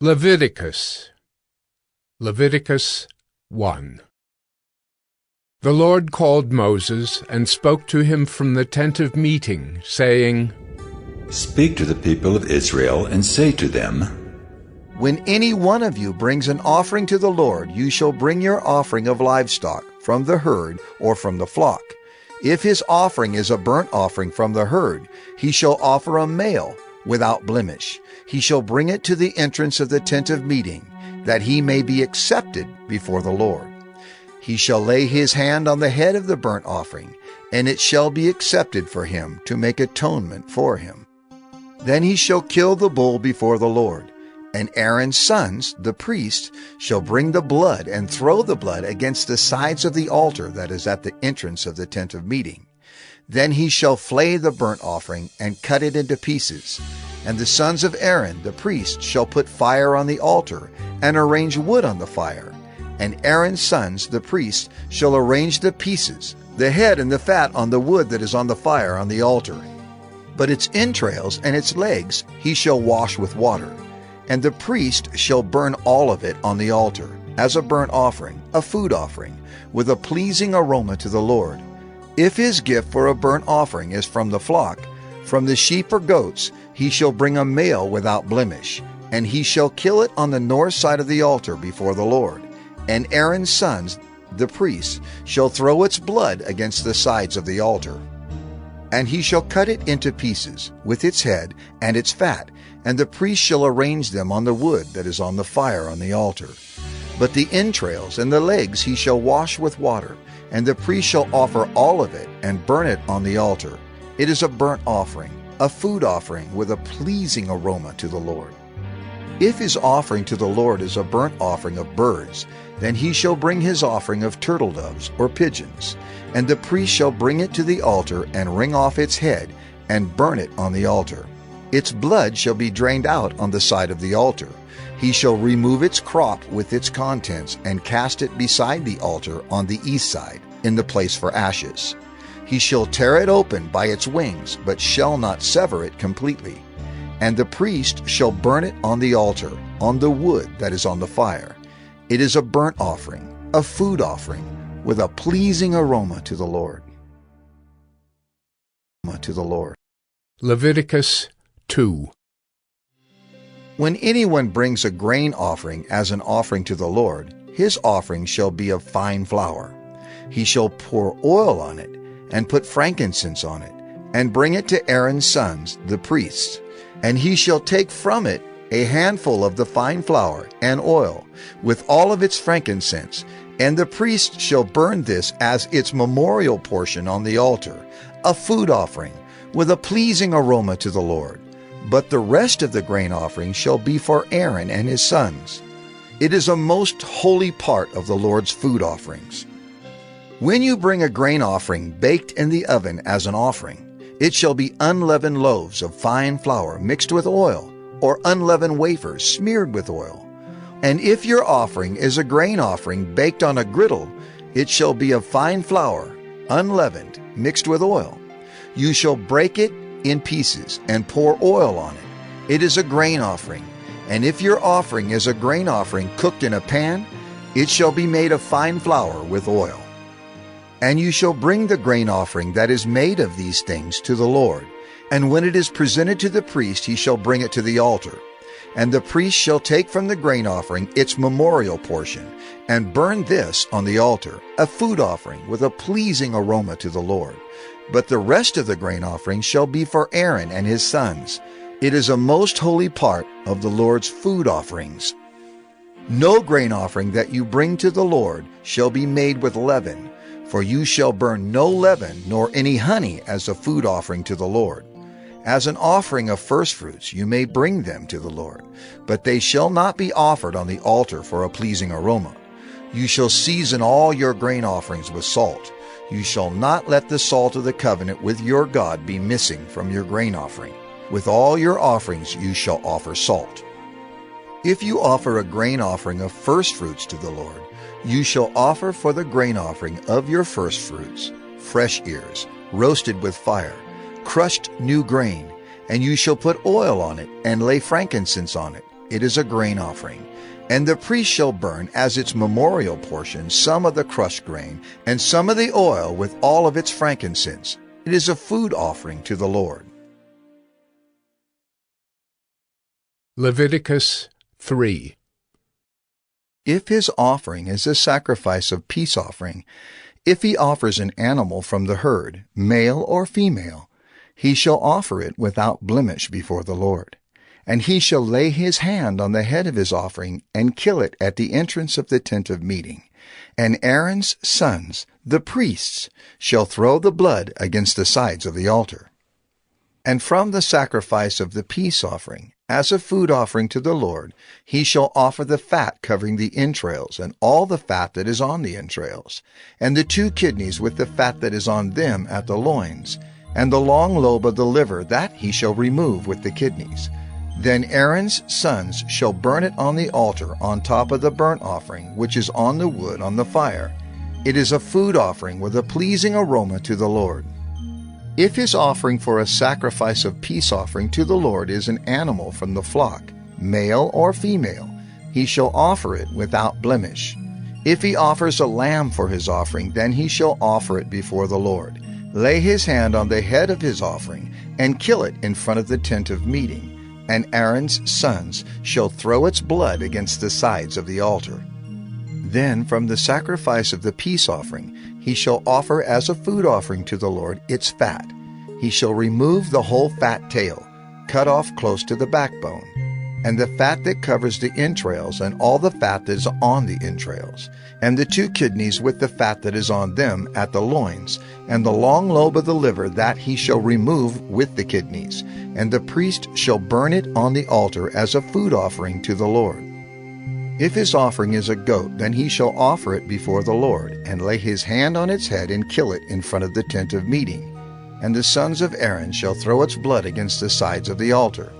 Leviticus 1. The Lord called Moses and spoke to him from the tent of meeting, saying, Speak to the people of Israel and say to them, When any one of you brings an offering to the Lord, you shall bring your offering of livestock from the herd or from the flock. If his offering is a burnt offering from the herd, he shall offer a male without blemish. He shall bring it to the entrance of the tent of meeting, that he may be accepted before the Lord. He shall lay his hand on the head of the burnt offering, and it shall be accepted for him to make atonement for him. Then he shall kill the bull before the Lord, and Aaron's sons, the priests, shall bring the blood and throw the blood against the sides of the altar that is at the entrance of the tent of meeting. Then he shall flay the burnt offering and cut it into pieces. And the sons of Aaron, the priest, shall put fire on the altar and arrange wood on the fire. And Aaron's sons, the priests, shall arrange the pieces, the head and the fat on the wood that is on the fire on the altar. But its entrails and its legs he shall wash with water. And the priest shall burn all of it on the altar, as a burnt offering, a food offering, with a pleasing aroma to the Lord. If his gift for a burnt offering is from the flock, from the sheep or goats, he shall bring a male without blemish, and he shall kill it on the north side of the altar before the Lord. And Aaron's sons, the priests, shall throw its blood against the sides of the altar. And he shall cut it into pieces, with its head and its fat, and the priest shall arrange them on the wood that is on the fire on the altar. But the entrails and the legs he shall wash with water, and the priest shall offer all of it and burn it on the altar. It is a burnt offering, a food offering with a pleasing aroma to the Lord. If his offering to the Lord is a burnt offering of birds, then he shall bring his offering of turtle doves or pigeons, and the priest shall bring it to the altar and wring off its head and burn it on the altar. Its blood shall be drained out on the side of the altar. He shall remove its crop with its contents and cast it beside the altar on the east side, in the place for ashes. He shall tear it open by its wings, but shall not sever it completely. And the priest shall burn it on the altar, on the wood that is on the fire. It is a burnt offering, a food offering, with a pleasing aroma to the Lord. Leviticus 2. When anyone brings a grain offering as an offering to the Lord, his offering shall be of fine flour. He shall pour oil on it, and put frankincense on it, and bring it to Aaron's sons, the priests. And he shall take from it a handful of the fine flour and oil, with all of its frankincense, and the priest shall burn this as its memorial portion on the altar, a food offering, with a pleasing aroma to the Lord. But the rest of the grain offering shall be for Aaron and his sons. It is a most holy part of the Lord's food offerings. When you bring a grain offering baked in the oven as an offering, it shall be unleavened loaves of fine flour mixed with oil, or unleavened wafers smeared with oil. And if your offering is a grain offering baked on a griddle, it shall be of fine flour, unleavened, mixed with oil. You shall break it in pieces and pour oil on it. It is a grain offering. And if your offering is a grain offering cooked in a pan, it shall be made of fine flour with oil. And you shall bring the grain offering that is made of these things to the Lord. And when it is presented to the priest, he shall bring it to the altar. And the priest shall take from the grain offering its memorial portion, and burn this on the altar, a food offering with a pleasing aroma to the Lord. But the rest of the grain offering shall be for Aaron and his sons. It is a most holy part of the Lord's food offerings. No grain offering that you bring to the Lord shall be made with leaven, for you shall burn no leaven nor any honey as a food offering to the Lord. As an offering of firstfruits you may bring them to the Lord, but they shall not be offered on the altar for a pleasing aroma. You shall season all your grain offerings with salt. You shall not let the salt of the covenant with your God be missing from your grain offering. With all your offerings you shall offer salt. If you offer a grain offering of firstfruits to the Lord, you shall offer for the grain offering of your firstfruits fresh ears, roasted with fire, crushed new grain, and you shall put oil on it and lay frankincense on it, It is a grain offering. And the priest shall burn as its memorial portion some of the crushed grain, and some of the oil with all of its frankincense. It is a food offering to the Lord. Leviticus 3. If his offering is a sacrifice of peace offering, if he offers an animal from the herd, male or female, he shall offer it without blemish before the Lord. And he shall lay his hand on the head of his offering and kill it at the entrance of the tent of meeting. And Aaron's sons, the priests, shall throw the blood against the sides of the altar. And from the sacrifice of the peace offering, as a food offering to the Lord, he shall offer the fat covering the entrails, and all the fat that is on the entrails, and the 2 kidneys with the fat that is on them at the loins, and the long lobe of the liver that he shall remove with the kidneys. Then Aaron's sons shall burn it on the altar on top of the burnt offering which is on the wood on the fire. It is a food offering with a pleasing aroma to the Lord. If his offering for a sacrifice of peace offering to the Lord is an animal from the flock, male or female, he shall offer it without blemish. If he offers a lamb for his offering, then he shall offer it before the Lord. Lay his hand on the head of his offering, and kill it in front of the tent of meeting. And Aaron's sons shall throw its blood against the sides of the altar. Then from the sacrifice of the peace offering he shall offer as a food offering to the Lord its fat. He shall remove the whole fat tail, cut off close to the backbone, and the fat that covers the entrails, and all the fat that is on the entrails, and the 2 kidneys with the fat that is on them at the loins, and the long lobe of the liver that he shall remove with the kidneys. And the priest shall burn it on the altar as a food offering to the Lord. If his offering is a goat, then he shall offer it before the Lord, and lay his hand on its head and kill it in front of the tent of meeting. And the sons of Aaron shall throw its blood against the sides of the altar.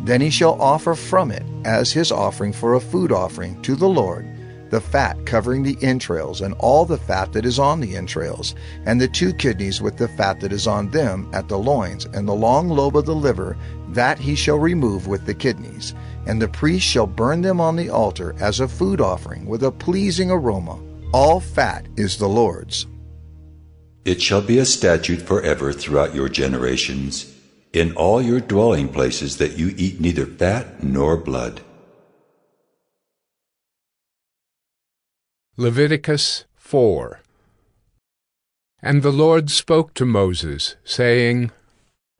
Then he shall offer from it as his offering for a food offering to the Lord the fat covering the entrails, and all the fat that is on the entrails, and the 2 kidneys with the fat that is on them at the loins, and the long lobe of the liver that he shall remove with the kidneys. And the priest shall burn them on the altar as a food offering with a pleasing aroma. All fat is the Lord's. It shall be a statute forever throughout your generations, in all your dwelling places, that you eat neither fat nor blood. Leviticus 4. And the Lord spoke to Moses, saying,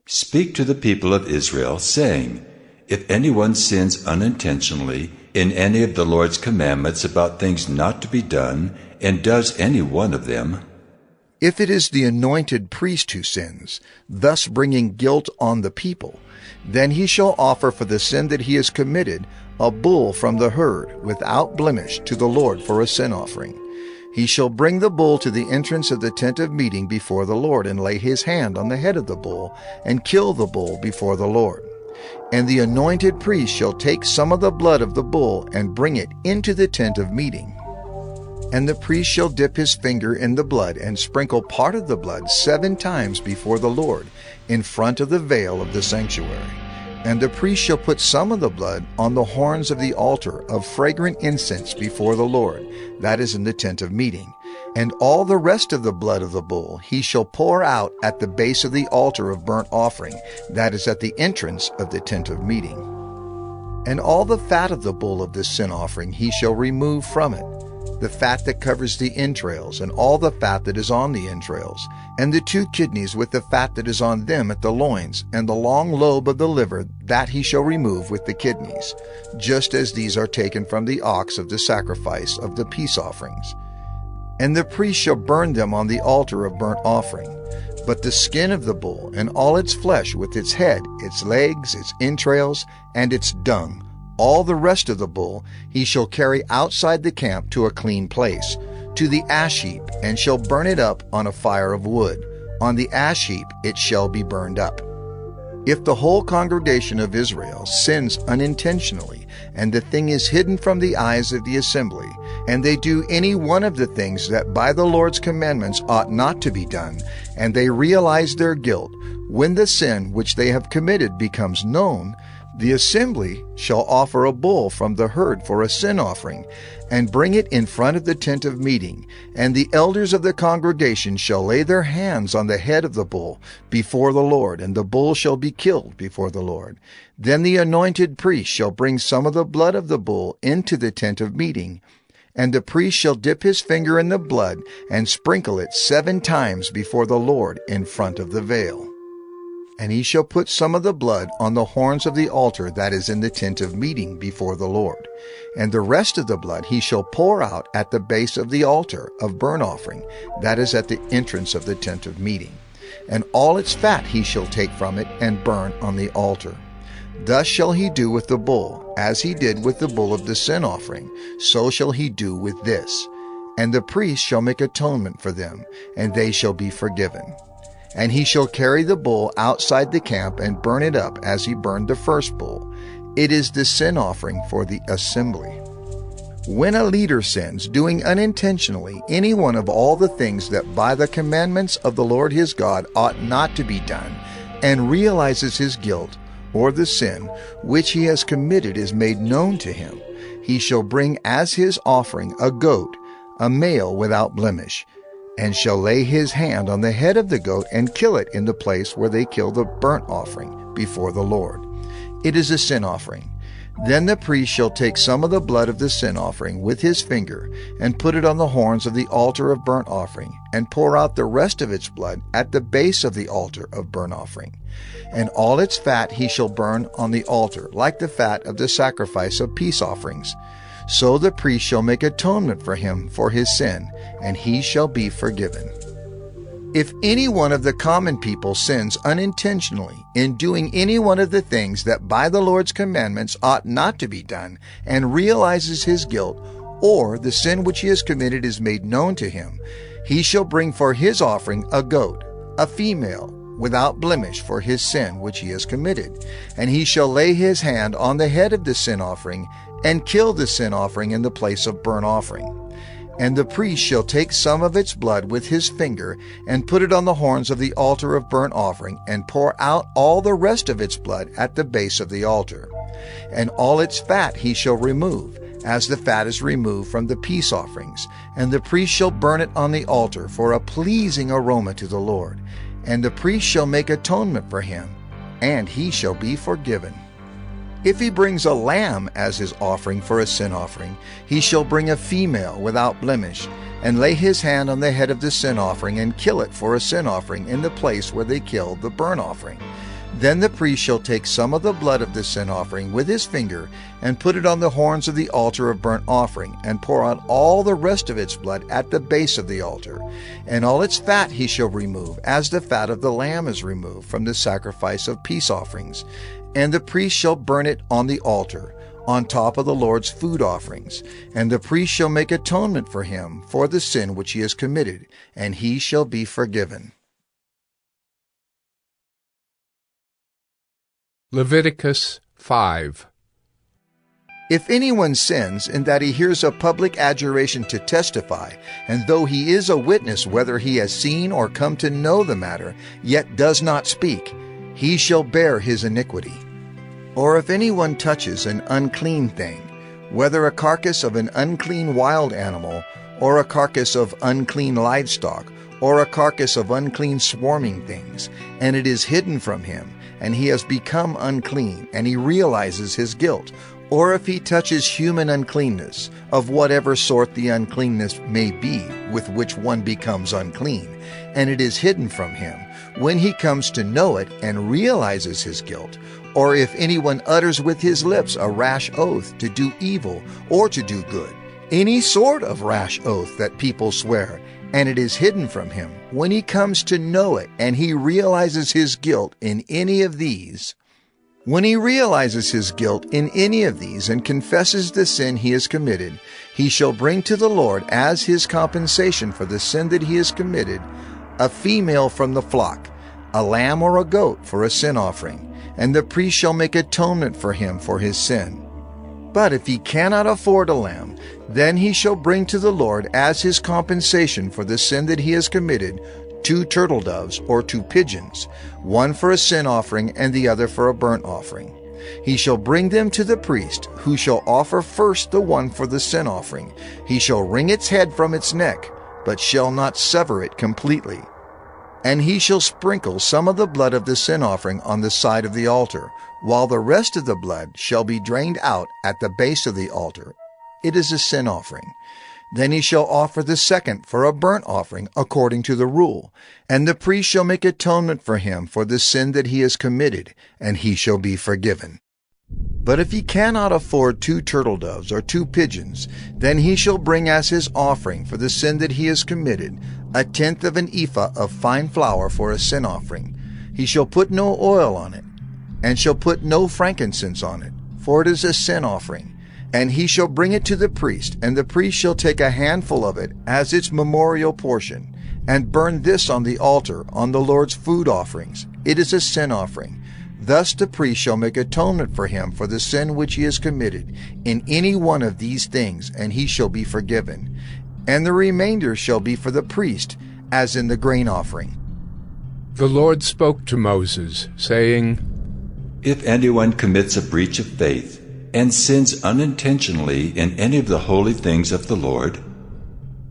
Speak to the people of Israel, saying, If anyone sins unintentionally in any of the Lord's commandments about things not to be done, and does any one of them, if it is the anointed priest who sins, thus bringing guilt on the people, then he shall offer for the sin that he has committed a bull from the herd without blemish to the Lord for a sin offering. He shall bring the bull to the entrance of the tent of meeting before the Lord, and lay his hand on the head of the bull, and kill the bull before the Lord. And the anointed priest shall take some of the blood of the bull, and bring it into the tent of meeting. And the priest shall dip his finger in the blood, and sprinkle part of the blood 7 times before the Lord, in front of the veil of the sanctuary. And the priest shall put some of the blood on the horns of the altar of fragrant incense before the Lord, that is in the tent of meeting. And all the rest of the blood of the bull he shall pour out at the base of the altar of burnt offering, that is at the entrance of the tent of meeting. And all the fat of the bull of this sin offering he shall remove from it, the fat that covers the entrails, and all the fat that is on the entrails, and the 2 kidneys with the fat that is on them at the loins, and the long lobe of the liver that he shall remove with the kidneys, just as these are taken from the ox of the sacrifice of the peace offerings. And the priest shall burn them on the altar of burnt offering. But the skin of the bull, and all its flesh with its head, its legs, its entrails, and its dung, all the rest of the bull he shall carry outside the camp to a clean place, to the ash heap, and shall burn it up on a fire of wood. On the ash heap it shall be burned up. If the whole congregation of Israel sins unintentionally, and the thing is hidden from the eyes of the assembly, and they do any one of the things that by the Lord's commandments ought not to be done, and they realize their guilt, when the sin which they have committed becomes known, The assembly shall offer a bull from the herd for a sin offering, and bring it in front of the tent of meeting. And the elders of the congregation shall lay their hands on the head of the bull before the Lord, and the bull shall be killed before the Lord. Then the anointed priest shall bring some of the blood of the bull into the tent of meeting, and the priest shall dip his finger in the blood and sprinkle it 7 times before the Lord in front of the veil. And he shall put some of the blood on the horns of the altar that is in the tent of meeting before the Lord. And the rest of the blood he shall pour out at the base of the altar of burnt offering, that is at the entrance of the tent of meeting. And all its fat he shall take from it and burn on the altar. Thus shall he do with the bull, as he did with the bull of the sin offering, so shall he do with this. And the priest shall make atonement for them, and they shall be forgiven. And he shall carry the bull outside the camp and burn it up as he burned the first bull. It is the sin offering for the assembly. When a leader sins, doing unintentionally any one of all the things that by the commandments of the Lord his God ought not to be done, and realizes his guilt, or the sin which he has committed is made known to him, he shall bring as his offering a goat, a male without blemish, and shall lay his hand on the head of the goat and kill it in the place where they kill the burnt offering before the Lord. It is a sin offering. Then the priest shall take some of the blood of the sin offering with his finger, and put it on the horns of the altar of burnt offering, and pour out the rest of its blood at the base of the altar of burnt offering. And all its fat he shall burn on the altar, like the fat of the sacrifice of peace offerings. So the priest shall make atonement for him for his sin, and he shall be forgiven. If any one of the common people sins unintentionally in doing any one of the things that by the Lord's commandments ought not to be done, and realizes his guilt, or the sin which he has committed is made known to him, he shall bring for his offering a goat, a female, without blemish for his sin which he has committed. And he shall lay his hand on the head of the sin offering, and kill the sin offering in the place of burnt offering. And the priest shall take some of its blood with his finger, and put it on the horns of the altar of burnt offering, and pour out all the rest of its blood at the base of the altar. And all its fat he shall remove, as the fat is removed from the peace offerings. And the priest shall burn it on the altar for a pleasing aroma to the Lord. And the priest shall make atonement for him, and he shall be forgiven. If he brings a lamb as his offering for a sin offering, he shall bring a female without blemish, and lay his hand on the head of the sin offering, and kill it for a sin offering in the place where they kill the burnt offering. Then the priest shall take some of the blood of the sin offering with his finger, and put it on the horns of the altar of burnt offering, and pour out all the rest of its blood at the base of the altar. And all its fat he shall remove, as the fat of the lamb is removed from the sacrifice of peace offerings. And the priest shall burn it on the altar, on top of the Lord's food offerings. And the priest shall make atonement for him for the sin which he has committed, and he shall be forgiven. Leviticus 5. If anyone sins in that he hears a public adjuration to testify, and though he is a witness whether he has seen or come to know the matter, yet does not speak, he shall bear his iniquity. Or if anyone touches an unclean thing, whether a carcass of an unclean wild animal, or a carcass of unclean livestock, or a carcass of unclean swarming things, and it is hidden from him, and he has become unclean, and he realizes his guilt, or if he touches human uncleanness, of whatever sort the uncleanness may be with which one becomes unclean, and it is hidden from him, when he comes to know it and realizes his guilt, or if anyone utters with his lips a rash oath to do evil or to do good, any sort of rash oath that people swear, and it is hidden from him, when he comes to know it and he realizes his guilt in any of these, when he realizes his guilt in any of these and confesses the sin he has committed, he shall bring to the Lord as his compensation for the sin that he has committed a female from the flock, a lamb or a goat for a sin offering, and the priest shall make atonement for him for his sin. But if he cannot afford a lamb, then he shall bring to the Lord as his compensation for the sin that he has committed 2 turtle doves or 2 pigeons, one for a sin offering and the other for a burnt offering. He shall bring them to the priest, who shall offer first the one for the sin offering. He shall wring its head from its neck, but shall not sever it completely. And he shall sprinkle some of the blood of the sin offering on the side of the altar, while the rest of the blood shall be drained out at the base of the altar. It is a sin offering. Then he shall offer the second for a burnt offering according to the rule, and the priest shall make atonement for him for the sin that he has committed, and he shall be forgiven. But if he cannot afford 2 turtle doves or 2 pigeons, then he shall bring as his offering for the sin that he has committed 1/10 of an ephah of fine flour for a sin offering. He shall put no oil on it, and shall put no frankincense on it, for it is a sin offering. And he shall bring it to the priest, and the priest shall take a handful of it as its memorial portion, and burn this on the altar on the Lord's food offerings. It is a sin offering. Thus the priest shall make atonement for him for the sin which he has committed in any one of these things, and he shall be forgiven. And the remainder shall be for the priest, as in the grain offering. The Lord spoke to Moses, saying, If anyone commits a breach of faith, and sins unintentionally in any of the holy things of the Lord,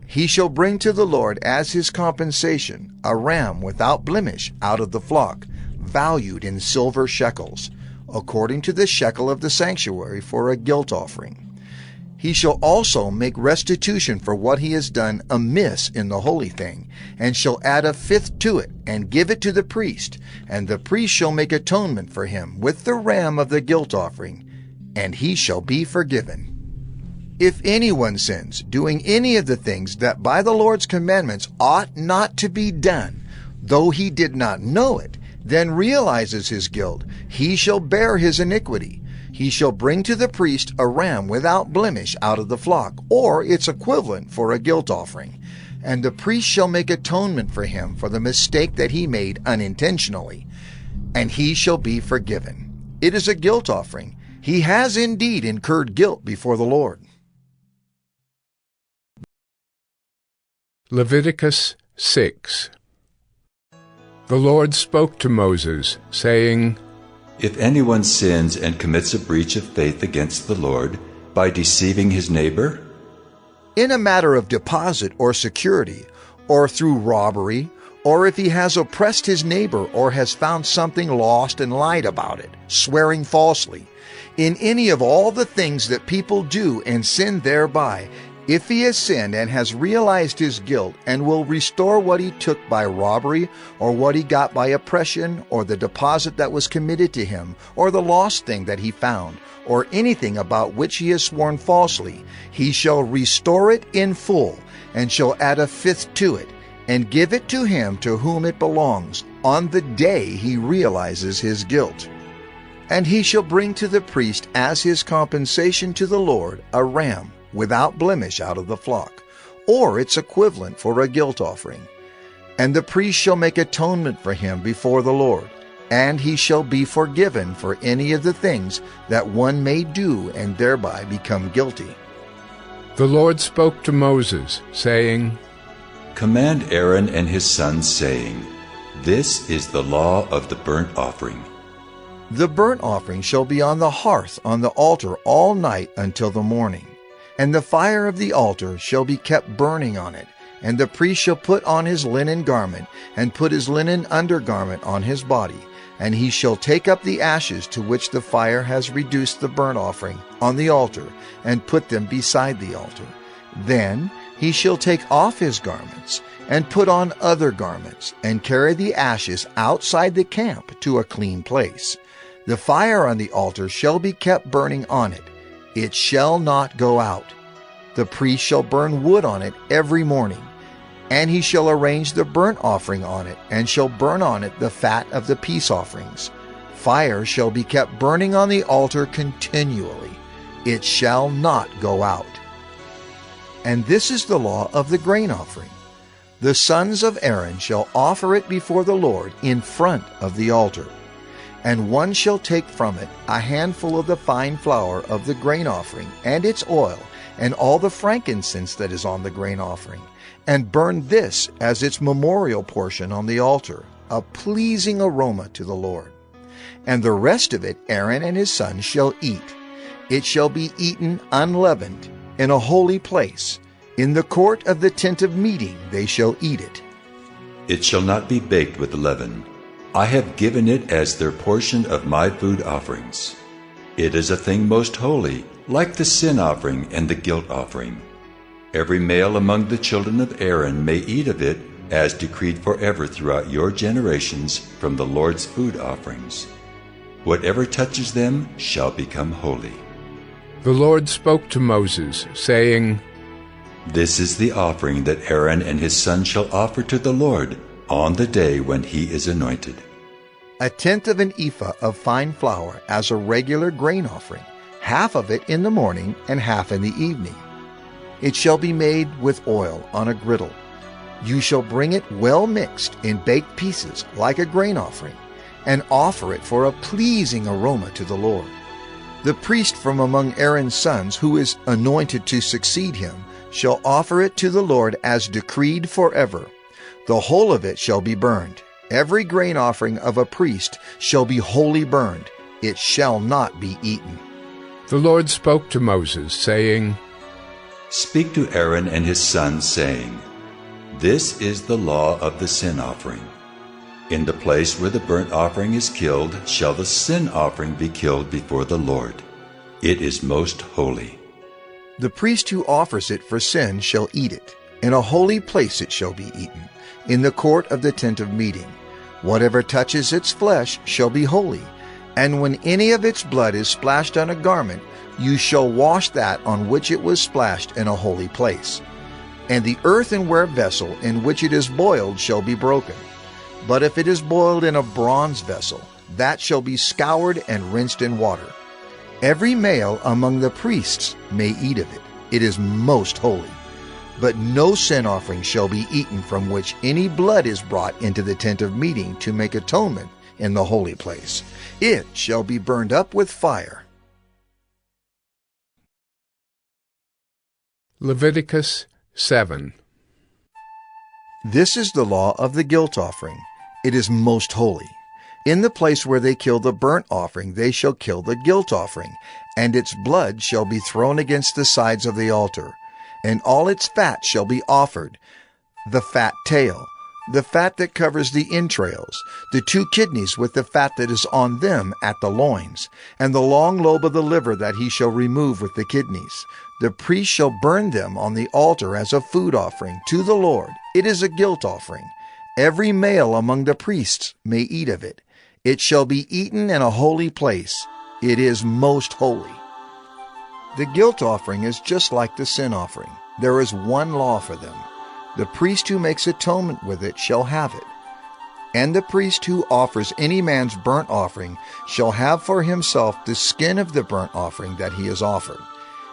he shall bring to the Lord as his compensation a ram without blemish out of the flock, valued in silver shekels, according to the shekel of the sanctuary for a guilt offering. He shall also make restitution for what he has done amiss in the holy thing, and shall add 1/5 to it, and give it to the priest, and the priest shall make atonement for him with the ram of the guilt offering, and he shall be forgiven. If anyone sins, doing any of the things that by the Lord's commandments ought not to be done, though he did not know it, then realizes his guilt, he shall bear his iniquity. He shall bring to the priest a ram without blemish out of the flock, or its equivalent for a guilt offering. And the priest shall make atonement for him for the mistake that he made unintentionally, and he shall be forgiven. It is a guilt offering. He has indeed incurred guilt before the Lord. Leviticus 6. The Lord spoke to Moses, saying, If anyone sins and commits a breach of faith against the Lord by deceiving his neighbor, in a matter of deposit or security, or through robbery, or if he has oppressed his neighbor or has found something lost and lied about it, swearing falsely, in any of all the things that people do and sin thereby, if he has sinned and has realized his guilt and will restore what he took by robbery, or what he got by oppression, or the deposit that was committed to him, or the lost thing that he found, or anything about which he has sworn falsely, he shall restore it in full, and shall add 1/5 to it, and give it to him to whom it belongs, on the day he realizes his guilt. And he shall bring to the priest as his compensation to the Lord a ram without blemish out of the flock, or its equivalent for a guilt offering. And the priest shall make atonement for him before the Lord, and he shall be forgiven for any of the things that one may do and thereby become guilty. The Lord spoke to Moses, saying, Command Aaron and his sons, saying, This is the law of the burnt offering. The burnt offering shall be on the hearth on the altar all night until the morning. And the fire of the altar shall be kept burning on it. And the priest shall put on his linen garment, and put his linen undergarment on his body. And he shall take up the ashes to which the fire has reduced the burnt offering on the altar, and put them beside the altar. Then he shall take off his garments, and put on other garments, and carry the ashes outside the camp to a clean place. The fire on the altar shall be kept burning on it. It shall not go out. The priest shall burn wood on it every morning, and he shall arrange the burnt offering on it, and shall burn on it the fat of the peace offerings. Fire shall be kept burning on the altar continually. It shall not go out. And this is the law of the grain offering. The sons of Aaron shall offer it before the Lord in front of the altar. And one shall take from it a handful of the fine flour of the grain offering, and its oil, and all the frankincense that is on the grain offering, and burn this as its memorial portion on the altar, a pleasing aroma to the Lord. and the rest of it Aaron and his sons shall eat. It shall be eaten unleavened, in a holy place. In the court of the tent of meeting they shall eat it. It shall not be baked with leaven. I have given it as their portion of my food offerings. It is a thing most holy, like the sin offering and the guilt offering. Every male among the children of Aaron may eat of it, as decreed forever throughout your generations from the Lord's food offerings. Whatever touches them shall become holy. The Lord spoke to Moses, saying, This is the offering that Aaron and his sons shall offer to the Lord on the day when he is anointed. A tenth of an ephah of fine flour as a regular grain offering, half of it in the morning and half in the evening. It shall be made with oil on a griddle. You shall bring it well mixed in baked pieces like a grain offering, and offer it for a pleasing aroma to the Lord. The priest from among Aaron's sons, who is anointed to succeed him, shall offer it to the Lord as decreed forever. The whole of it shall be burned. Every grain offering of a priest shall be wholly burned. It shall not be eaten. The Lord spoke to Moses, saying, Speak to Aaron and his sons, saying, This is the law of the sin offering. In the place where the burnt offering is killed shall the sin offering be killed before the Lord. It is most holy. The priest who offers it for sin shall eat it. In a holy place it shall be eaten, in the court of the tent of meeting. Whatever touches its flesh shall be holy. And when any of its blood is splashed on a garment, you shall wash that on which it was splashed in a holy place. And the earthenware vessel in which it is boiled shall be broken. But if it is boiled in a bronze vessel, that shall be scoured and rinsed in water. Every male among the priests may eat of it. It is most holy. But no sin offering shall be eaten from which any blood is brought into the tent of meeting to make atonement in the holy place. It shall be burned up with fire. Leviticus 7. This is the law of the guilt offering. It is most holy. In the place where they kill the burnt offering, they shall kill the guilt offering, and its blood shall be thrown against the sides of the altar, and all its fat shall be offered, the fat tail, the fat that covers the entrails, the 2 kidneys with the fat that is on them at the loins, and the long lobe of the liver that he shall remove with the kidneys. The priest shall burn them on the altar as a food offering to the Lord. It is a guilt offering. Every male among the priests may eat of it. It shall be eaten in a holy place. It is most holy. The guilt offering is just like the sin offering. There is one law for them. The priest who makes atonement with it shall have it. And the priest who offers any man's burnt offering shall have for himself the skin of the burnt offering that he has offered.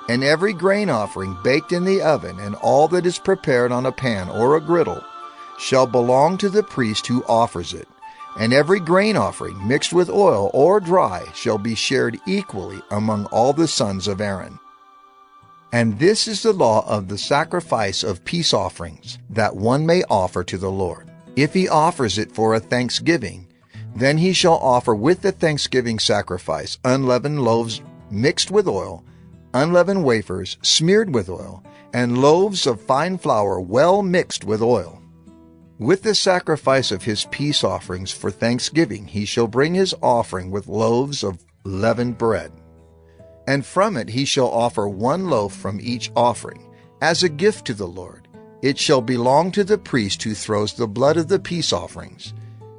And every grain offering baked in the oven, and all that is prepared on a pan or a griddle, shall belong to the priest who offers it. And every grain offering mixed with oil or dry shall be shared equally among all the sons of Aaron. And this is the law of the sacrifice of peace offerings, that one may offer to the Lord. If he offers it for a thanksgiving, then he shall offer with the thanksgiving sacrifice unleavened loaves mixed with oil, unleavened wafers smeared with oil, and loaves of fine flour well mixed with oil. With the sacrifice of his peace offerings for thanksgiving he shall bring his offering with loaves of leavened bread. And from it he shall offer 1 loaf from each offering, as a gift to the Lord. It shall belong to the priest who throws the blood of the peace offerings.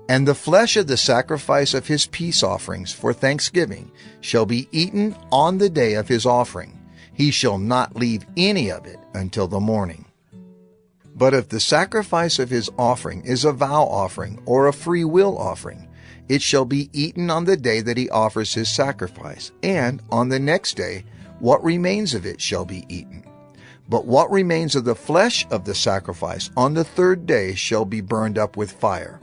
And the flesh of the sacrifice of his peace offerings for thanksgiving shall be eaten on the day of his offering. He shall not leave any of it until the morning. But if the sacrifice of his offering is a vow offering or a free will offering, it shall be eaten on the day that he offers his sacrifice, and on the next day what remains of it shall be eaten. But what remains of the flesh of the sacrifice on the 3rd day shall be burned up with fire.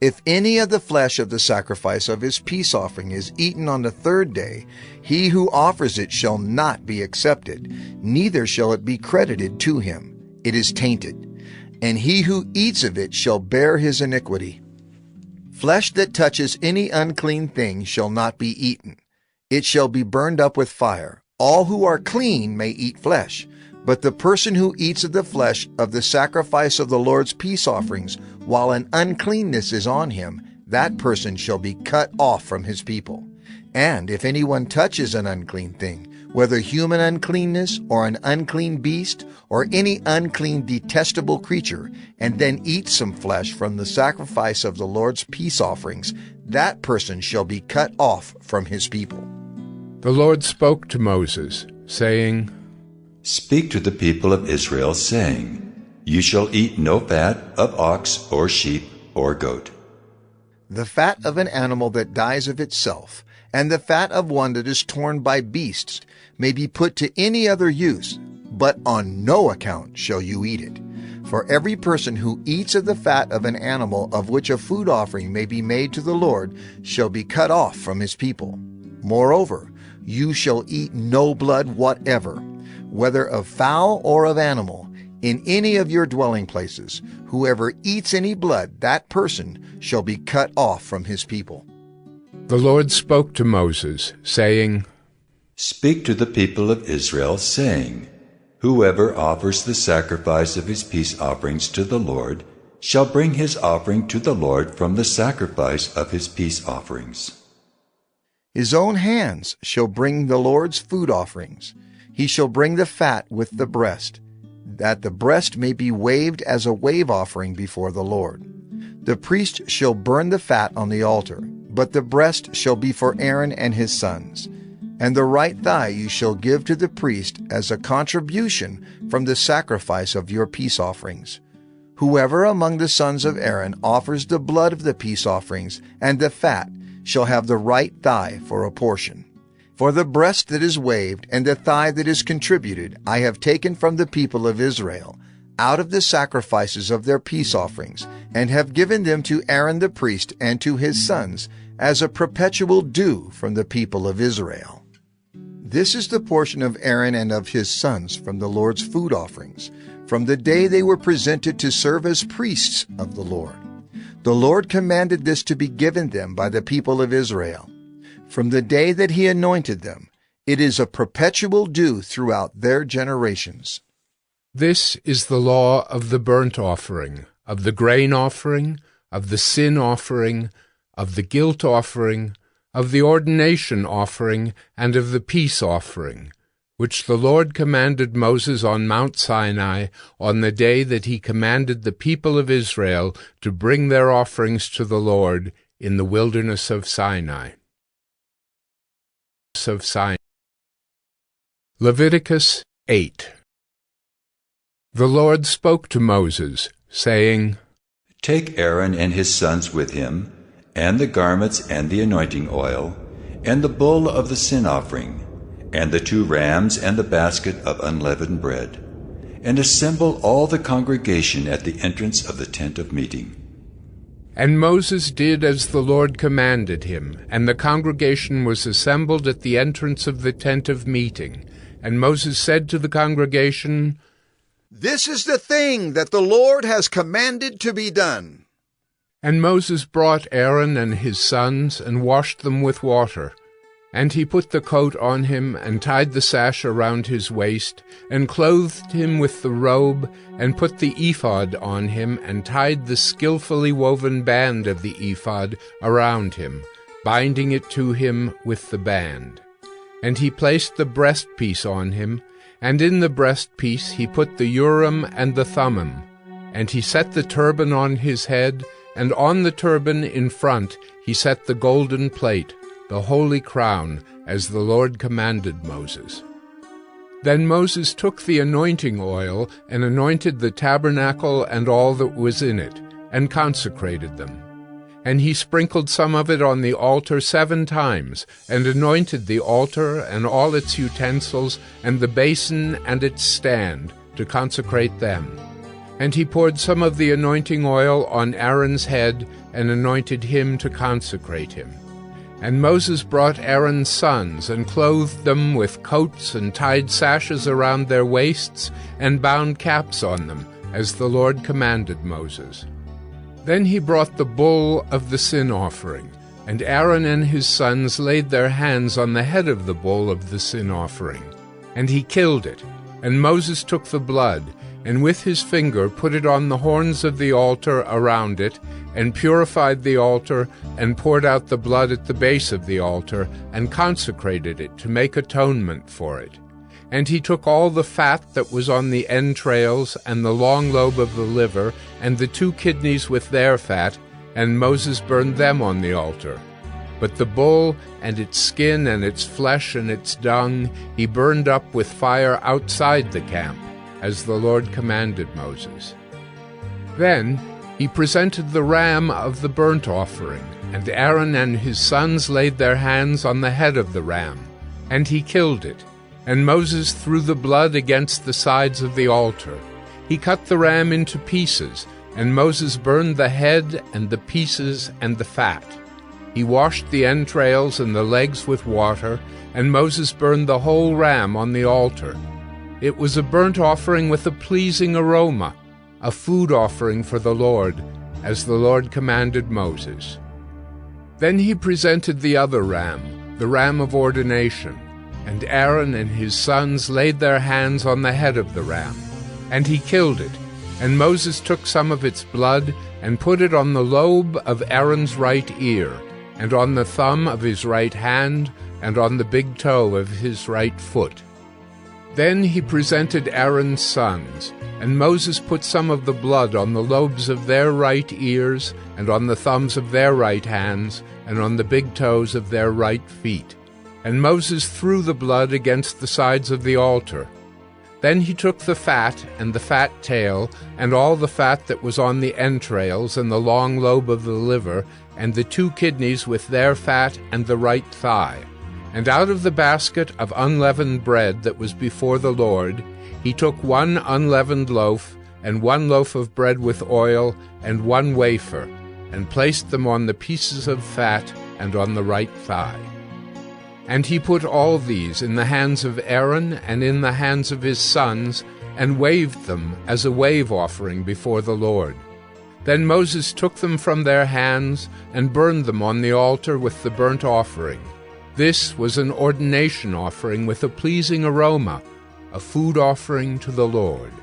If any of the flesh of the sacrifice of his peace offering is eaten on the 3rd day, he who offers it shall not be accepted, neither shall it be credited to him. It is tainted, and he who eats of it shall bear his iniquity. Flesh that touches any unclean thing shall not be eaten. It shall be burned up with fire. All who are clean may eat flesh, but the person who eats of the flesh of the sacrifice of the Lord's peace offerings, while an uncleanness is on him, that person shall be cut off from his people. And if anyone touches an unclean thing, whether human uncleanness or an unclean beast or any unclean detestable creature, and then eats some flesh from the sacrifice of the Lord's peace offerings, that person shall be cut off from his people. The Lord spoke to Moses, saying, Speak to the people of Israel, saying, You shall eat no fat of ox or sheep or goat. The fat of an animal that dies of itself, and the fat of one that is torn by beasts, may be put to any other use, but on no account shall you eat it. For every person who eats of the fat of an animal of which a food offering may be made to the Lord shall be cut off from his people. Moreover, you shall eat no blood whatever, whether of fowl or of animal, in any of your dwelling places. Whoever eats any blood, that person shall be cut off from his people. The Lord spoke to Moses, saying, Speak to the people of Israel, saying, Whoever offers the sacrifice of his peace offerings to the Lord shall bring his offering to the Lord from the sacrifice of his peace offerings. His own hands shall bring the Lord's food offerings. He shall bring the fat with the breast, that the breast may be waved as a wave offering before the Lord. The priest shall burn the fat on the altar, but the breast shall be for Aaron and his sons. And the right thigh you shall give to the priest as a contribution from the sacrifice of your peace offerings. Whoever among the sons of Aaron offers the blood of the peace offerings and the fat shall have the right thigh for a portion. For the breast that is waved and the thigh that is contributed I have taken from the people of Israel, out of the sacrifices of their peace offerings, and have given them to Aaron the priest and to his sons, as a perpetual due from the people of Israel. This is the portion of Aaron and of his sons from the Lord's food offerings, from the day they were presented to serve as priests of the Lord. The Lord commanded this to be given them by the people of Israel. From the day that he anointed them, it is a perpetual due throughout their generations. This is the law of the burnt offering, of the grain offering, of the sin offering, of the guilt offering, of the ordination offering, and of the peace offering, which the Lord commanded Moses on Mount Sinai on the day that he commanded the people of Israel to bring their offerings to the Lord in the wilderness of Sinai. Leviticus 8. The Lord spoke to Moses, saying, Take Aaron and his sons with him, and the garments and the anointing oil, and the bull of the sin offering, and the 2 rams and the basket of unleavened bread, and assemble all the congregation at the entrance of the tent of meeting. And Moses did as the Lord commanded him, and the congregation was assembled at the entrance of the tent of meeting. And Moses said to the congregation, This is the thing that the Lord has commanded to be done. And Moses brought Aaron and his sons, and washed them with water. And he put the coat on him, and tied the sash around his waist, and clothed him with the robe, and put the ephod on him, and tied the skillfully woven band of the ephod around him, binding it to him with the band. And he placed the breastpiece on him, and in the breastpiece he put the Urim and the Thummim. And he set the turban on his head, and on the turban in front he set the golden plate, the holy crown, as the Lord commanded Moses. Then Moses took the anointing oil, and anointed the tabernacle and all that was in it, and consecrated them. And he sprinkled some of it on the altar 7 times, and anointed the altar and all its utensils, and the basin and its stand, to consecrate them. And he poured some of the anointing oil on Aaron's head, and anointed him to consecrate him. And Moses brought Aaron's sons, and clothed them with coats, and tied sashes around their waists, and bound caps on them, as the Lord commanded Moses. Then he brought the bull of the sin offering, and Aaron and his sons laid their hands on the head of the bull of the sin offering. And he killed it, and Moses took the blood, and with his finger put it on the horns of the altar around it, and purified the altar, and poured out the blood at the base of the altar, and consecrated it to make atonement for it. And he took all the fat that was on the entrails, and the long lobe of the liver, and the 2 kidneys with their fat, and Moses burned them on the altar. But the bull, and its skin, and its flesh, and its dung, he burned up with fire outside the camp, as the Lord commanded Moses. Then he presented the ram of the burnt offering, and Aaron and his sons laid their hands on the head of the ram, and he killed it. And Moses threw the blood against the sides of the altar. He cut the ram into pieces, and Moses burned the head and the pieces and the fat. He washed the entrails and the legs with water, and Moses burned the whole ram on the altar. It was a burnt offering with a pleasing aroma, a food offering for the Lord, as the Lord commanded Moses. Then he presented the other ram, the ram of ordination, and Aaron and his sons laid their hands on the head of the ram, and he killed it. And Moses took some of its blood and put it on the lobe of Aaron's right ear, and on the thumb of his right hand, and on the big toe of his right foot. Then he presented Aaron's sons, and Moses put some of the blood on the lobes of their right ears, and on the thumbs of their right hands, and on the big toes of their right feet. And Moses threw the blood against the sides of the altar. Then he took the fat and the fat tail, and all the fat that was on the entrails, and the long lobe of the liver, and the 2 kidneys with their fat, and the right thigh. And out of the basket of unleavened bread that was before the Lord, he took 1 unleavened loaf, and 1 loaf of bread with oil, and 1 wafer, and placed them on the pieces of fat and on the right thigh. And he put all these in the hands of Aaron and in the hands of his sons, and waved them as a wave offering before the Lord. Then Moses took them from their hands and burned them on the altar with the burnt offering. This was an ordination offering with a pleasing aroma, a food offering to the Lord.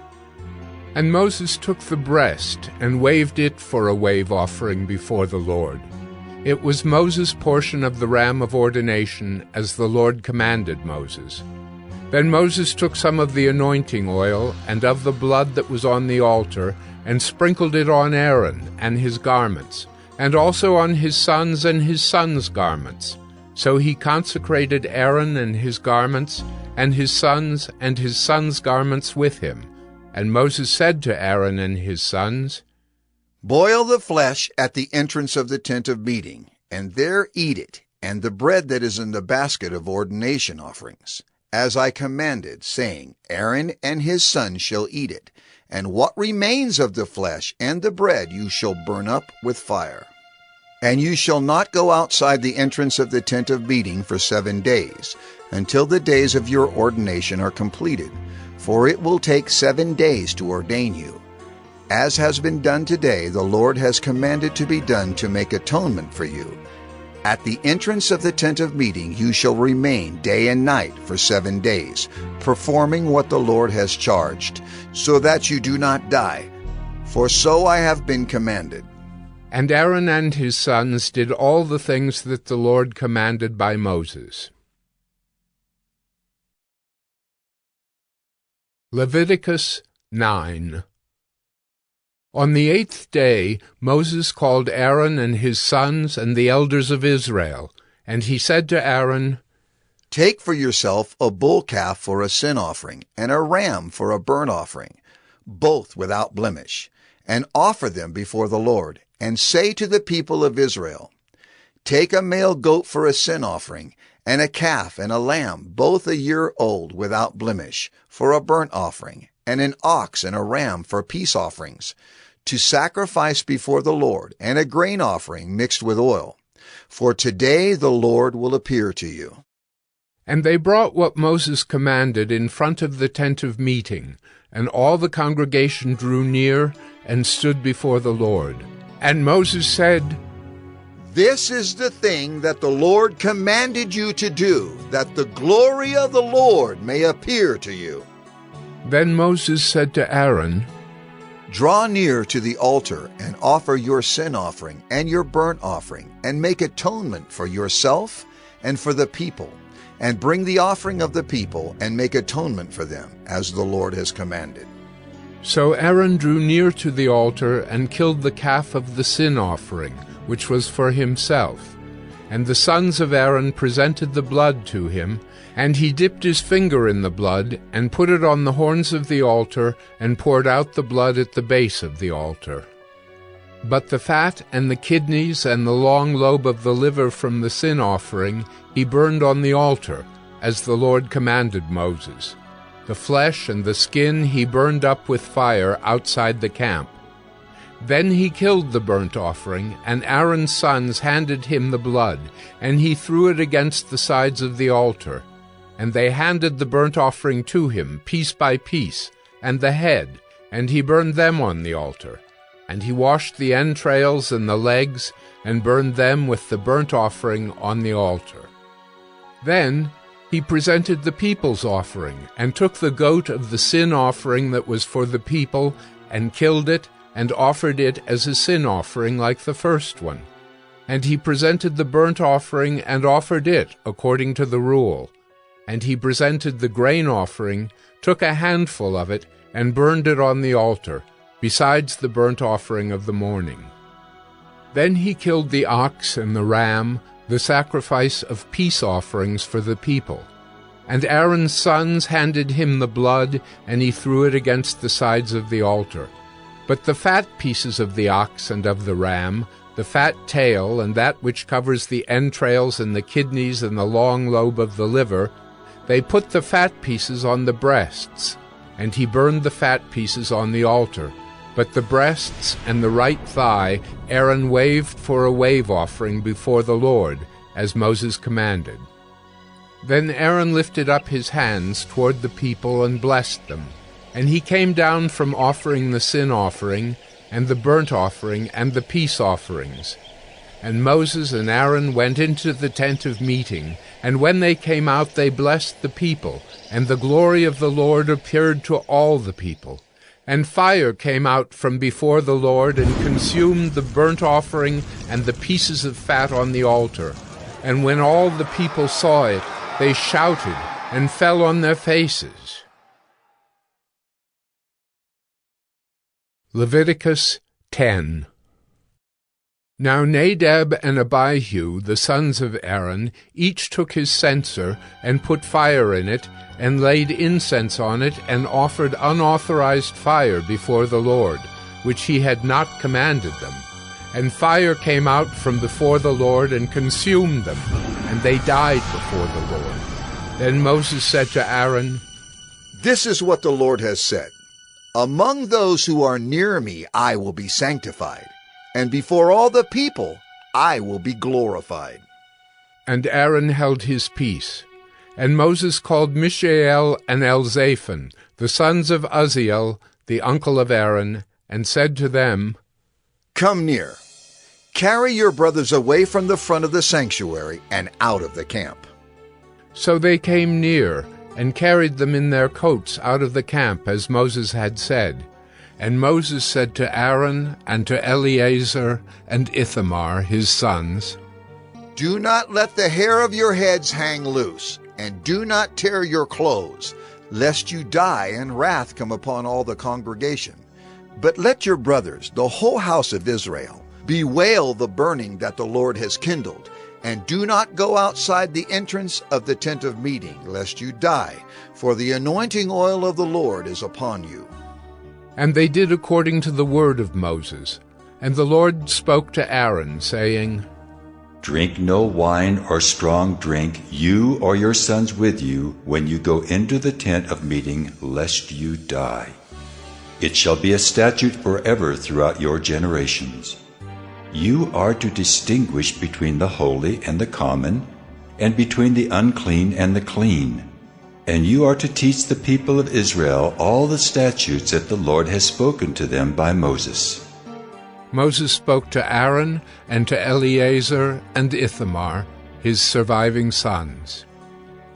And Moses took the breast and waved it for a wave offering before the Lord. It was Moses' portion of the ram of ordination, as the Lord commanded Moses. Then Moses took some of the anointing oil and of the blood that was on the altar, and sprinkled it on Aaron and his garments, and also on his sons and his sons' garments. So he consecrated Aaron and his garments, and his sons' garments with him. And Moses said to Aaron and his sons, Boil the flesh at the entrance of the tent of meeting, and there eat it, and the bread that is in the basket of ordination offerings, as I commanded, saying, Aaron and his sons shall eat it, and what remains of the flesh and the bread you shall burn up with fire. And you shall not go outside the entrance of the tent of meeting for 7 days, until the days of your ordination are completed, for it will take 7 days to ordain you. As has been done today, the Lord has commanded to be done to make atonement for you. At the entrance of the tent of meeting you shall remain day and night for 7 days, performing what the Lord has charged, so that you do not die. For so I have been commanded. And Aaron and his sons did all the things that the Lord commanded by Moses. Leviticus 9. On the 8th day Moses called Aaron and his sons and the elders of Israel, and he said to Aaron, Take for yourself a bull calf for a sin offering, and a ram for a burnt offering, both without blemish, and offer them before the Lord, and say to the people of Israel, Take a male goat for a sin offering, and a calf and a lamb, both a year old without blemish, for a burnt offering, and an ox and a ram for peace offerings, to sacrifice before the Lord, and a grain offering mixed with oil. For today the Lord will appear to you. And they brought what Moses commanded in front of the tent of meeting, and all the congregation drew near and stood before the Lord. And Moses said, "This is the thing that the Lord commanded you to do, that the glory of the Lord may appear to you." Then Moses said to Aaron, "Draw near to the altar and offer your sin offering and your burnt offering, and make atonement for yourself and for the people, and bring the offering of the people and make atonement for them, as the Lord has commanded." So Aaron drew near to the altar and killed the calf of the sin offering, which was for himself. And the sons of Aaron presented the blood to him, and he dipped his finger in the blood, and put it on the horns of the altar, and poured out the blood at the base of the altar. But the fat and the kidneys and the long lobe of the liver from the sin offering he burned on the altar, as the Lord commanded Moses. The flesh and the skin he burned up with fire outside the camp. Then he killed the burnt offering, and Aaron's sons handed him the blood, and he threw it against the sides of the altar. And they handed the burnt offering to him, piece by piece, and the head, and he burned them on the altar. And he washed the entrails and the legs, and burned them with the burnt offering on the altar. Then he presented the people's offering, and took the goat of the sin offering that was for the people, and killed it, and offered it as a sin offering like the first one. And he presented the burnt offering, and offered it according to the rule. And he presented the grain offering, took a handful of it, and burned it on the altar, besides the burnt offering of the morning. Then he killed the ox and the ram, the sacrifice of peace offerings for the people. And Aaron's sons handed him the blood, and he threw it against the sides of the altar. But the fat pieces of the ox and of the ram, the fat tail, and that which covers the entrails and the kidneys and the long lobe of the liver, they put the fat pieces on the breasts, and he burned the fat pieces on the altar. But the breasts and the right thigh Aaron waved for a wave offering before the Lord, as Moses commanded. Then Aaron lifted up his hands toward the people and blessed them. And he came down from offering the sin offering, and the burnt offering, and the peace offerings. And Moses and Aaron went into the tent of meeting, and when they came out they blessed the people, and the glory of the Lord appeared to all the people. And fire came out from before the Lord, and consumed the burnt offering and the pieces of fat on the altar. And when all the people saw it, they shouted, and fell on their faces. Leviticus 10. Now Nadab and Abihu, the sons of Aaron, each took his censer, and put fire in it, and laid incense on it, and offered unauthorized fire before the Lord, which he had not commanded them. And fire came out from before the Lord, and consumed them, and they died before the Lord. Then Moses said to Aaron, "This is what the Lord has said. Among those who are near me I will be sanctified, and before all the people I will be glorified." And Aaron held his peace. And Moses called Mishael and Elzaphan, the sons of Uzziel, the uncle of Aaron, and said to them, "Come near. Carry your brothers away from the front of the sanctuary and out of the camp." So they came near, and carried them in their coats out of the camp, as Moses had said. And Moses said to Aaron and to Eleazar and Ithamar, his sons, "Do not let the hair of your heads hang loose, and do not tear your clothes, lest you die and wrath come upon all the congregation. But let your brothers, the whole house of Israel, bewail the burning that the Lord has kindled, and do not go outside the entrance of the tent of meeting, lest you die, for the anointing oil of the Lord is upon you." And they did according to the word of Moses. And the Lord spoke to Aaron, saying, Drink no wine or strong drink, you or your sons with you, when you go into the tent of meeting, lest you die. It shall be a statute forever throughout your generations. You are to distinguish between the holy and the common, and between the unclean and the clean. And you are to teach the people of Israel all the statutes that the Lord has spoken to them by Moses. Moses spoke to Aaron and to Eleazar and Ithamar, his surviving sons.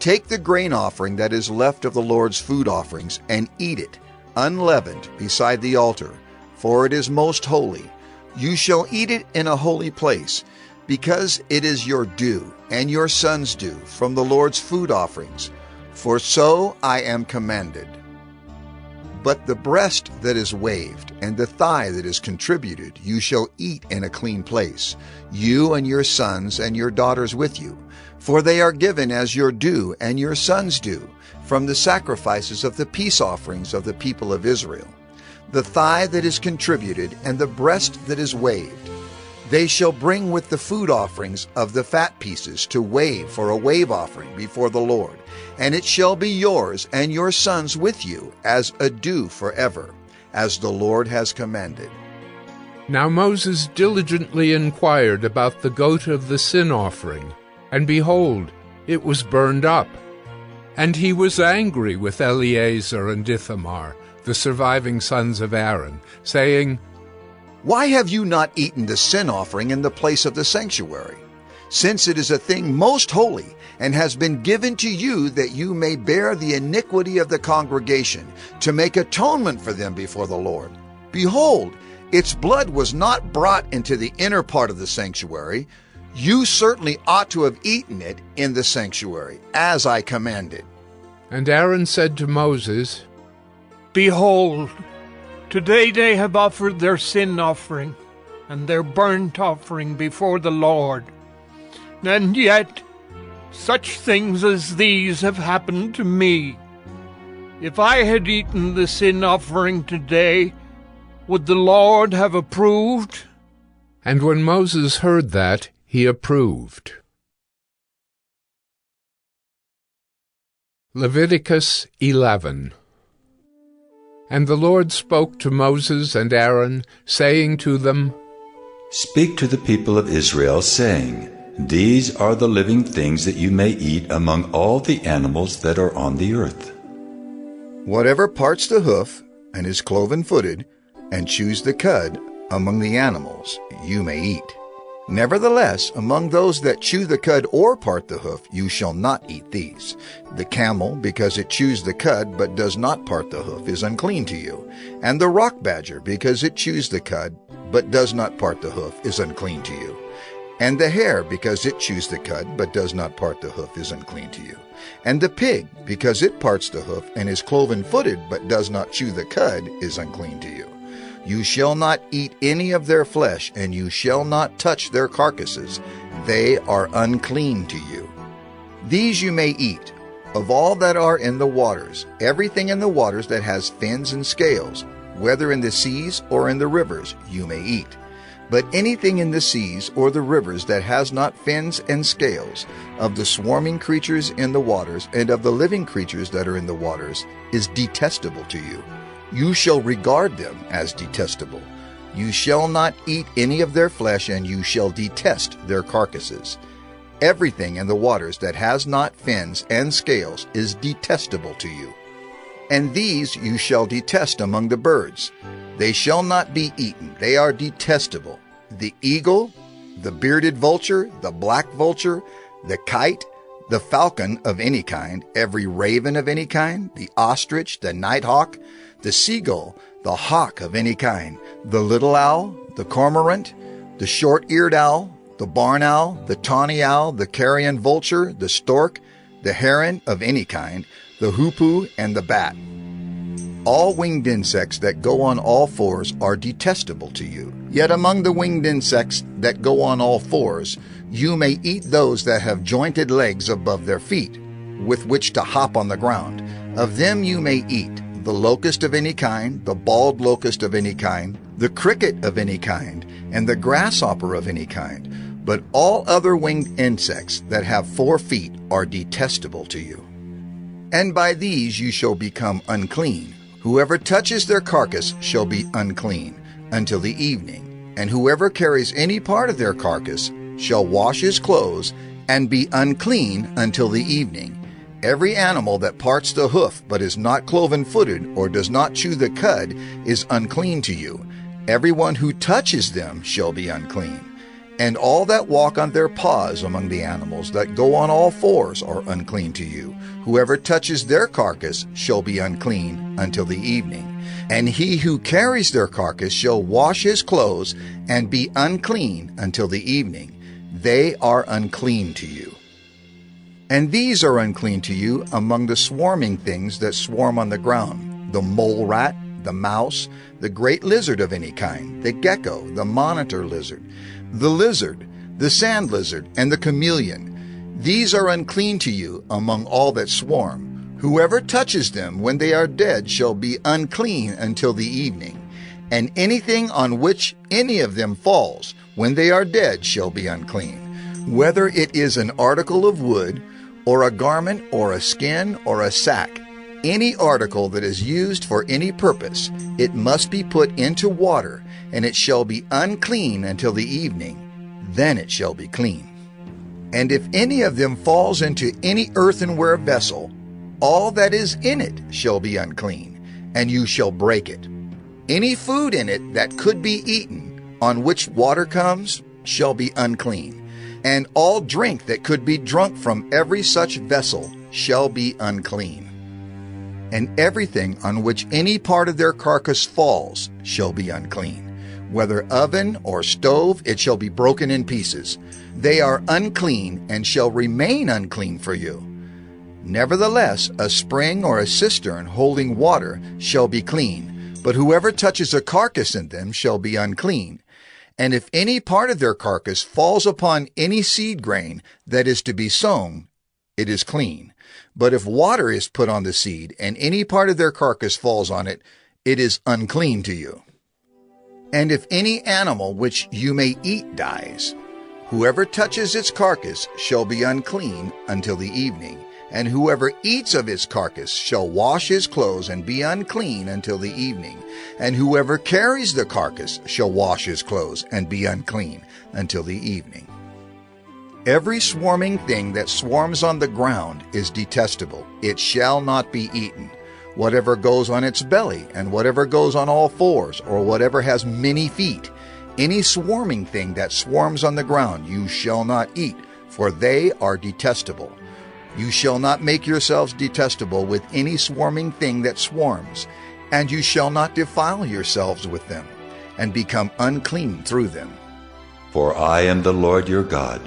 Take the grain offering that is left of the Lord's food offerings and eat it, unleavened, beside the altar, for it is most holy. You shall eat it in a holy place, because it is your due and your sons' due from the Lord's food offerings, for so I am commanded. But the breast that is waved and the thigh that is contributed you shall eat in a clean place, you and your sons and your daughters with you, for they are given as your due and your sons' due from the sacrifices of the peace offerings of the people of Israel. The thigh that is contributed and the breast that is waved, they shall bring with the food offerings of the fat pieces to wave for a wave offering before the Lord, and it shall be yours and your sons with you as a due forever, as the Lord has commanded. Now Moses diligently inquired about the goat of the sin offering, and behold, it was burned up. And he was angry with Eleazar and Ithamar, the surviving sons of Aaron, saying, Why have you not eaten the sin offering in the place of the sanctuary? Since it is a thing most holy, and has been given to you that you may bear the iniquity of the congregation, to make atonement for them before the Lord. Behold, its blood was not brought into the inner part of the sanctuary. You certainly ought to have eaten it in the sanctuary, as I commanded. And Aaron said to Moses, Behold, today they have offered their sin offering and their burnt offering before the Lord. And yet such things as these have happened to me. If I had eaten the sin offering today, would the Lord have approved? And when Moses heard that, he approved. Leviticus 11. And the Lord spoke to Moses and Aaron, saying to them, Speak to the people of Israel, saying, These are the living things that you may eat among all the animals that are on the earth. Whatever parts the hoof, and is cloven-footed, and chews the cud, among the animals you may eat. Nevertheless, among those that chew the cud or part the hoof, you shall not eat these. The camel, because it chews the cud but does not part the hoof, is unclean to you. And the rock badger, because it chews the cud but does not part the hoof, is unclean to you. And the hare, because it chews the cud but does not part the hoof, is unclean to you. And the pig, because it parts the hoof and is cloven-footed but does not chew the cud, is unclean to you. You shall not eat any of their flesh, and you shall not touch their carcasses. They are unclean to you. These you may eat, of all that are in the waters, everything in the waters that has fins and scales, whether in the seas or in the rivers, you may eat. But anything in the seas or the rivers that has not fins and scales, of the swarming creatures in the waters and of the living creatures that are in the waters, is detestable to you. You shall regard them as detestable. You shall not eat any of their flesh, and you shall detest their carcasses. Everything in the waters that has not fins and scales is detestable to you. And these you shall detest among the birds. They shall not be eaten. They are detestable. The eagle, the bearded vulture, the black vulture, the kite, the falcon of any kind, every raven of any kind, the ostrich, the nighthawk, the seagull, the hawk of any kind, the little owl, the cormorant, the short-eared owl, the barn owl, the tawny owl, the carrion vulture, the stork, the heron of any kind, the hoopoe, and the bat. All winged insects that go on all fours are detestable to you. Yet among the winged insects that go on all fours, you may eat those that have jointed legs above their feet, with which to hop on the ground. Of them you may eat the locust of any kind, the bald locust of any kind, the cricket of any kind, and the grasshopper of any kind. But all other winged insects that have 4 feet are detestable to you. And by these you shall become unclean. Whoever touches their carcass shall be unclean until the evening, and whoever carries any part of their carcass shall wash his clothes and be unclean until the evening. Every animal that parts the hoof but is not cloven-footed or does not chew the cud is unclean to you. Everyone who touches them shall be unclean. And all that walk on their paws among the animals that go on all fours are unclean to you. Whoever touches their carcass shall be unclean until the evening. And he who carries their carcass shall wash his clothes and be unclean until the evening. They are unclean to you. And these are unclean to you among the swarming things that swarm on the ground, the mole rat, the mouse, the great lizard of any kind, the gecko, the monitor lizard, the sand lizard, and the chameleon. These are unclean to you among all that swarm. Whoever touches them when they are dead shall be unclean until the evening. And anything on which any of them falls when they are dead shall be unclean. Whether it is an article of wood, or a garment, or a skin, or a sack, any article that is used for any purpose, it must be put into water, and it shall be unclean until the evening. Then it shall be clean. And if any of them falls into any earthenware vessel, all that is in it shall be unclean, and you shall break it. Any food in it that could be eaten, on which water comes, shall be unclean. And all drink that could be drunk from every such vessel shall be unclean. And everything on which any part of their carcass falls shall be unclean. Whether oven or stove, it shall be broken in pieces. They are unclean and shall remain unclean for you. Nevertheless, a spring or a cistern holding water shall be clean, but whoever touches a carcass in them shall be unclean. And if any part of their carcass falls upon any seed grain that is to be sown, it is clean. But if water is put on the seed, and any part of their carcass falls on it, it is unclean to you. And if any animal which you may eat dies, whoever touches its carcass shall be unclean until the evening. And whoever eats of its carcass shall wash his clothes and be unclean until the evening. And whoever carries the carcass shall wash his clothes and be unclean until the evening. Every swarming thing that swarms on the ground is detestable. It shall not be eaten. Whatever goes on its belly, and whatever goes on all fours, or whatever has many feet, any swarming thing that swarms on the ground you shall not eat, for they are detestable. You shall not make yourselves detestable with any swarming thing that swarms, and you shall not defile yourselves with them, and become unclean through them. For I am the Lord your God.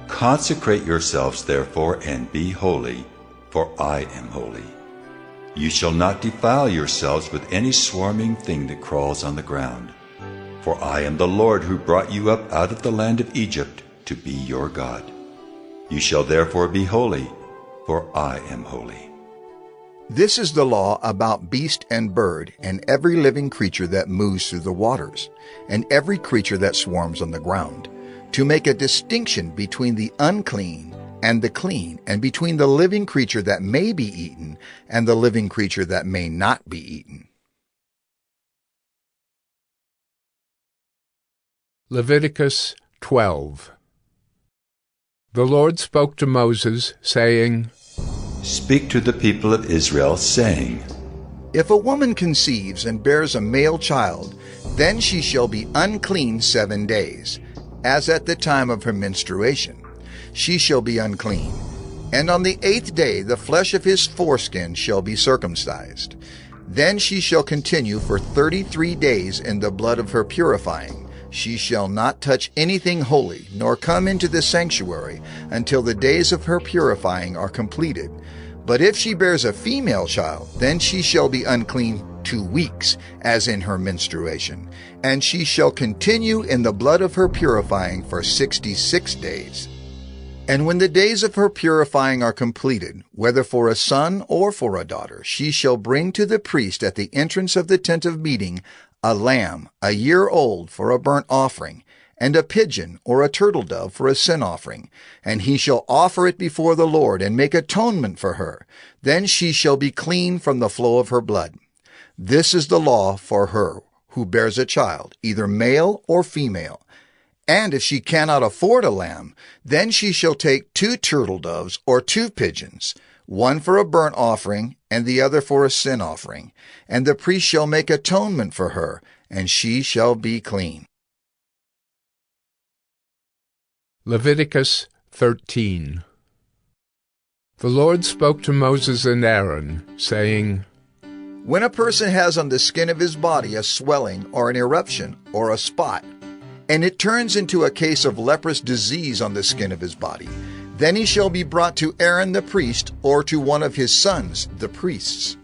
Consecrate yourselves therefore, and be holy, for I am holy. You shall not defile yourselves with any swarming thing that crawls on the ground. For I am the Lord who brought you up out of the land of Egypt to be your God. You shall therefore be holy, for I am holy. This is the law about beast and bird, and every living creature that moves through the waters, and every creature that swarms on the ground, to make a distinction between the unclean and the clean, and between the living creature that may be eaten and the living creature that may not be eaten. Leviticus 12. The Lord spoke to Moses, saying, Speak to the people of Israel, saying, If a woman conceives and bears a male child, then she shall be unclean 7 days, as at the time of her menstruation. She shall be unclean. And on the 8th day the flesh of his foreskin shall be circumcised. Then she shall continue for 33 days in the blood of her purifying. She shall not touch anything holy, nor come into the sanctuary, until the days of her purifying are completed. But if she bears a female child, then she shall be unclean 2 weeks, as in her menstruation, and she shall continue in the blood of her purifying for 66 days. And when the days of her purifying are completed, whether for a son or for a daughter, she shall bring to the priest at the entrance of the tent of meeting a lamb 1 year old for a burnt offering, and a pigeon or a turtle dove for a sin offering. And he shall offer it before the Lord, and make atonement for her. Then she shall be clean from the flow of her blood. This is the law for her who bears a child, either male or female. And if she cannot afford a lamb, then she shall take 2 turtle doves or 2 pigeons, one for a burnt offering and the other for a sin offering. And the priest shall make atonement for her, and she shall be clean. Leviticus 13. The Lord spoke to Moses and Aaron, saying, When a person has on the skin of his body a swelling or an eruption or a spot, and it turns into a case of leprous disease on the skin of his body, then he shall be brought to Aaron the priest or to one of his sons, the priests.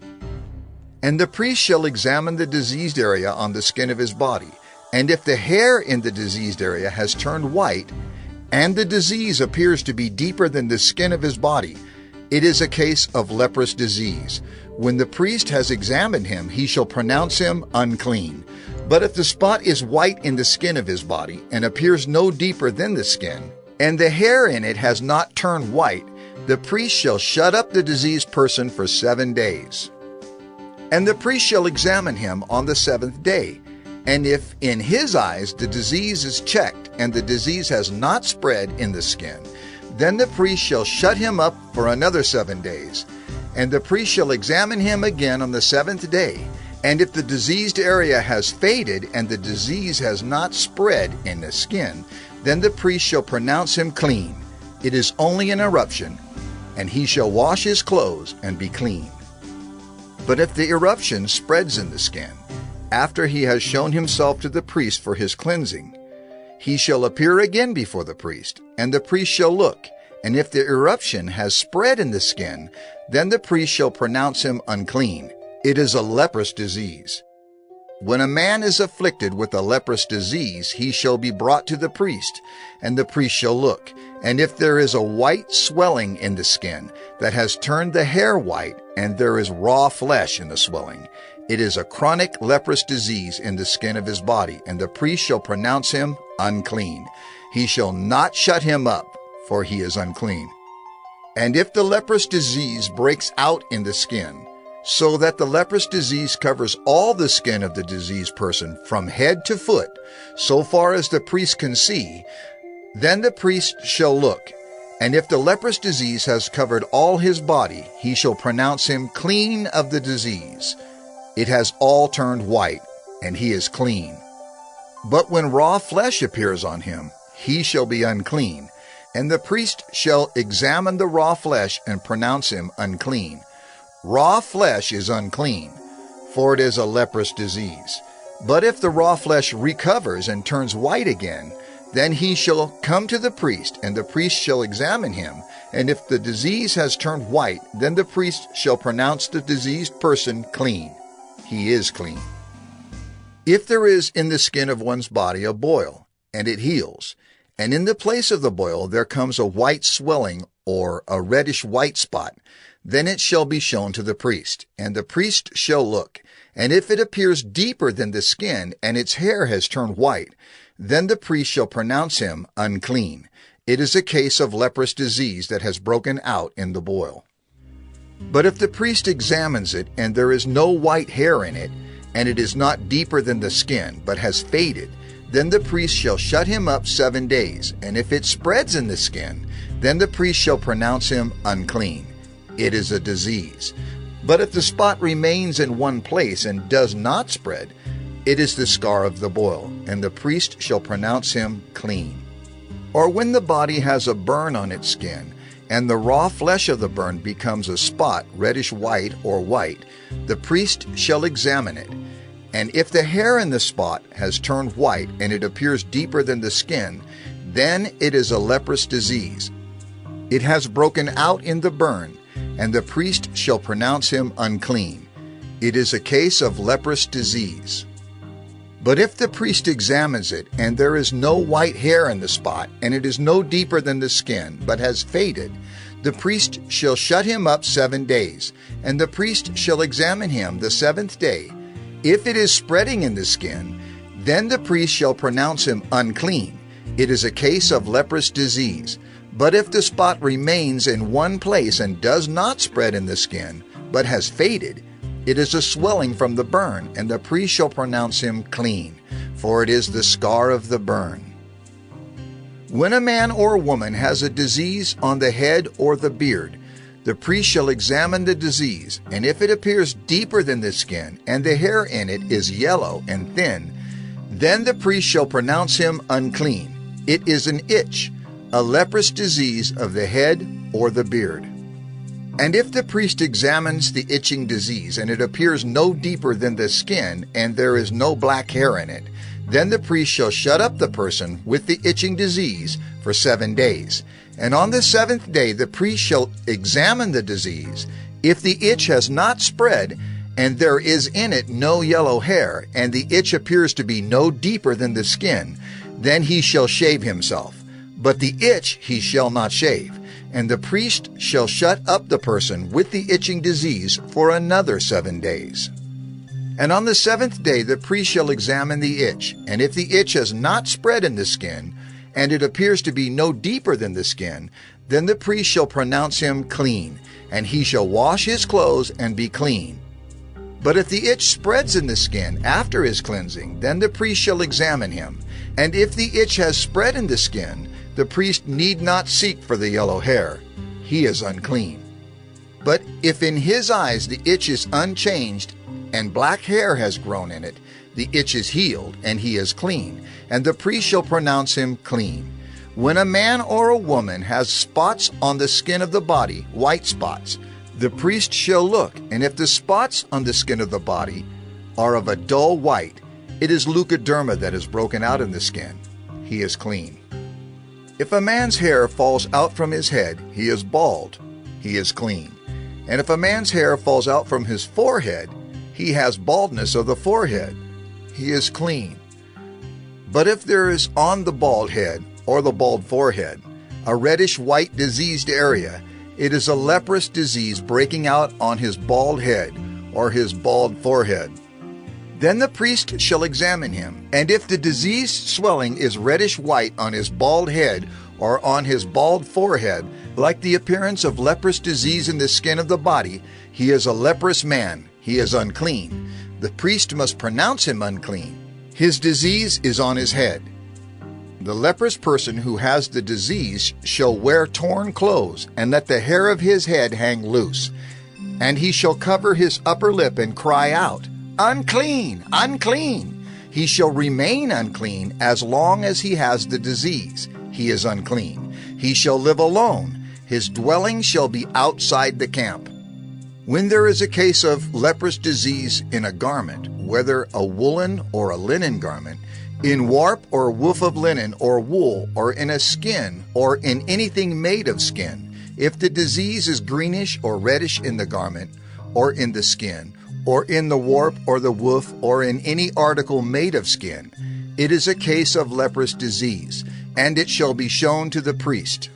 And the priest shall examine the diseased area on the skin of his body, and if the hair in the diseased area has turned white, and the disease appears to be deeper than the skin of his body, it is a case of leprous disease. When the priest has examined him, he shall pronounce him unclean. But if the spot is white in the skin of his body, and appears no deeper than the skin, and the hair in it has not turned white, the priest shall shut up the diseased person for 7 days. And the priest shall examine him on the 7th day. And if in his eyes the disease is checked, and the disease has not spread in the skin, then the priest shall shut him up for another 7 days. And the priest shall examine him again on the 7th day. And if the diseased area has faded, and the disease has not spread in the skin, then the priest shall pronounce him clean. It is only an eruption, and he shall wash his clothes and be clean. But if the eruption spreads in the skin, after he has shown himself to the priest for his cleansing, he shall appear again before the priest, and the priest shall look. And if the eruption has spread in the skin, then the priest shall pronounce him unclean. It is a leprous disease. When a man is afflicted with a leprous disease, he shall be brought to the priest, and the priest shall look. And if there is a white swelling in the skin that has turned the hair white, and there is raw flesh in the swelling, it is a chronic leprous disease in the skin of his body, and the priest shall pronounce him unclean. He shall not shut him up, for he is unclean. And if the leprous disease breaks out in the skin, so that the leprous disease covers all the skin of the diseased person from head to foot, so far as the priest can see, then the priest shall look. And if the leprous disease has covered all his body, he shall pronounce him clean of the disease. It has all turned white, and he is clean. But when raw flesh appears on him, he shall be unclean, and the priest shall examine the raw flesh and pronounce him unclean. Raw flesh is unclean, for it is a leprous disease. But if the raw flesh recovers and turns white again, then he shall come to the priest, and the priest shall examine him. And if the disease has turned white, then the priest shall pronounce the diseased person clean. He is clean. If there is in the skin of one's body a boil, and it heals, and in the place of the boil there comes a white swelling or a reddish-white spot, then it shall be shown to the priest, and the priest shall look. And if it appears deeper than the skin, and its hair has turned white, then the priest shall pronounce him unclean. It is a case of leprous disease that has broken out in the boil. But if the priest examines it, and there is no white hair in it, and it is not deeper than the skin, but has faded, then the priest shall shut him up 7 days. And if it spreads in the skin, then the priest shall pronounce him unclean. It is a disease. But if the spot remains in one place and does not spread, it is the scar of the boil, and the priest shall pronounce him clean. Or when the body has a burn on its skin, and the raw flesh of the burn becomes a spot, reddish white or white, the priest shall examine it. And if the hair in the spot has turned white, and it appears deeper than the skin, then it is a leprous disease. It has broken out in the burn, and the priest shall pronounce him unclean. It is a case of leprous disease. But if the priest examines it, and there is no white hair in the spot, and it is no deeper than the skin, but has faded, the priest shall shut him up 7 days, and the priest shall examine him the 7th day. If it is spreading in the skin, then the priest shall pronounce him unclean. It is a case of leprous disease. But if the spot remains in one place and does not spread in the skin, but has faded, it is a swelling from the burn, and the priest shall pronounce him clean, for it is the scar of the burn. When a man or woman has a disease on the head or the beard, The priest shall examine the disease, and if it appears deeper than the skin, and the hair in it is yellow and thin, then the priest shall pronounce him unclean. It is an itch, a leprous disease of the head or the beard. And if the priest examines the itching disease, and it appears no deeper than the skin, and there is no black hair in it, then the priest shall shut up the person with the itching disease for 7 days. And on the 7th day the priest shall examine the disease. If the itch has not spread, and there is in it no yellow hair, and the itch appears to be no deeper than the skin, then he shall shave himself. But the itch he shall not shave. And the priest shall shut up the person with the itching disease for another 7 days. And on the 7th day the priest shall examine the itch, and if the itch has not spread in the skin, and it appears to be no deeper than the skin, then the priest shall pronounce him clean, and he shall wash his clothes and be clean. But if the itch spreads in the skin after his cleansing, then the priest shall examine him. And if the itch has spread in the skin, the priest need not seek for the yellow hair. He is unclean. But if in his eyes the itch is unchanged, and black hair has grown in it, the itch is healed, and he is clean, and the priest shall pronounce him clean. When a man or a woman has spots on the skin of the body, white spots, the priest shall look, and if the spots on the skin of the body are of a dull white, it is leukoderma that is broken out in the skin. He is clean. If a man's hair falls out from his head, he is bald. He is clean. And if a man's hair falls out from his forehead, he has baldness of the forehead. He is clean. But if there is on the bald head or the bald forehead a reddish-white diseased area, it is a leprous disease breaking out on his bald head or his bald forehead. Then the priest shall examine him, and if the diseased swelling is reddish-white on his bald head or on his bald forehead, like the appearance of leprous disease in the skin of the body, he is a leprous man. He is unclean. The priest must pronounce him unclean. His disease is on his head. The leprous person who has the disease shall wear torn clothes, and let the hair of his head hang loose. And he shall cover his upper lip and cry out, "Unclean! Unclean!" He shall remain unclean as long as he has the disease. He is unclean. He shall live alone. His dwelling shall be outside the camp. When there is a case of leprous disease in a garment, whether a woolen or a linen garment, in warp or woof of linen or wool, or in a skin, or in anything made of skin, if the disease is greenish or reddish in the garment, or in the skin, or in the warp or the woof, or in any article made of skin, it is a case of leprous disease, and it shall be shown to the priest.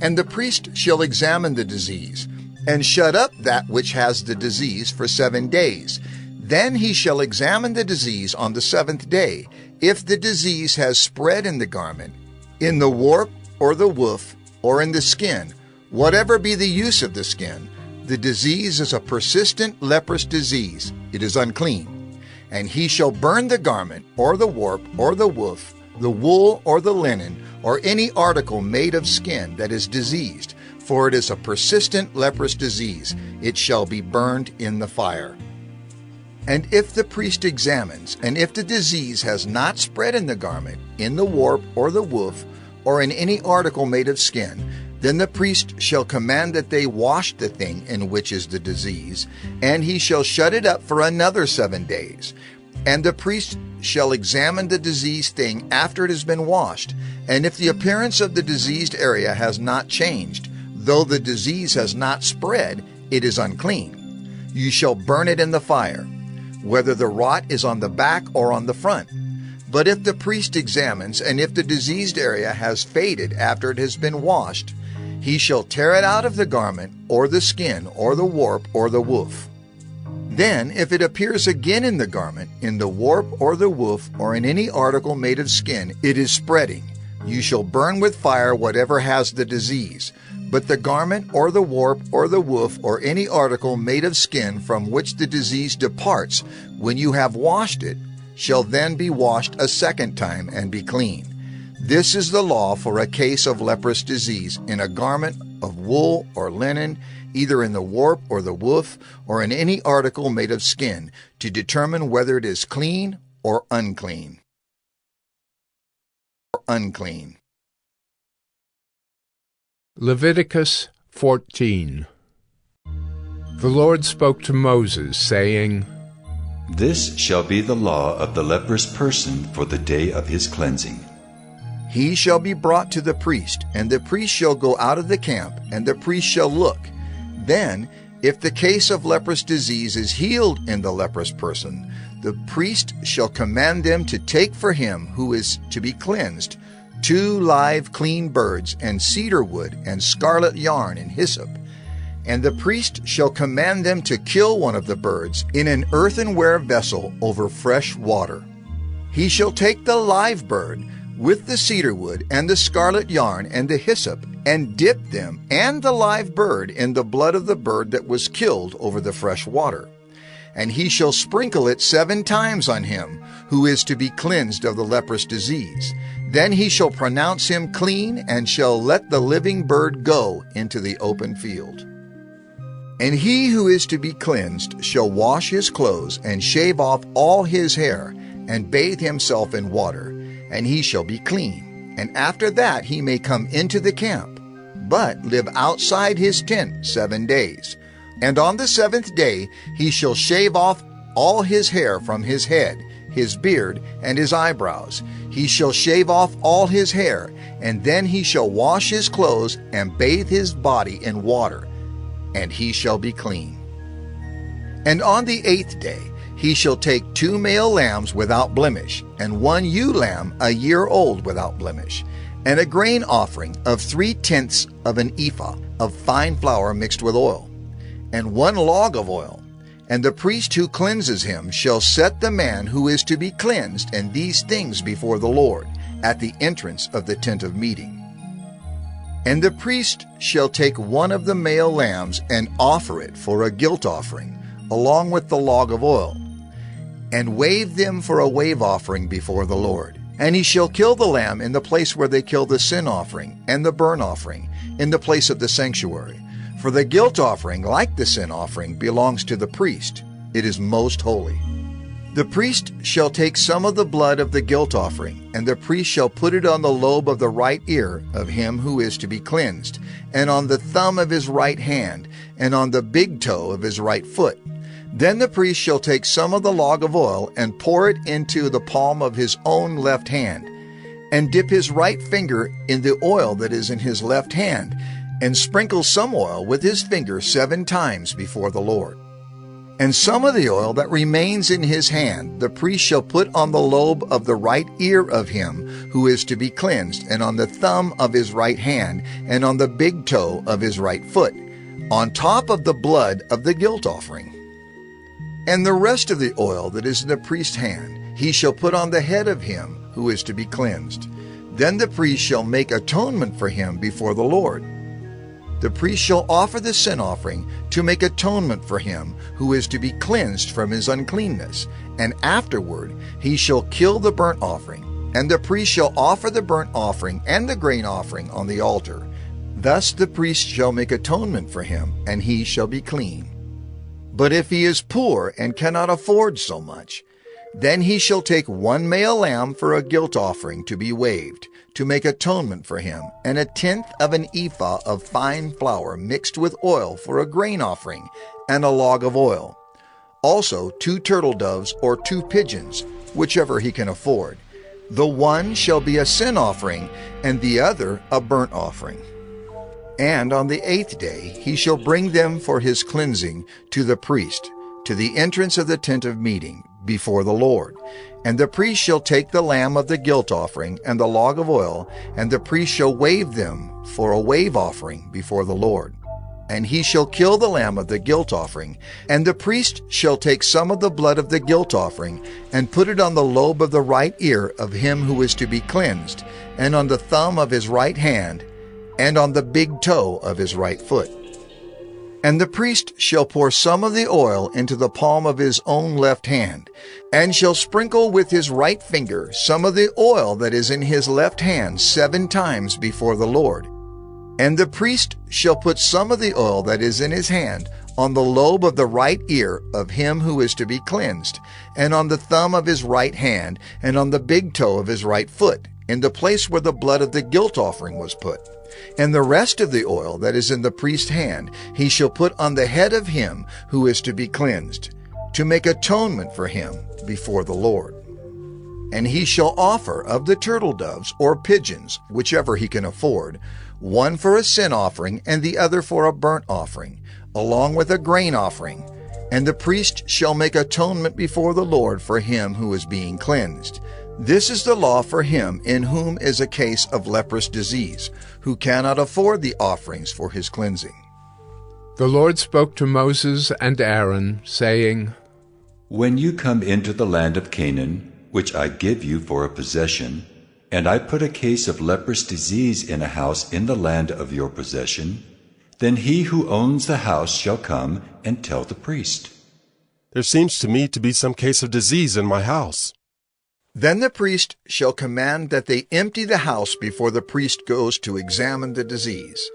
And the priest shall examine the disease, and shut up that which has the disease for 7 days. Then he shall examine the disease on the 7th day. If the disease has spread in the garment, in the warp or the woof, or in the skin, whatever be the use of the skin, the disease is a persistent leprous disease. It is unclean. And he shall burn the garment, or the warp, or the woof, the wool, or the linen, or any article made of skin that is diseased, for it is a persistent leprous disease. It shall be burned in the fire. And if the priest examines, and if the disease has not spread in the garment, in the warp, or the woof, or in any article made of skin, then the priest shall command that they wash the thing in which is the disease, and he shall shut it up for another 7 days. And the priest shall examine the diseased thing after it has been washed, and if the appearance of the diseased area has not changed, though the disease has not spread, it is unclean. You shall burn it in the fire, whether the rot is on the back or on the front. But if the priest examines, and if the diseased area has faded after it has been washed, he shall tear it out of the garment, or the skin, or the warp, or the woof. Then, if it appears again in the garment, in the warp, or the woof, or in any article made of skin, it is spreading. You shall burn with fire whatever has the disease. But the garment, or the warp, or the woof, or any article made of skin from which the disease departs, when you have washed it, shall then be washed a 2nd time and be clean. This is the law for a case of leprous disease in a garment of wool or linen, either in the warp or the woof, or in any article made of skin, to determine whether it is clean or unclean. Unclean. Leviticus 14. The Lord spoke to Moses, saying, This shall be the law of the leprous person for the day of his cleansing. He shall be brought to the priest, and the priest shall go out of the camp, and the priest shall look. Then, if the case of leprous disease is healed in the leprous person, the priest shall command them to take for him who is to be cleansed 2 live clean birds, and cedar wood, and scarlet yarn, and hyssop. And the priest shall command them to kill one of the birds in an earthenware vessel over fresh water. He shall take the live bird with the cedar wood, and the scarlet yarn, and the hyssop, and dip them and the live bird in the blood of the bird that was killed over the fresh water. And he shall sprinkle it 7 times on him who is to be cleansed of the leprous disease. Then he shall pronounce him clean, and shall let the living bird go into the open field. And he who is to be cleansed shall wash his clothes, and shave off all his hair, and bathe himself in water, and he shall be clean. And after that he may come into the camp, but live outside his tent 7 days. And on the 7th day he shall shave off all his hair from his head, his beard, and his eyebrows. He shall shave off all his hair, and then he shall wash his clothes, and bathe his body in water, and he shall be clean. And on the 8th day he shall take 2 male lambs without blemish, and 1 ewe lamb a year old without blemish, and a grain offering of 3/10 of an ephah of fine flour mixed with oil, and 1 log of oil. And the priest who cleanses him shall set the man who is to be cleansed and these things before the Lord at the entrance of the tent of meeting. And the priest shall take 1 of the male lambs and offer it for a guilt offering, along with the log of oil, and wave them for a wave offering before the Lord. And he shall kill the lamb in the place where they kill the sin offering and the burnt offering, in the place of the sanctuary. For the guilt offering, like the sin offering, belongs to the priest. It is most holy. The priest shall take some of the blood of the guilt offering, and the priest shall put it on the lobe of the right ear of him who is to be cleansed, and on the thumb of his right hand, and on the big toe of his right foot. Then the priest shall take some of the log of oil, and pour it into the palm of his own left hand, and dip his right finger in the oil that is in his left hand, and sprinkle some oil with his finger 7 times before the Lord. And some of the oil that remains in his hand the priest shall put on the lobe of the right ear of him who is to be cleansed, and on the thumb of his right hand, and on the big toe of his right foot, on top of the blood of the guilt offering. And the rest of the oil that is in the priest's hand he shall put on the head of him who is to be cleansed. Then the priest shall make atonement for him before the Lord. The priest shall offer the sin offering to make atonement for him who is to be cleansed from his uncleanness, and afterward he shall kill the burnt offering, and the priest shall offer the burnt offering and the grain offering on the altar. Thus the priest shall make atonement for him, and he shall be clean. But if he is poor and cannot afford so much, then he shall take 1 male lamb for a guilt offering to be waved, to make atonement for him, and 1/10 of an ephah of fine flour mixed with oil for a grain offering, and a log of oil. Also 2 turtle doves or 2 pigeons, whichever he can afford. The one shall be a sin offering, and the other a burnt offering. And on the 8th day he shall bring them for his cleansing to the priest, to the entrance of the tent of meeting, before the Lord. And the priest shall take the lamb of the guilt offering and the log of oil, and the priest shall wave them for a wave offering before the Lord. And he shall kill the lamb of the guilt offering, and the priest shall take some of the blood of the guilt offering, and put it on the lobe of the right ear of him who is to be cleansed, and on the thumb of his right hand, and on the big toe of his right foot. And the priest shall pour some of the oil into the palm of his own left hand, and shall sprinkle with his right finger some of the oil that is in his left hand 7 times before the Lord. And the priest shall put some of the oil that is in his hand on the lobe of the right ear of him who is to be cleansed, and on the thumb of his right hand, and on the big toe of his right foot, in the place where the blood of the guilt offering was put. And the rest of the oil that is in the priest's hand he shall put on the head of him who is to be cleansed, to make atonement for him before the Lord. And he shall offer of the turtle doves or pigeons, whichever he can afford, one for a sin offering and the other for a burnt offering, along with a grain offering. And the priest shall make atonement before the Lord for him who is being cleansed. This is the law for him in whom is a case of leprous disease, who cannot afford the offerings for his cleansing. The Lord spoke to Moses and Aaron, saying, When you come into the land of Canaan, which I give you for a possession, and I put a case of leprous disease in a house in the land of your possession, then he who owns the house shall come and tell the priest. There seems to me to be some case of disease in my house. Then the priest shall command that they empty the house before the priest goes to examine the disease,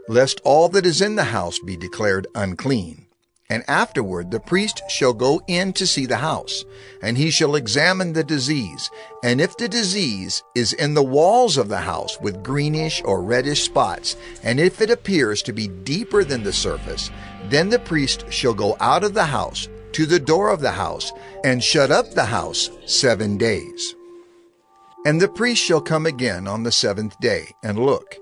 lest all that is in the house be declared unclean. And afterward the priest shall go in to see the house, and he shall examine the disease. And if the disease is in the walls of the house with greenish or reddish spots, and if it appears to be deeper than the surface, then the priest shall go out of the house to the door of the house, and shut up the house 7 days. And the priest shall come again on the 7th day, and look.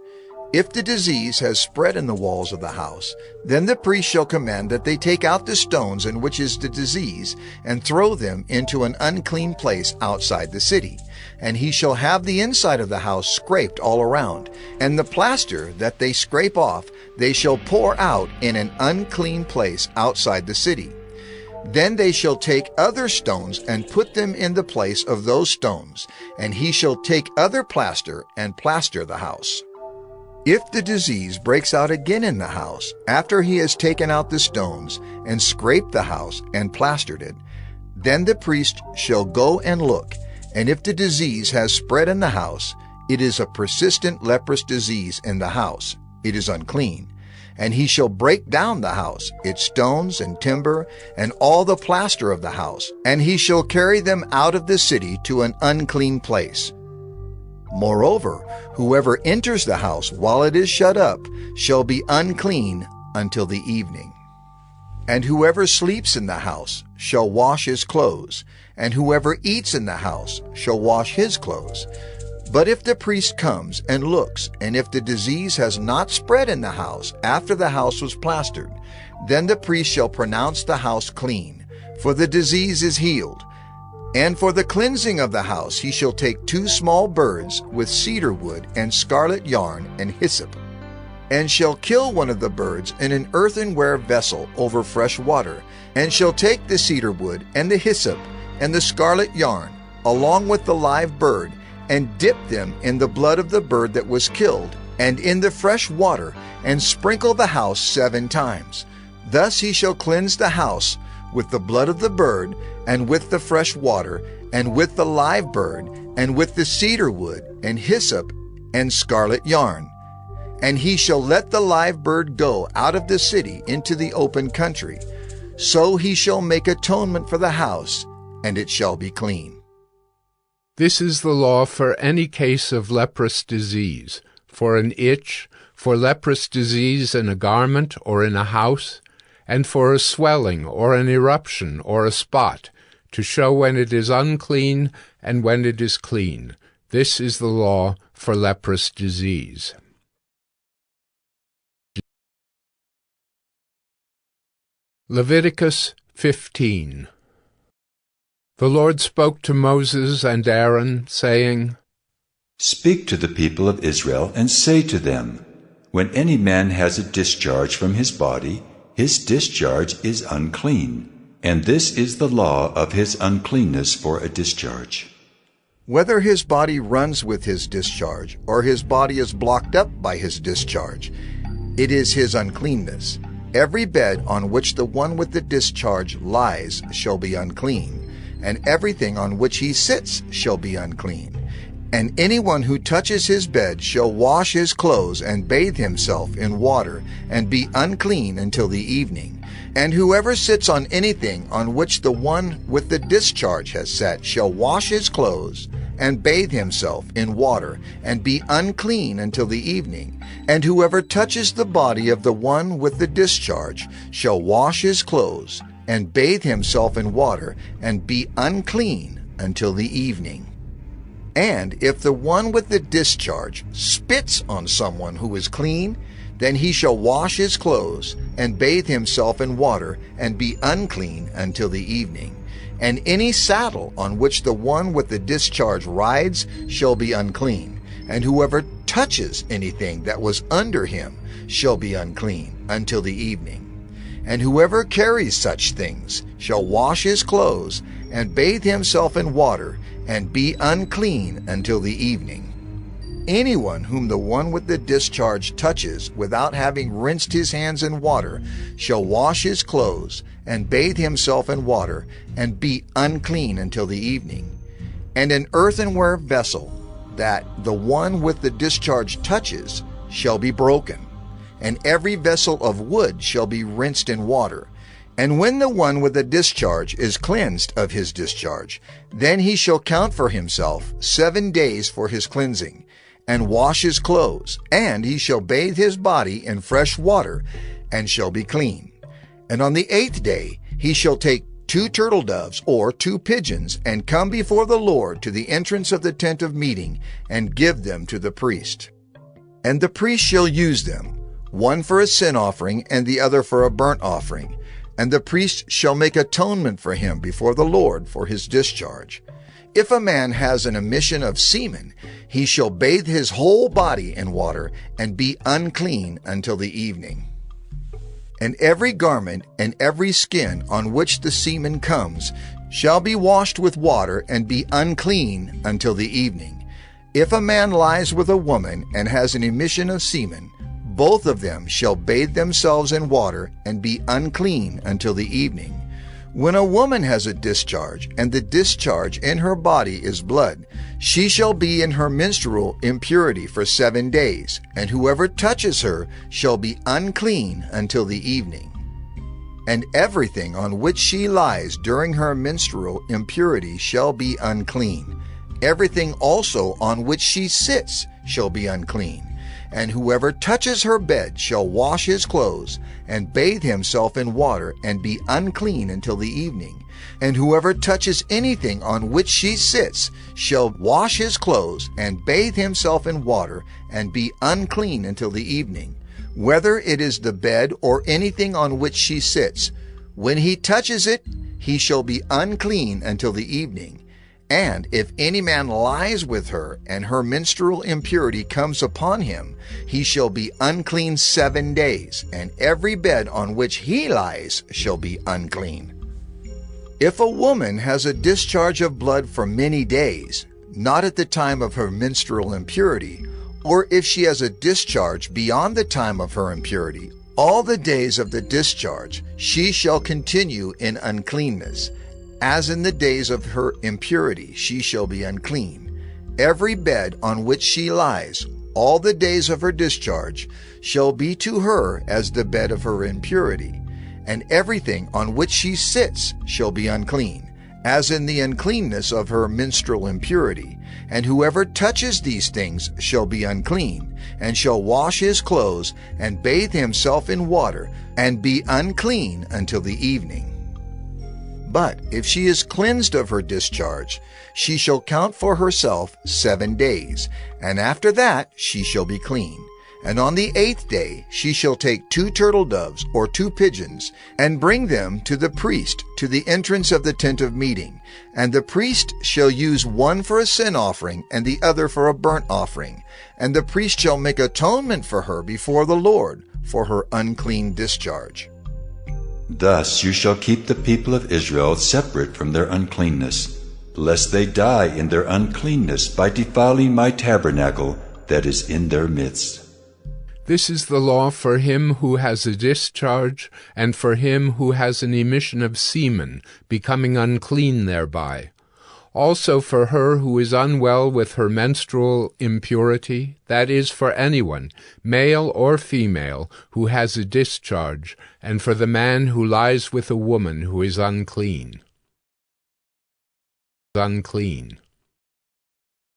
If the disease has spread in the walls of the house, then the priest shall command that they take out the stones in which is the disease, and throw them into an unclean place outside the city. And he shall have the inside of the house scraped all around, and the plaster that they scrape off they shall pour out in an unclean place outside the city. Then they shall take other stones and put them in the place of those stones, and he shall take other plaster and plaster the house. If the disease breaks out again in the house, after he has taken out the stones and scraped the house and plastered it, then the priest shall go and look, and if the disease has spread in the house, it is a persistent leprous disease in the house. It is unclean. And he shall break down the house, its stones and timber, and all the plaster of the house, and he shall carry them out of the city to an unclean place. Moreover, whoever enters the house while it is shut up shall be unclean until the evening. And whoever sleeps in the house shall wash his clothes, and whoever eats in the house shall wash his clothes. But if the priest comes and looks, and if the disease has not spread in the house after the house was plastered, then the priest shall pronounce the house clean, for the disease is healed. And for the cleansing of the house he shall take 2 small birds with cedar wood and scarlet yarn and hyssop, and shall kill one of the birds in an earthenware vessel over fresh water, and shall take the cedar wood and the hyssop and the scarlet yarn, along with the live bird, and dip them in the blood of the bird that was killed, and in the fresh water, and sprinkle the house 7 times. Thus he shall cleanse the house with the blood of the bird, and with the fresh water, and with the live bird, and with the cedar wood, and hyssop, and scarlet yarn. And he shall let the live bird go out of the city into the open country. So he shall make atonement for the house, and it shall be clean. This is the law for any case of leprous disease, for an itch, for leprous disease in a garment or in a house, and for a swelling or an eruption or a spot, to show when it is unclean and when it is clean. This is the law for leprous disease. Leviticus 15. The Lord spoke to Moses and Aaron, saying, Speak to the people of Israel and say to them, When any man has a discharge from his body, his discharge is unclean, and this is the law of his uncleanness for a discharge. Whether his body runs with his discharge, or his body is blocked up by his discharge, it is his uncleanness. Every bed on which the one with the discharge lies shall be unclean, and everything on which he sits shall be unclean. And anyone who touches his bed shall wash his clothes and bathe himself in water, and be unclean until the evening. And whoever sits on anything on which the one with the discharge has sat shall wash his clothes, and bathe himself in water, and be unclean until the evening. And whoever touches the body of the one with the discharge shall wash his clothes, and bathe himself in water, and be unclean until the evening. And if the one with the discharge spits on someone who is clean, then he shall wash his clothes, and bathe himself in water, and be unclean until the evening. And any saddle on which the one with the discharge rides shall be unclean, and whoever touches anything that was under him shall be unclean until the evening. And whoever carries such things shall wash his clothes, and bathe himself in water, and be unclean until the evening. Anyone whom the one with the discharge touches without having rinsed his hands in water shall wash his clothes, and bathe himself in water, and be unclean until the evening. And an earthenware vessel that the one with the discharge touches shall be broken, and every vessel of wood shall be rinsed in water. And when the one with the discharge is cleansed of his discharge, then he shall count for himself 7 days for his cleansing, and wash his clothes, and he shall bathe his body in fresh water, and shall be clean. And on the 8th day he shall take 2 turtle doves or 2 pigeons, and come before the Lord to the entrance of the tent of meeting, and give them to the priest. And the priest shall use them, one for a sin offering, and the other for a burnt offering. And the priest shall make atonement for him before the Lord for his discharge. If a man has an emission of semen, he shall bathe his whole body in water, and be unclean until the evening. And every garment and every skin on which the semen comes shall be washed with water, and be unclean until the evening. If a man lies with a woman and has an emission of semen, both of them shall bathe themselves in water, and be unclean until the evening. When a woman has a discharge, and the discharge in her body is blood, she shall be in her menstrual impurity for 7 days, and whoever touches her shall be unclean until the evening. And everything on which she lies during her menstrual impurity shall be unclean. Everything also on which she sits shall be unclean. And whoever touches her bed shall wash his clothes, and bathe himself in water, and be unclean until the evening. And whoever touches anything on which she sits shall wash his clothes, and bathe himself in water, and be unclean until the evening. Whether it is the bed or anything on which she sits, when he touches it, he shall be unclean until the evening. And if any man lies with her, and her menstrual impurity comes upon him, he shall be unclean 7 days, and every bed on which he lies shall be unclean. If a woman has a discharge of blood for many days, not at the time of her menstrual impurity, or if she has a discharge beyond the time of her impurity, all the days of the discharge she shall continue in uncleanness. As in the days of her impurity she shall be unclean. Every bed on which she lies, all the days of her discharge, shall be to her as the bed of her impurity. And everything on which she sits shall be unclean, as in the uncleanness of her menstrual impurity. And whoever touches these things shall be unclean, and shall wash his clothes, and bathe himself in water, and be unclean until the evening. But if she is cleansed of her discharge, she shall count for herself 7 days, and after that she shall be clean. And on the 8th day she shall take 2 turtle doves or 2 pigeons, and bring them to the priest to the entrance of the tent of meeting. And the priest shall use one for a sin offering, and the other for a burnt offering. And the priest shall make atonement for her before the Lord for her unclean discharge. Thus you shall keep the people of Israel separate from their uncleanness, lest they die in their uncleanness by defiling my tabernacle that is in their midst. This is the law for him who has a discharge, and for him who has an emission of semen, becoming unclean thereby. Also for her who is unwell with her menstrual impurity, that is, for anyone, male or female, who has a discharge, and for the man who lies with a woman who is unclean. Unclean.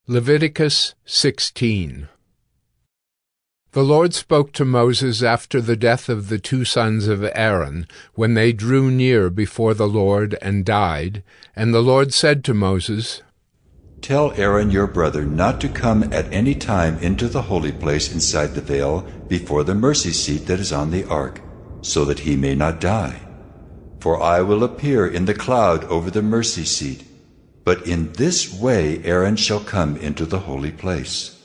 Leviticus 16. The Lord spoke to Moses after the death of the 2 sons of Aaron, when they drew near before the Lord and died, and the Lord said to Moses, Tell Aaron your brother not to come at any time into the holy place inside the veil before the mercy seat that is on the ark, so that he may not die. For I will appear in the cloud over the mercy seat, but in this way Aaron shall come into the holy place.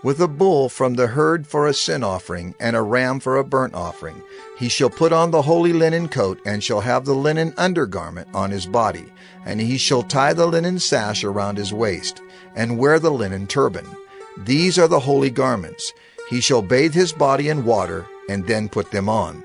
With a bull from the herd for a sin offering, and a ram for a burnt offering, he shall put on the holy linen coat, and shall have the linen undergarment on his body, and he shall tie the linen sash around his waist, and wear the linen turban. These are the holy garments. He shall bathe his body in water, and then put them on.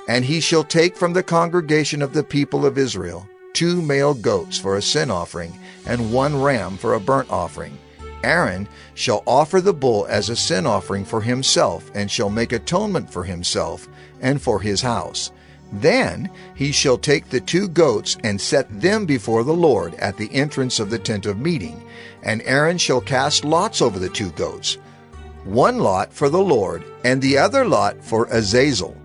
And he shall take from the congregation of the people of Israel 2 male goats for a sin offering, and 1 ram for a burnt offering. Aaron shall offer the bull as a sin offering for himself, and shall make atonement for himself and for his house. Then he shall take the 2 goats and set them before the Lord at the entrance of the tent of meeting, and Aaron shall cast lots over the 2 goats, 1 lot for the Lord, and the other lot for Azazel.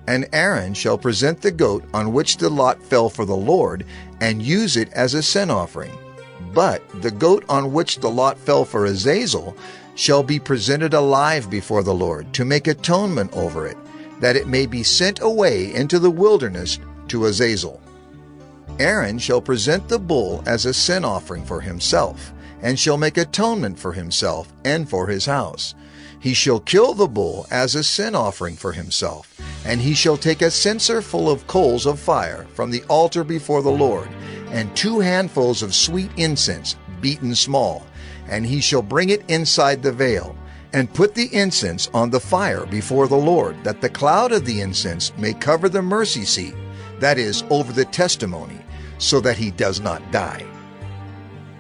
And Aaron shall present the goat on which the lot fell for the Lord, and use it as a sin offering. But the goat on which the lot fell for Azazel shall be presented alive before the Lord, to make atonement over it, that it may be sent away into the wilderness to Azazel. Aaron shall present the bull as a sin offering for himself, and shall make atonement for himself and for his house. He shall kill the bull as a sin offering for himself, and he shall take a censer full of coals of fire from the altar before the Lord, and 2 handfuls of sweet incense, beaten small, and he shall bring it inside the veil, and put the incense on the fire before the Lord, that the cloud of the incense may cover the mercy seat, that is, over the testimony, so that he does not die.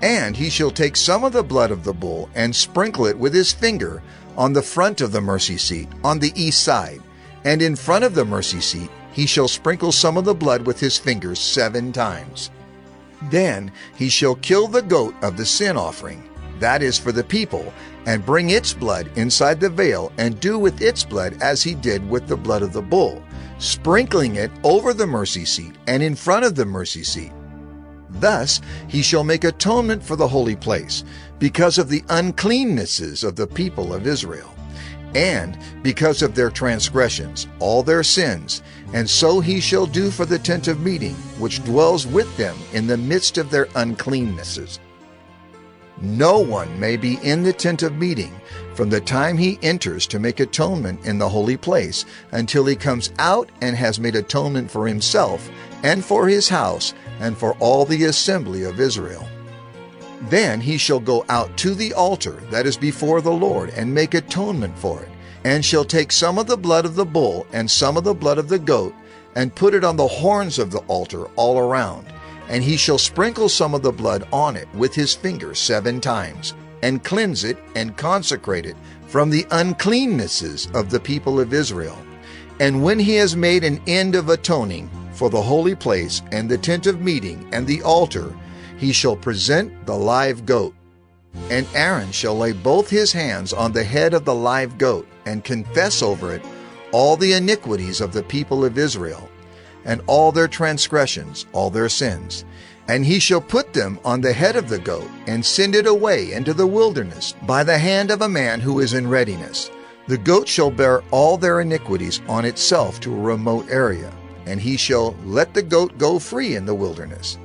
And he shall take some of the blood of the bull, and sprinkle it with his finger on the front of the mercy seat, on the east side, and in front of the mercy seat he shall sprinkle some of the blood with his fingers 7 times. Then he shall kill the goat of the sin offering, that is for the people, and bring its blood inside the veil, and do with its blood as he did with the blood of the bull, sprinkling it over the mercy seat and in front of the mercy seat. Thus he shall make atonement for the holy place, because of the uncleannesses of the people of Israel, and because of their transgressions, all their sins, and so he shall do for the tent of meeting, which dwells with them in the midst of their uncleannesses. No one may be in the tent of meeting from the time he enters to make atonement in the holy place, until he comes out and has made atonement for himself and for his house and for all the assembly of Israel. Then he shall go out to the altar that is before the Lord, and make atonement for it, and shall take some of the blood of the bull and some of the blood of the goat, and put it on the horns of the altar all around. And he shall sprinkle some of the blood on it with his finger 7 times, and cleanse it and consecrate it from the uncleannesses of the people of Israel. And when he has made an end of atoning for the holy place and the tent of meeting and the altar, he shall present the live goat. And Aaron shall lay both his hands on the head of the live goat, and confess over it all the iniquities of the people of Israel, and all their transgressions, all their sins. And he shall put them on the head of the goat, and send it away into the wilderness by the hand of a man who is in readiness. The goat shall bear all their iniquities on itself to a remote area, and he shall let the goat go free in the wilderness.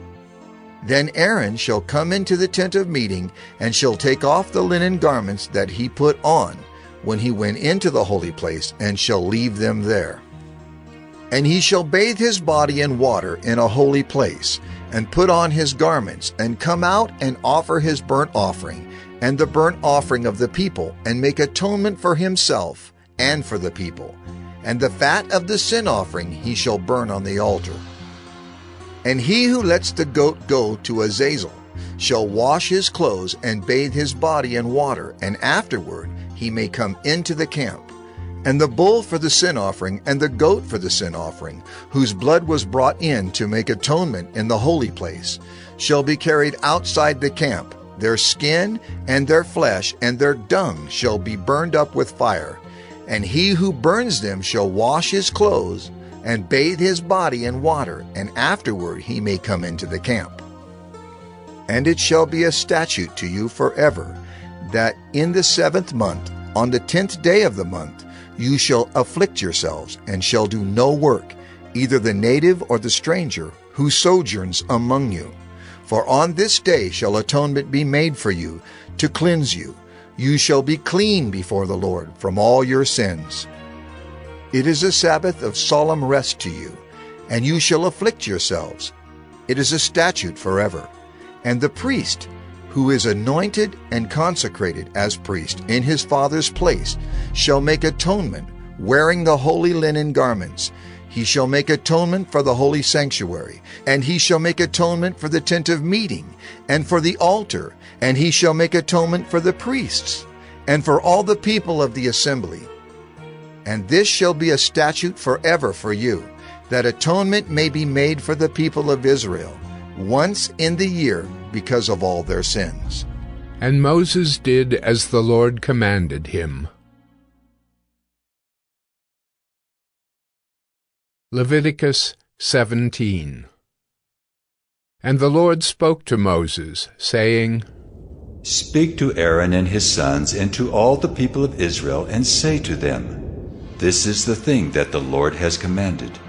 Then Aaron shall come into the tent of meeting, and shall take off the linen garments that he put on when he went into the holy place, and shall leave them there. And he shall bathe his body in water in a holy place, and put on his garments, and come out and offer his burnt offering, and the burnt offering of the people, and make atonement for himself and for the people. And the fat of the sin offering he shall burn on the altar. And he who lets the goat go to Azazel shall wash his clothes and bathe his body in water, and afterward he may come into the camp. And the bull for the sin offering and the goat for the sin offering, whose blood was brought in to make atonement in the holy place, shall be carried outside the camp. Their skin and their flesh and their dung shall be burned up with fire. And he who burns them shall wash his clothes and bathe his body in water, and afterward he may come into the camp. And it shall be a statute to you forever, that in the 7th month, on the 10th day of the month, you shall afflict yourselves, and shall do no work, either the native or the stranger, who sojourns among you. For on this day shall atonement be made for you, to cleanse you. You shall be clean before the Lord from all your sins. It is a Sabbath of solemn rest to you, and you shall afflict yourselves. It is a statute forever. And the priest, who is anointed and consecrated as priest in his father's place, shall make atonement, wearing the holy linen garments. He shall make atonement for the holy sanctuary, and he shall make atonement for the tent of meeting, and for the altar, and he shall make atonement for the priests, and for all the people of the assembly. And this shall be a statute forever for you, that atonement may be made for the people of Israel, once in the year, because of all their sins. And Moses did as the Lord commanded him. Leviticus 17. And the Lord spoke to Moses, saying, Speak to Aaron and his sons and to all the people of Israel, and say to them, This is the thing that the Lord has commanded.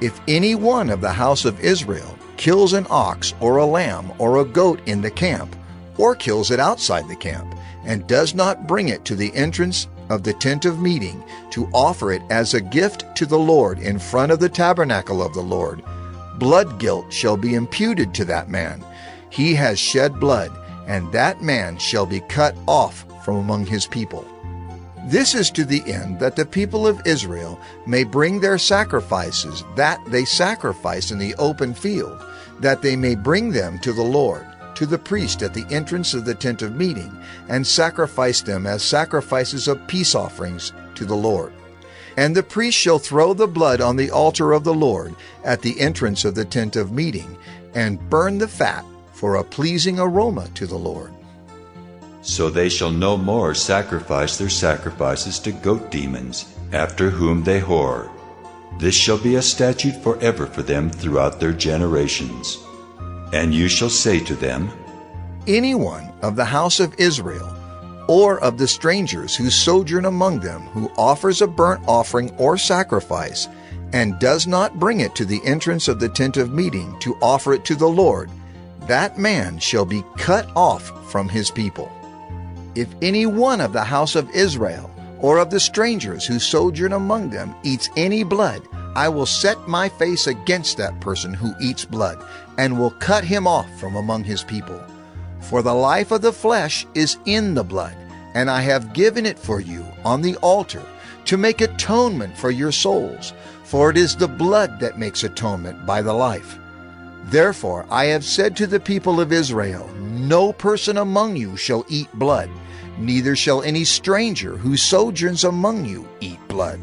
If any one of the house of Israel kills an ox or a lamb or a goat in the camp, or kills it outside the camp, and does not bring it to the entrance of the tent of meeting to offer it as a gift to the Lord in front of the tabernacle of the Lord, blood guilt shall be imputed to that man. He has shed blood, and that man shall be cut off from among his people. This is to the end that the people of Israel may bring their sacrifices that they sacrifice in the open field, that they may bring them to the Lord, to the priest at the entrance of the tent of meeting, and sacrifice them as sacrifices of peace offerings to the Lord. And the priest shall throw the blood on the altar of the Lord at the entrance of the tent of meeting, and burn the fat for a pleasing aroma to the Lord. So they shall no more sacrifice their sacrifices to goat demons, after whom they whore. This shall be a statute forever for them throughout their generations. And you shall say to them, Anyone of the house of Israel, or of the strangers who sojourn among them, who offers a burnt offering or sacrifice, and does not bring it to the entrance of the tent of meeting to offer it to the Lord, that man shall be cut off from his people. If any one of the house of Israel, or of the strangers who sojourn among them, eats any blood, I will set my face against that person who eats blood, and will cut him off from among his people. For the life of the flesh is in the blood, and I have given it for you on the altar, to make atonement for your souls, for it is the blood that makes atonement by the life. Therefore I have said to the people of Israel, No person among you shall eat blood, neither shall any stranger who sojourns among you eat blood.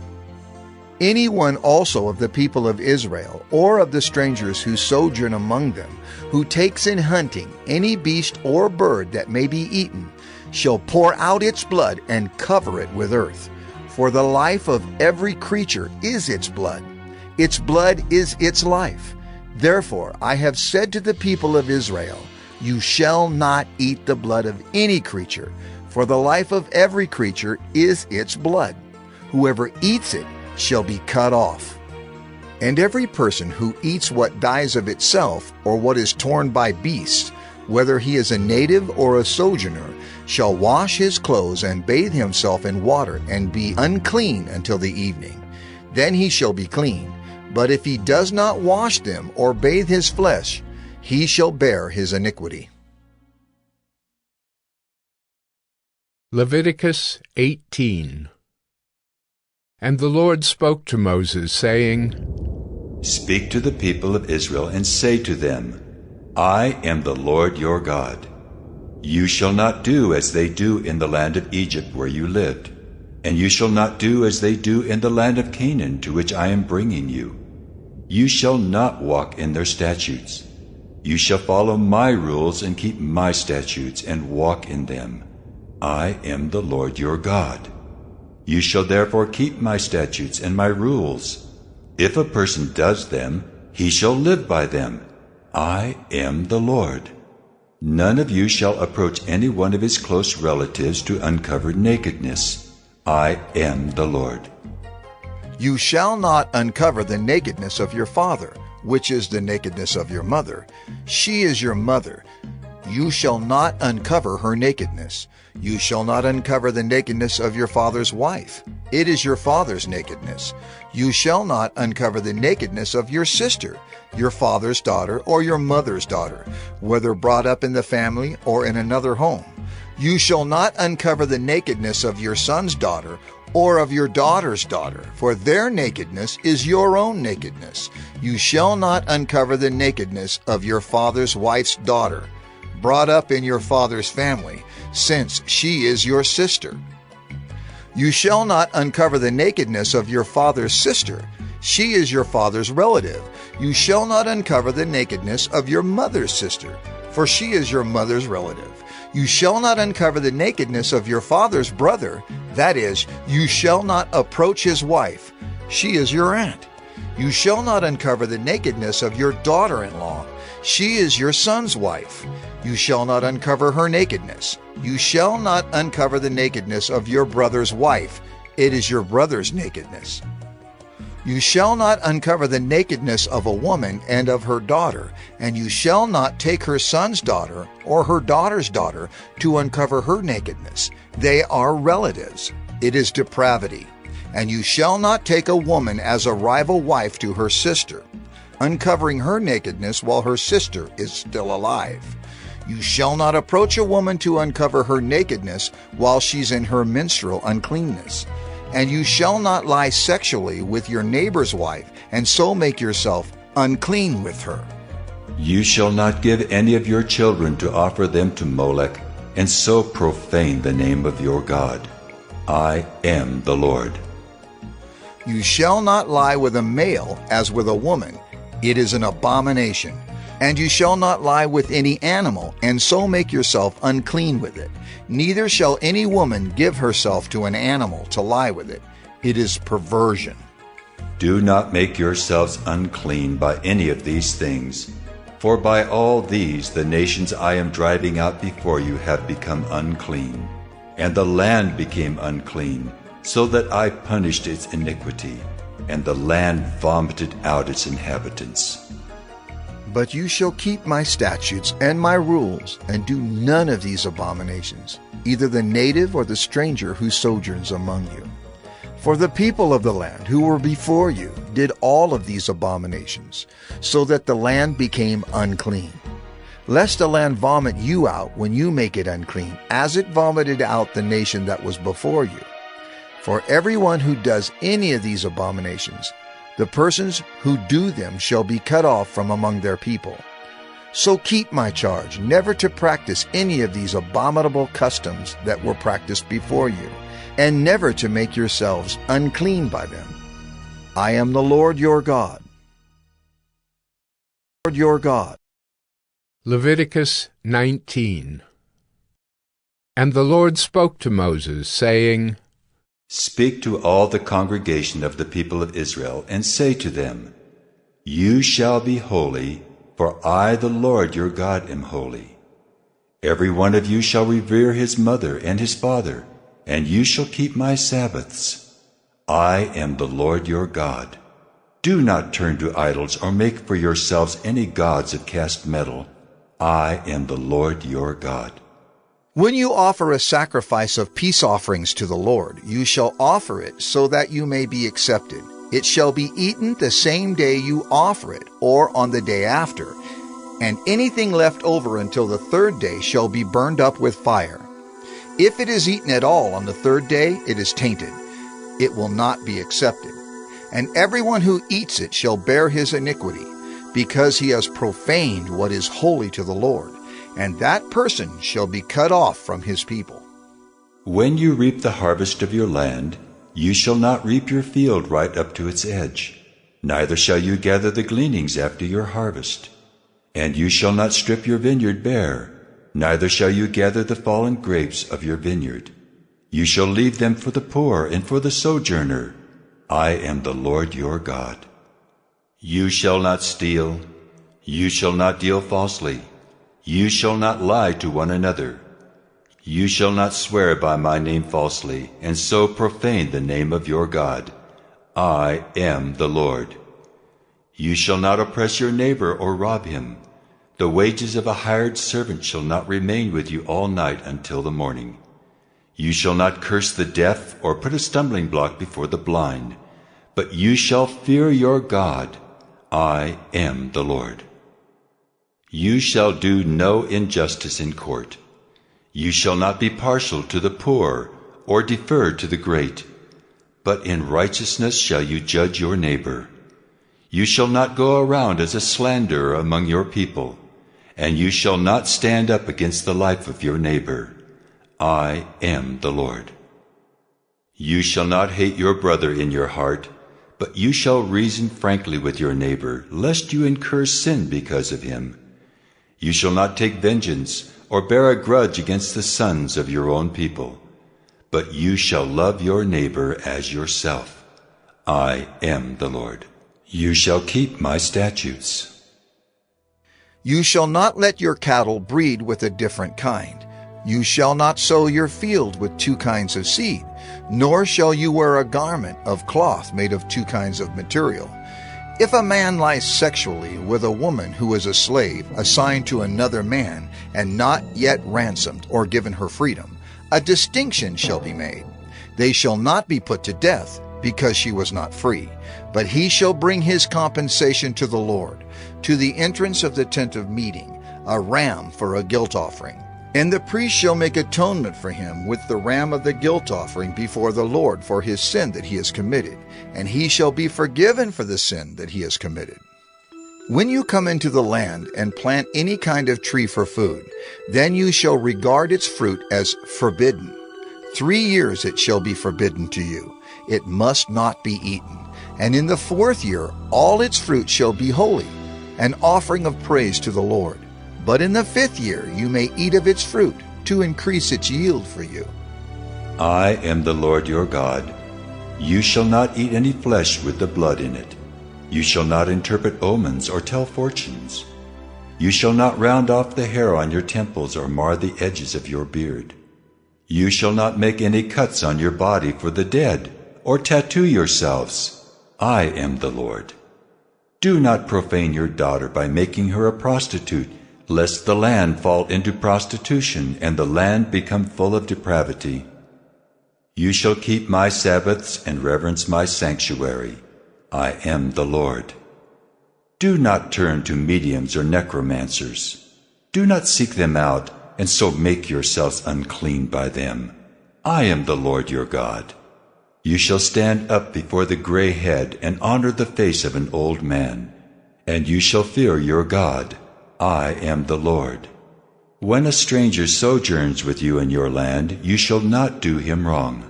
Anyone also of the people of Israel, or of the strangers who sojourn among them, who takes in hunting any beast or bird that may be eaten, shall pour out its blood and cover it with earth. For the life of every creature is its blood. Its blood is its life. Therefore I have said to the people of Israel, You shall not eat the blood of any creature, for the life of every creature is its blood. Whoever eats it shall be cut off. And every person who eats what dies of itself, or what is torn by beasts, whether he is a native or a sojourner, shall wash his clothes and bathe himself in water, and be unclean until the evening. Then he shall be clean. But if he does not wash them or bathe his flesh, he shall bear his iniquity. Leviticus 18. And the Lord spoke to Moses, saying, Speak to the people of Israel and say to them, I am the Lord your God. You shall not do as they do in the land of Egypt where you lived, and you shall not do as they do in the land of Canaan to which I am bringing you. You shall not walk in their statutes. You shall follow my rules and keep my statutes and walk in them. I am the Lord your God. You shall therefore keep my statutes and my rules. If a person does them, he shall live by them. I am the Lord. None of you shall approach any one of his close relatives to uncover nakedness. I am the Lord. You shall not uncover the nakedness of your father, which is the nakedness of your mother. She is your mother. You shall not uncover her nakedness. You shall not uncover the nakedness of your father's wife. It is your father's nakedness. You shall not uncover the nakedness of your sister, your father's daughter, or your mother's daughter, whether brought up in the family or in another home. You shall not uncover the nakedness of your son's daughter or of your daughter's daughter, for their nakedness is your own nakedness. You shall not uncover the nakedness of your father's wife's daughter, brought up in your father's family, since she is your sister. You shall not uncover the nakedness of your father's sister. She is your father's relative. You shall not uncover the nakedness of your mother's sister, for she is your mother's relative. You shall not uncover the nakedness of your father's brother. That is, you shall not approach his wife. She is your aunt. You shall not uncover the nakedness of your daughter-in-law. She is your son's wife. You shall not uncover her nakedness. You shall not uncover the nakedness of your brother's wife. It is your brother's nakedness. You shall not uncover the nakedness of a woman and of her daughter, and you shall not take her son's daughter or her daughter's daughter to uncover her nakedness. They are relatives. It is depravity. And you shall not take a woman as a rival wife to her sister, uncovering her nakedness while her sister is still alive. You shall not approach a woman to uncover her nakedness while she's in her menstrual uncleanness. And you shall not lie sexually with your neighbor's wife, and so make yourself unclean with her. You shall not give any of your children to offer them to Molech, and so profane the name of your God. I am the Lord. You shall not lie with a male as with a woman. It is an abomination. And you shall not lie with any animal, and so make yourself unclean with it. Neither shall any woman give herself to an animal to lie with it. It is perversion. Do not make yourselves unclean by any of these things, for by all these the nations I am driving out before you have become unclean, and the land became unclean, so that I punished its iniquity, and the land vomited out its inhabitants. But you shall keep my statutes and my rules, and do none of these abominations, either the native or the stranger who sojourns among you. For the people of the land who were before you did all of these abominations, so that the land became unclean. Lest the land vomit you out when you make it unclean, as it vomited out the nation that was before you. For everyone who does any of these abominations, the persons who do them shall be cut off from among their people. So keep my charge, never to practice any of these abominable customs that were practiced before you, and never to make yourselves unclean by them. I am the Lord your God. Lord your God. Leviticus 19. And the Lord spoke to Moses, saying, Speak to all the congregation of the people of Israel, and say to them, You shall be holy, for I, the Lord your God, am holy. Every one of you shall revere his mother and his father, and you shall keep my Sabbaths. I am the Lord your God. Do not turn to idols or make for yourselves any gods of cast metal. I am the Lord your God. When you offer a sacrifice of peace offerings to the Lord, you shall offer it so that you may be accepted. It shall be eaten the same day you offer it, or on the day after, and anything left over until the third day shall be burned up with fire. If it is eaten at all on the third day, it is tainted. It will not be accepted. and everyone who eats it shall bear his iniquity, because he has profaned what is holy to the Lord, and that person shall be cut off from his people. When you reap the harvest of your land, you shall not reap your field right up to its edge, neither shall you gather the gleanings after your harvest. And you shall not strip your vineyard bare, neither shall you gather the fallen grapes of your vineyard. You shall leave them for the poor and for the sojourner. I am the Lord your God. You shall not steal. You shall not deal falsely. You shall not lie to one another. You shall not swear by my name falsely, and so profane the name of your God. I am the Lord. You shall not oppress your neighbor or rob him. The wages of a hired servant shall not remain with you all night until the morning. You shall not curse the deaf or put a stumbling block before the blind, but you shall fear your God. I am the Lord. You shall do no injustice in court. You shall not be partial to the poor or defer to the great, but in righteousness shall you judge your neighbor. You shall not go around as a slanderer among your people, and you shall not stand up against the life of your neighbor. I am the Lord. You shall not hate your brother in your heart, but you shall reason frankly with your neighbor, lest you incur sin because of him. You shall not take vengeance or bear a grudge against the sons of your own people, but you shall love your neighbor as yourself. I am the Lord. You shall keep my statutes. You shall not let your cattle breed with a different kind. You shall not sow your field with two kinds of seed, nor shall you wear a garment of cloth made of two kinds of material. If a man lies sexually with a woman who is a slave assigned to another man and not yet ransomed or given her freedom, a distinction shall be made. They shall not be put to death because she was not free, but he shall bring his compensation to the Lord, to the entrance of the tent of meeting, a ram for a guilt offering. And the priest shall make atonement for him with the ram of the guilt offering before the Lord for his sin that he has committed, and he shall be forgiven for the sin that he has committed. When you come into the land and plant any kind of tree for food, then you shall regard its fruit as forbidden. 3 years it shall be forbidden to you. It must not be eaten. And in the 4th year all its fruit shall be holy, an offering of praise to the Lord. But in the 5th year you may eat of its fruit, to increase its yield for you. I am the Lord your God. You shall not eat any flesh with the blood in it. You shall not interpret omens or tell fortunes. You shall not round off the hair on your temples or mar the edges of your beard. You shall not make any cuts on your body for the dead, or tattoo yourselves. I am the Lord. Do not profane your daughter by making her a prostitute, lest the land fall into prostitution and the land become full of depravity. You shall keep my Sabbaths and reverence my sanctuary. I am the Lord. Do not turn to mediums or necromancers. Do not seek them out and so make yourselves unclean by them. I am the Lord your God. You shall stand up before the gray head and honor the face of an old man, and you shall fear your God. I am the Lord. When a stranger sojourns with you in your land, you shall not do him wrong.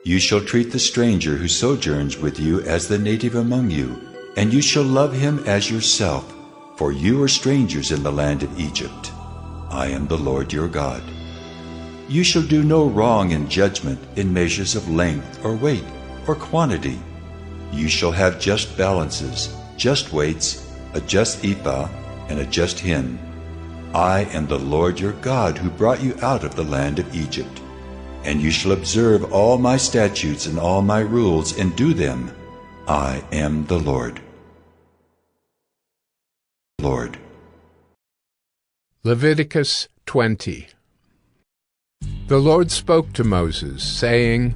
You shall treat the stranger who sojourns with you as the native among you, and you shall love him as yourself, for you are strangers in the land of Egypt. I am the Lord your God. You shall do no wrong in judgment in measures of length or weight or quantity. You shall have just balances, just weights, a just ephah, and a just hin. I am the Lord your God who brought you out of the land of Egypt. And you shall observe all my statutes and all my rules and do them. I am the Lord. Lord. Leviticus 20. The Lord spoke to Moses, saying,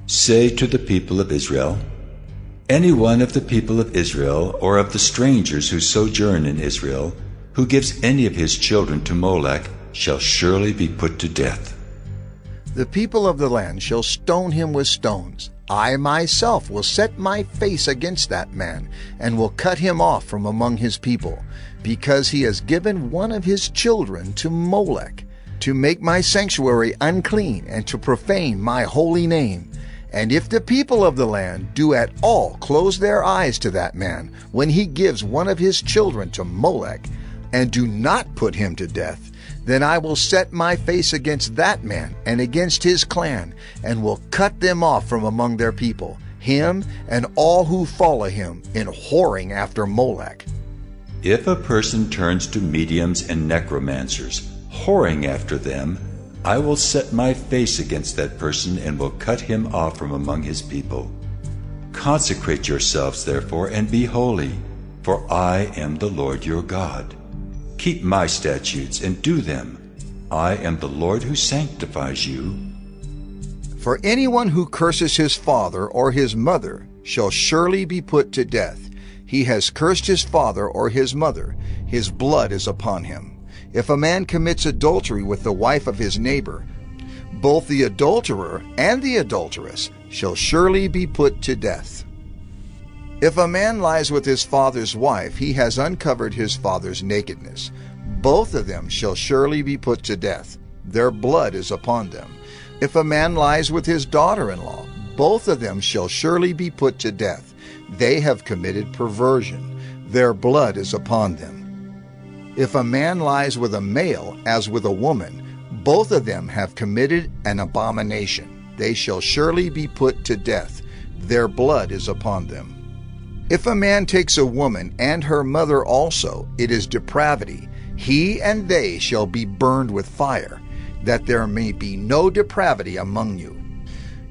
Say to the people of Israel, any one of the people of Israel or of the strangers who sojourn in Israel, who gives any of his children to Molech, shall surely be put to death. The people of the land shall stone him with stones. I myself will set my face against that man, and will cut him off from among his people, because he has given one of his children to Molech, to make my sanctuary unclean, and to profane my holy name. And if the people of the land do at all close their eyes to that man, when he gives one of his children to Molech, and do not put him to death, then I will set my face against that man and against his clan, and will cut them off from among their people, him and all who follow him in whoring after Molech. If a person turns to mediums and necromancers, whoring after them, I will set my face against that person and will cut him off from among his people. Consecrate yourselves, therefore, and be holy, for I am the Lord your God. Keep my statutes and do them. I am the Lord who sanctifies you. For anyone who curses his father or his mother shall surely be put to death. He has cursed his father or his mother. His blood is upon him. If a man commits adultery with the wife of his neighbor, both the adulterer and the adulteress shall surely be put to death. If a man lies with his father's wife, he has uncovered his father's nakedness. Both of them shall surely be put to death. Their blood is upon them. If a man lies with his daughter-in-law, both of them shall surely be put to death. They have committed perversion. Their blood is upon them. If a man lies with a male as with a woman, both of them have committed an abomination. They shall surely be put to death. Their blood is upon them. If a man takes a woman and her mother also, it is depravity. He and they shall be burned with fire, that there may be no depravity among you.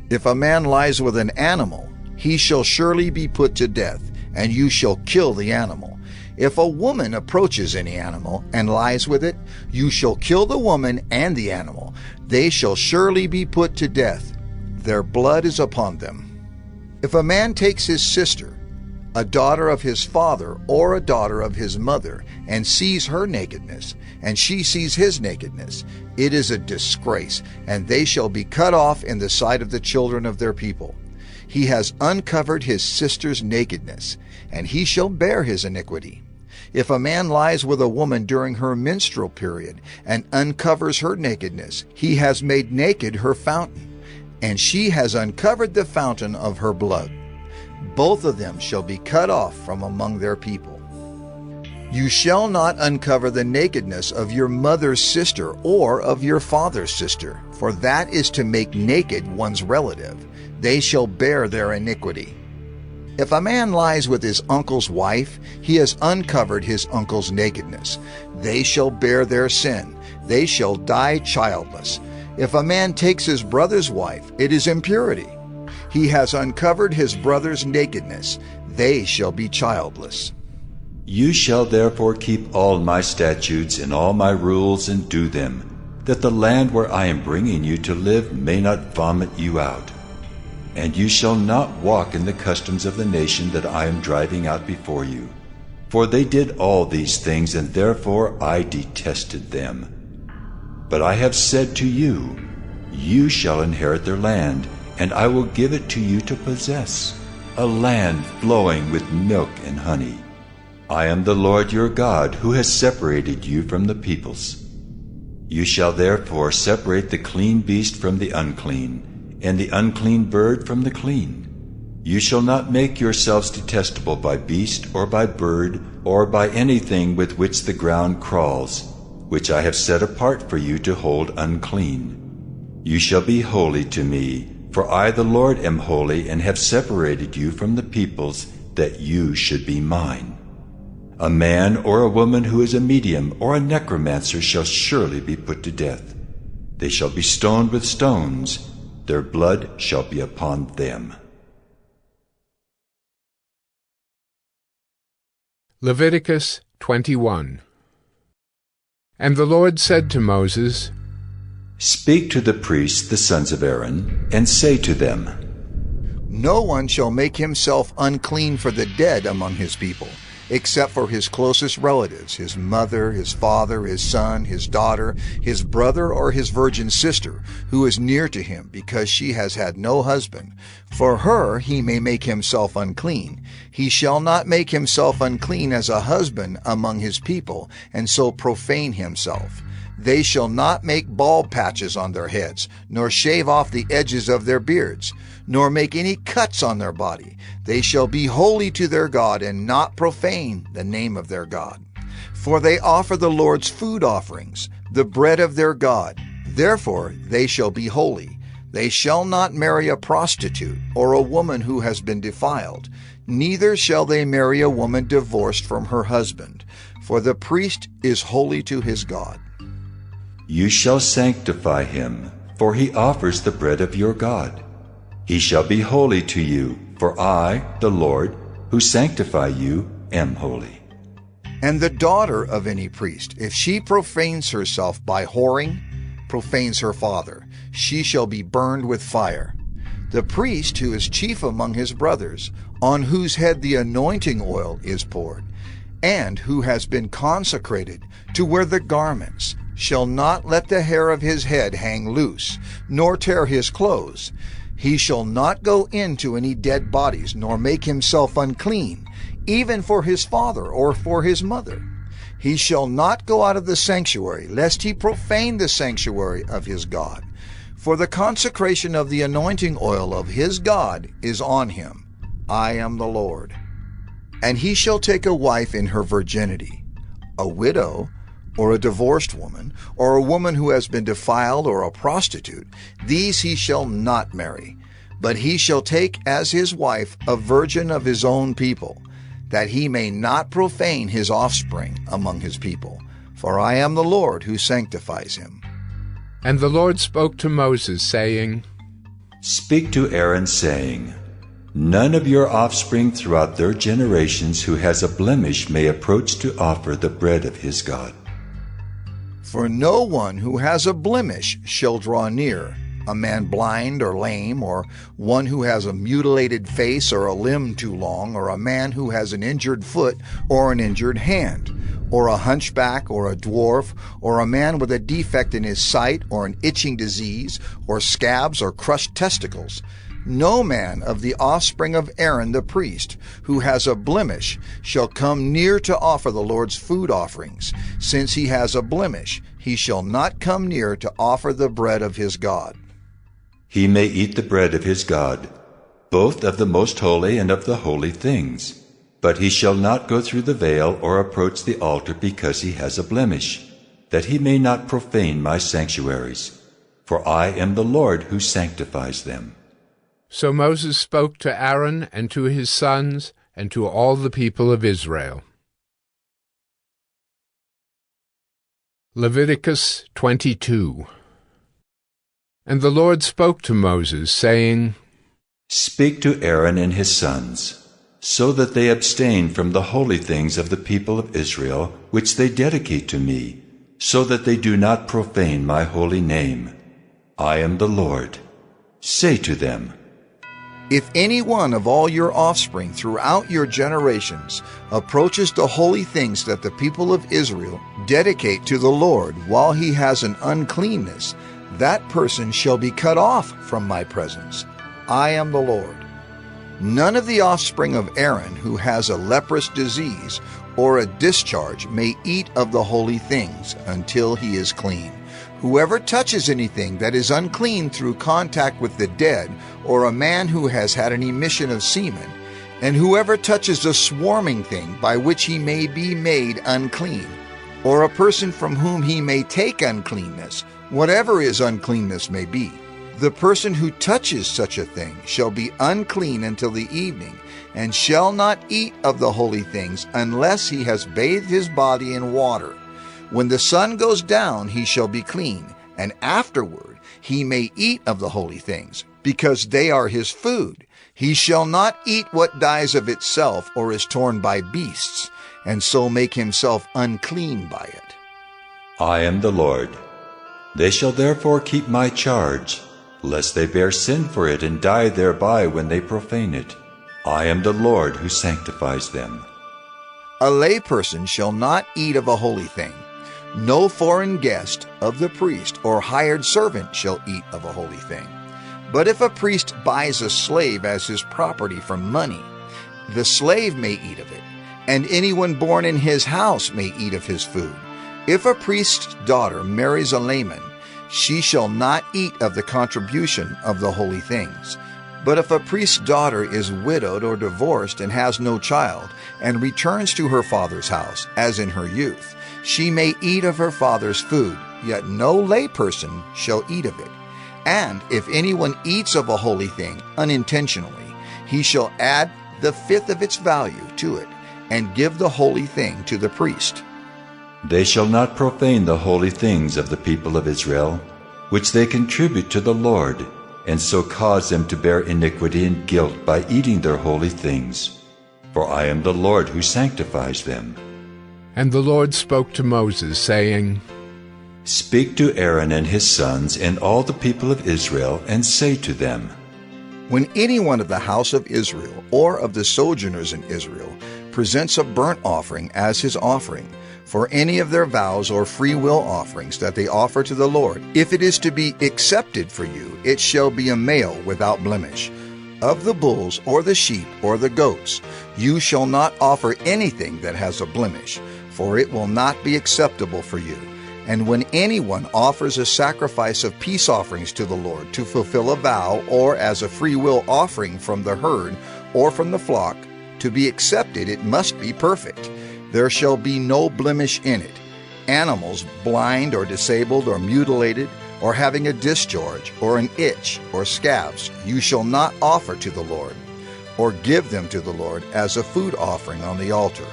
If a man lies with an animal, he shall surely be put to death, and you shall kill the animal. If a woman approaches any animal and lies with it, you shall kill the woman and the animal. They shall surely be put to death. Their blood is upon them. If a man takes his sister, a daughter of his father or a daughter of his mother, and sees her nakedness, and she sees his nakedness, it is a disgrace, and they shall be cut off in the sight of the children of their people. He has uncovered his sister's nakedness, and he shall bear his iniquity. If a man lies with a woman during her menstrual period and uncovers her nakedness, he has made naked her fountain, and she has uncovered the fountain of her blood. Both of them shall be cut off from among their people. You shall not uncover the nakedness of your mother's sister or of your father's sister, for that is to make naked one's relative. They shall bear their iniquity. If a man lies with his uncle's wife, he has uncovered his uncle's nakedness. They shall bear their sin. They shall die childless. If a man takes his brother's wife, it is impurity. He has uncovered his brother's nakedness. They shall be childless. You shall therefore keep all my statutes and all my rules and do them, that the land where I am bringing you to live may not vomit you out. And you shall not walk in the customs of the nation that I am driving out before you. For they did all these things, and therefore I detested them. But I have said to you, you shall inherit their land, and I will give it to you to possess, a land flowing with milk and honey. I am the Lord your God, who has separated you from the peoples. You shall therefore separate the clean beast from the unclean, and the unclean bird from the clean. You shall not make yourselves detestable by beast or by bird or by anything with which the ground crawls, which I have set apart for you to hold unclean. You shall be holy to me, for I the Lord am holy, and have separated you from the peoples, that you should be mine. A man or a woman who is a medium or a necromancer shall surely be put to death. They shall be stoned with stones. Their blood shall be upon them. Leviticus 21. And the Lord said to Moses, Speak to the priests, the sons of Aaron, and say to them, No one shall make himself unclean for the dead among his people. except for his closest relatives, his mother, his father, his son, his daughter, his brother, or his virgin sister, who is near to him, because she has had no husband. For her he may make himself unclean. He shall not make himself unclean as a husband among his people, and so profane himself. They shall not make bald patches on their heads, nor shave off the edges of their beards, nor make any cuts on their body. They shall be holy to their God, and not profane the name of their God. For they offer the Lord's food offerings, the bread of their God. Therefore they shall be holy. They shall not marry a prostitute, or a woman who has been defiled. Neither shall they marry a woman divorced from her husband, for the priest is holy to his God. You shall sanctify him, for he offers the bread of your God. He shall be holy to you, for I, the Lord, who sanctify you, am holy. And the daughter of any priest, if she profanes herself by whoring, profanes her father, she shall be burned with fire. The priest who is chief among his brothers, on whose head the anointing oil is poured, and who has been consecrated to wear the garments, shall not let the hair of his head hang loose, nor tear his clothes. He shall not go into any dead bodies, nor make himself unclean, even for his father or for his mother. He shall not go out of the sanctuary, lest he profane the sanctuary of his God. For the consecration of the anointing oil of his God is on him. I am the Lord. And he shall take a wife in her virginity, a widow, or a divorced woman, or a woman who has been defiled, or a prostitute. These he shall not marry, but he shall take as his wife a virgin of his own people, that he may not profane his offspring among his people. For I am the Lord who sanctifies him. And the Lord spoke to Moses, saying, Speak to Aaron, saying, None of your offspring throughout their generations who has a blemish may approach to offer the bread of his God. For no one who has a blemish shall draw near, a man blind or lame, or one who has a mutilated face or a limb too long, or a man who has an injured foot or an injured hand, or a hunchback or a dwarf, or a man with a defect in his sight, or an itching disease, or scabs or crushed testicles. No man of the offspring of Aaron the priest, who has a blemish, shall come near to offer the Lord's food offerings. Since he has a blemish, he shall not come near to offer the bread of his God. He may eat the bread of his God, both of the most holy and of the holy things. But he shall not go through the veil or approach the altar because he has a blemish, that he may not profane my sanctuaries. For I am the Lord who sanctifies them. So Moses spoke to Aaron and to his sons and to all the people of Israel. Leviticus 22. And the Lord spoke to Moses, saying, Speak to Aaron and his sons, so that they abstain from the holy things of the people of Israel, which they dedicate to me, so that they do not profane my holy name. I am the Lord. Say to them, If any one of all your offspring throughout your generations approaches the holy things that the people of Israel dedicate to the Lord while he has an uncleanness, that person shall be cut off from my presence. I am the Lord. None of the offspring of Aaron who has a leprous disease or a discharge may eat of the holy things until he is clean. Whoever touches anything that is unclean through contact with the dead, or a man who has had an emission of semen, and whoever touches a swarming thing by which he may be made unclean, or a person from whom he may take uncleanness, whatever his uncleanness may be, the person who touches such a thing shall be unclean until the evening, and shall not eat of the holy things unless he has bathed his body in water. When the sun goes down, he shall be clean, and afterward he may eat of the holy things, because they are his food. He shall not eat what dies of itself or is torn by beasts, and so make himself unclean by it. I am the Lord. They shall therefore keep my charge, lest they bear sin for it and die thereby when they profane it. I am the Lord who sanctifies them. A layperson shall not eat of a holy thing. No foreign guest of the priest or hired servant shall eat of a holy thing. But if a priest buys a slave as his property for money, the slave may eat of it, and anyone born in his house may eat of his food. If a priest's daughter marries a layman, she shall not eat of the contribution of the holy things. But if a priest's daughter is widowed or divorced and has no child, and returns to her father's house, as in her youth, she may eat of her father's food, yet no layperson shall eat of it. And if anyone eats of a holy thing unintentionally, he shall add the fifth of its value to it, and give the holy thing to the priest. They shall not profane the holy things of the people of Israel, which they contribute to the Lord, and so cause them to bear iniquity and guilt by eating their holy things. For I am the Lord who sanctifies them. And the Lord spoke to Moses, saying, Speak to Aaron and his sons and all the people of Israel, and say to them, When anyone of the house of Israel or of the sojourners in Israel presents a burnt offering as his offering, for any of their vows or free will offerings that they offer to the Lord, if it is to be accepted for you, it shall be a male without blemish. Of the bulls or the sheep or the goats, you shall not offer anything that has a blemish, for it will not be acceptable for you. And when anyone offers a sacrifice of peace offerings to the Lord to fulfill a vow, or as a free will offering from the herd or from the flock, to be accepted it must be perfect. There shall be no blemish in it. Animals blind or disabled or mutilated, or having a discharge or an itch or scabs, you shall not offer to the Lord, or give them to the Lord as a food offering on the altar.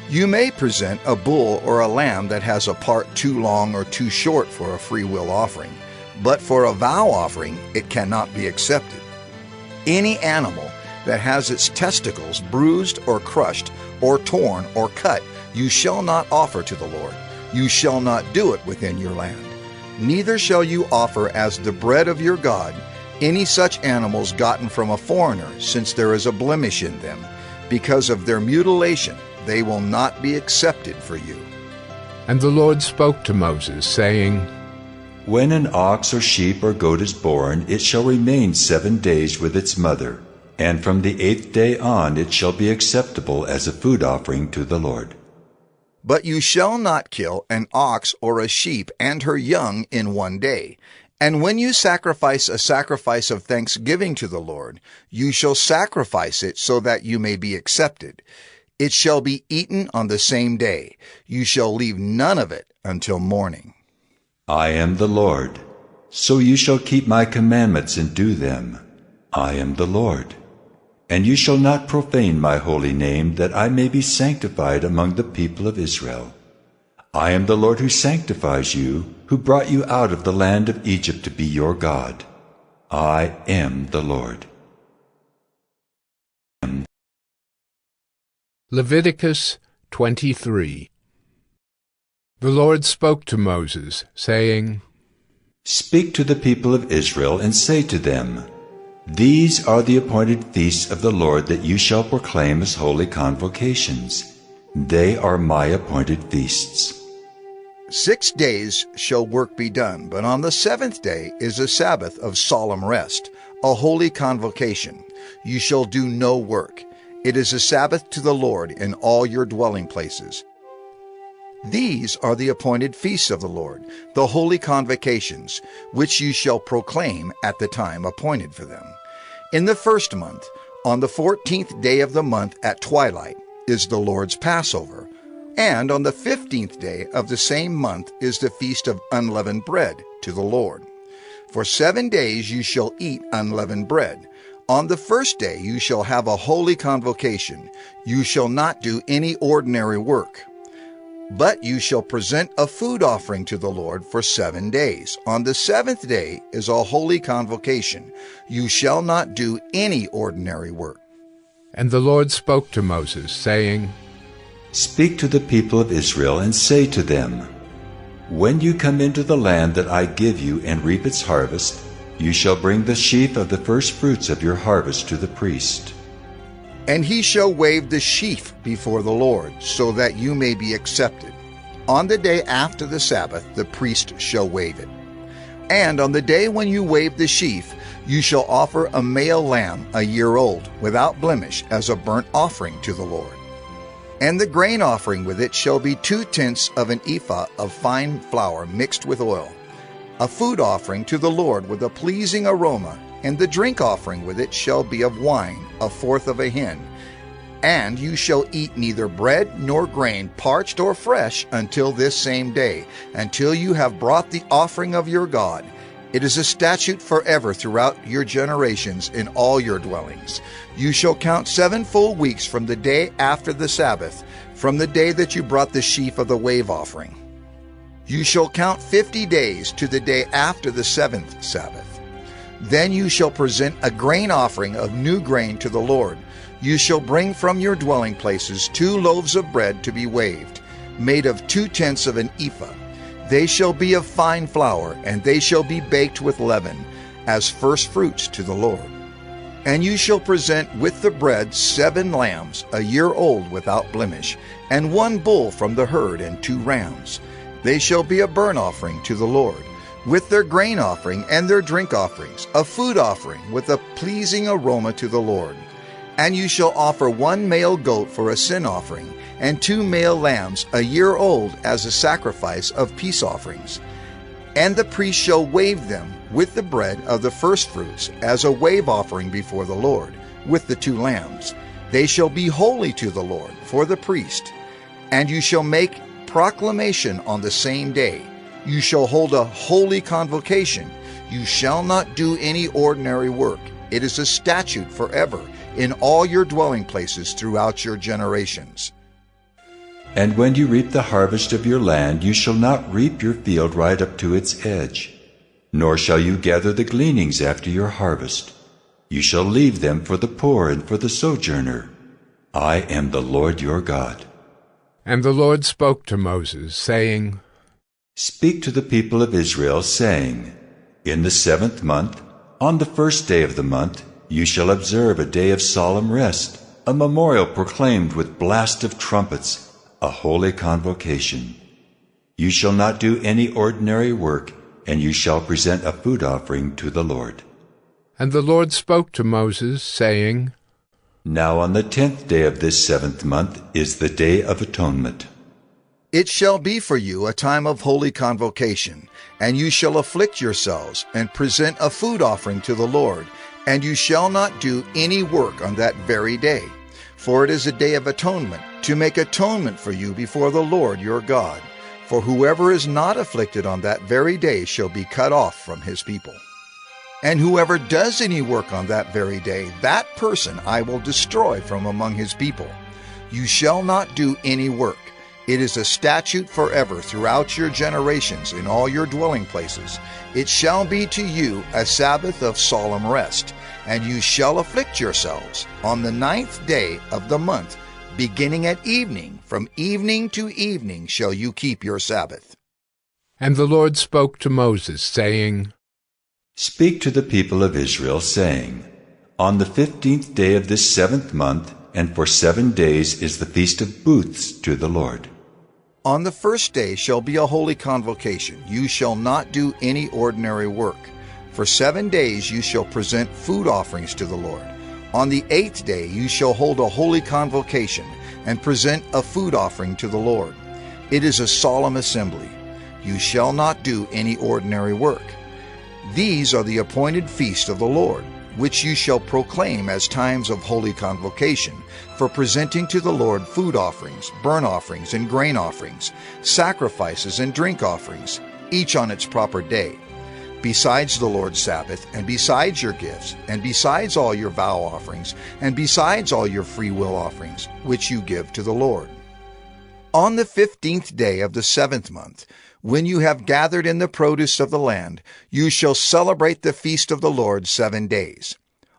You may present a bull or a lamb that has a part too long or too short for a free will offering, but for a vow offering it cannot be accepted. Any animal that has its testicles bruised or crushed or torn or cut, you shall not offer to the Lord. You shall not do it within your land. Neither shall you offer as the bread of your God any such animals gotten from a foreigner, since there is a blemish in them. Because of their mutilation, they will not be accepted for you. And the Lord spoke to Moses, saying, When an ox or sheep or goat is born, it shall remain 7 days with its mother, and from the 8th day on it shall be acceptable as a food offering to the Lord. But you shall not kill an ox or a sheep and her young in 1 day. And when you sacrifice a sacrifice of thanksgiving to the Lord, you shall sacrifice it so that you may be accepted. It shall be eaten on the same day. You shall leave none of it until morning. I am the Lord, so you shall keep my commandments and do them. I am the Lord. And you shall not profane my holy name, that I may be sanctified among the people of Israel. I am the Lord who sanctifies you, who brought you out of the land of Egypt to be your God. I am the Lord. Leviticus 23. The Lord spoke to Moses, saying, Speak to the people of Israel, and say to them, These are the appointed feasts of the Lord that you shall proclaim as holy convocations. They are my appointed feasts. 6 days shall work be done, but on the 7th day is a Sabbath of solemn rest, a holy convocation. You shall do no work. It is a Sabbath to the Lord in all your dwelling places. These are the appointed feasts of the Lord, the holy convocations, which you shall proclaim at the time appointed for them. In the 1st month, on the 14th day of the month at twilight, is the Lord's Passover, and on the 15th day of the same month is the feast of unleavened bread to the Lord. For 7 days you shall eat unleavened bread. On the 1st day you shall have a holy convocation. You shall not do any ordinary work. But you shall present a food offering to the Lord for 7 days. On the 7th day is a holy convocation. You shall not do any ordinary work. And the Lord spoke to Moses, saying, Speak to the people of Israel, and say to them, When you come into the land that I give you and reap its harvest, you shall bring the sheaf of the first fruits of your harvest to the priest. And he shall wave the sheaf before the Lord, so that you may be accepted. On the day after the Sabbath the priest shall wave it. And on the day when you wave the sheaf, you shall offer a male lamb a year old, without blemish, as a burnt offering to the Lord. And the grain offering with it shall be 2/10 of an ephah of fine flour mixed with oil, a food offering to the Lord with a pleasing aroma. And the drink offering with it shall be of wine, 1/4 of a hin. And you shall eat neither bread nor grain, parched or fresh, until this same day, until you have brought the offering of your God. It is a statute forever throughout your generations in all your dwellings. You shall count 7 full weeks from the day after the Sabbath, from the day that you brought the sheaf of the wave offering. You shall count 50 days to the day after the 7th Sabbath. Then you shall present a grain offering of new grain to the Lord. You shall bring from your dwelling places 2 loaves of bread to be waved, made of 2/10 of an ephah. They shall be of fine flour, and they shall be baked with leaven, as first fruits to the Lord. And you shall present with the bread 7 lambs, a year old without blemish, and 1 bull from the herd, and 2 rams. They shall be a burnt offering to the Lord, with their grain offering and their drink offerings, a food offering with a pleasing aroma to the Lord. And you shall offer 1 male goat for a sin offering, and 2 male lambs a year old as a sacrifice of peace offerings. And the priest shall wave them with the bread of the firstfruits as a wave offering before the Lord, with the 2 lambs. They shall be holy to the Lord for the priest. And you shall make proclamation on the same day. You shall hold a holy convocation. You shall not do any ordinary work. It is a statute forever in all your dwelling places throughout your generations. And when you reap the harvest of your land, you shall not reap your field right up to its edge, nor shall you gather the gleanings after your harvest. You shall leave them for the poor and for the sojourner. I am the Lord your God. And the Lord spoke to Moses, saying, Speak to the people of Israel, saying, In the 7th month, on the 1st day of the month, you shall observe a day of solemn rest, a memorial proclaimed with blast of trumpets, a holy convocation. You shall not do any ordinary work, and you shall present a food offering to the Lord. And the Lord spoke to Moses, saying, Now on the 10th day of this 7th month is the Day of Atonement. It shall be for you a time of holy convocation, and you shall afflict yourselves, and present a food offering to the Lord, and you shall not do any work on that very day. For it is a day of atonement, to make atonement for you before the Lord your God. For whoever is not afflicted on that very day shall be cut off from his people. And whoever does any work on that very day, that person I will destroy from among his people. You shall not do any work. It is a statute forever throughout your generations in all your dwelling places. It shall be to you a Sabbath of solemn rest, and you shall afflict yourselves. On the 9th day of the month, beginning at evening, from evening to evening shall you keep your Sabbath. And the Lord spoke to Moses, saying, Speak to the people of Israel, saying, On the 15th day of this 7th month, and for 7 days is the Feast of Booths to the Lord. On the 1st day shall be a holy convocation. You shall not do any ordinary work. For 7 days you shall present food offerings to the Lord. On the 8th day you shall hold a holy convocation, and present a food offering to the Lord. It is a solemn assembly. You shall not do any ordinary work. These are the appointed feasts of the Lord, which you shall proclaim as times of holy convocation, for presenting to the Lord food offerings, burnt offerings, and grain offerings, sacrifices and drink offerings, each on its proper day, besides the Lord's Sabbath, and besides your gifts, and besides all your vow offerings, and besides all your free will offerings, which you give to the Lord. On the 15th day of the 7th month, when you have gathered in the produce of the land, you shall celebrate the feast of the Lord 7 days.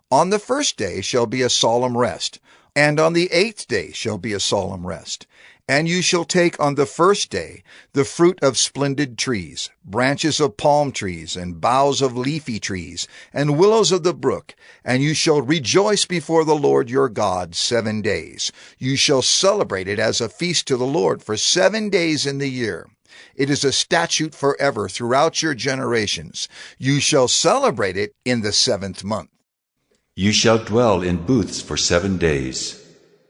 On the 1st day shall be a solemn rest, and on the 8th day shall be a solemn rest. And you shall take on the first day the fruit of splendid trees, branches of palm trees, and boughs of leafy trees, and willows of the brook, and you shall rejoice before the Lord your God 7 days. You shall celebrate it as a feast to the Lord for 7 days in the year. It is a statute forever throughout your generations. You shall celebrate it in the 7th month. You shall dwell in booths for 7 days.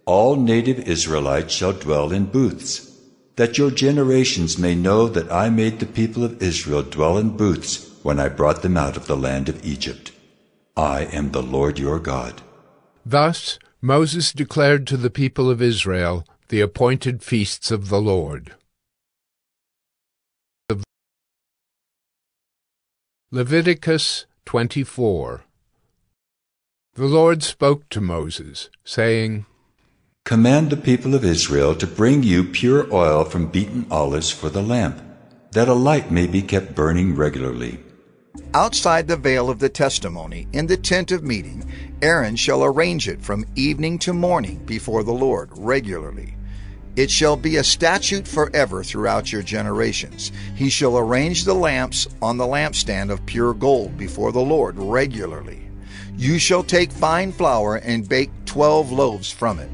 All native Israelites shall dwell in booths, that your generations may know that I made the people of Israel dwell in booths when I brought them out of the land of Egypt. I am the Lord your God. Thus Moses declared to the people of Israel the appointed feasts of the Lord. Leviticus 24. The Lord spoke to Moses, saying, Command the people of Israel to bring you pure oil from beaten olives for the lamp, that a light may be kept burning regularly. Outside the veil of the testimony, in the tent of meeting, Aaron shall arrange it from evening to morning before the Lord regularly. It shall be a statute forever throughout your generations. He shall arrange the lamps on the lampstand of pure gold before the Lord regularly. You shall take fine flour and bake 12 loaves from it.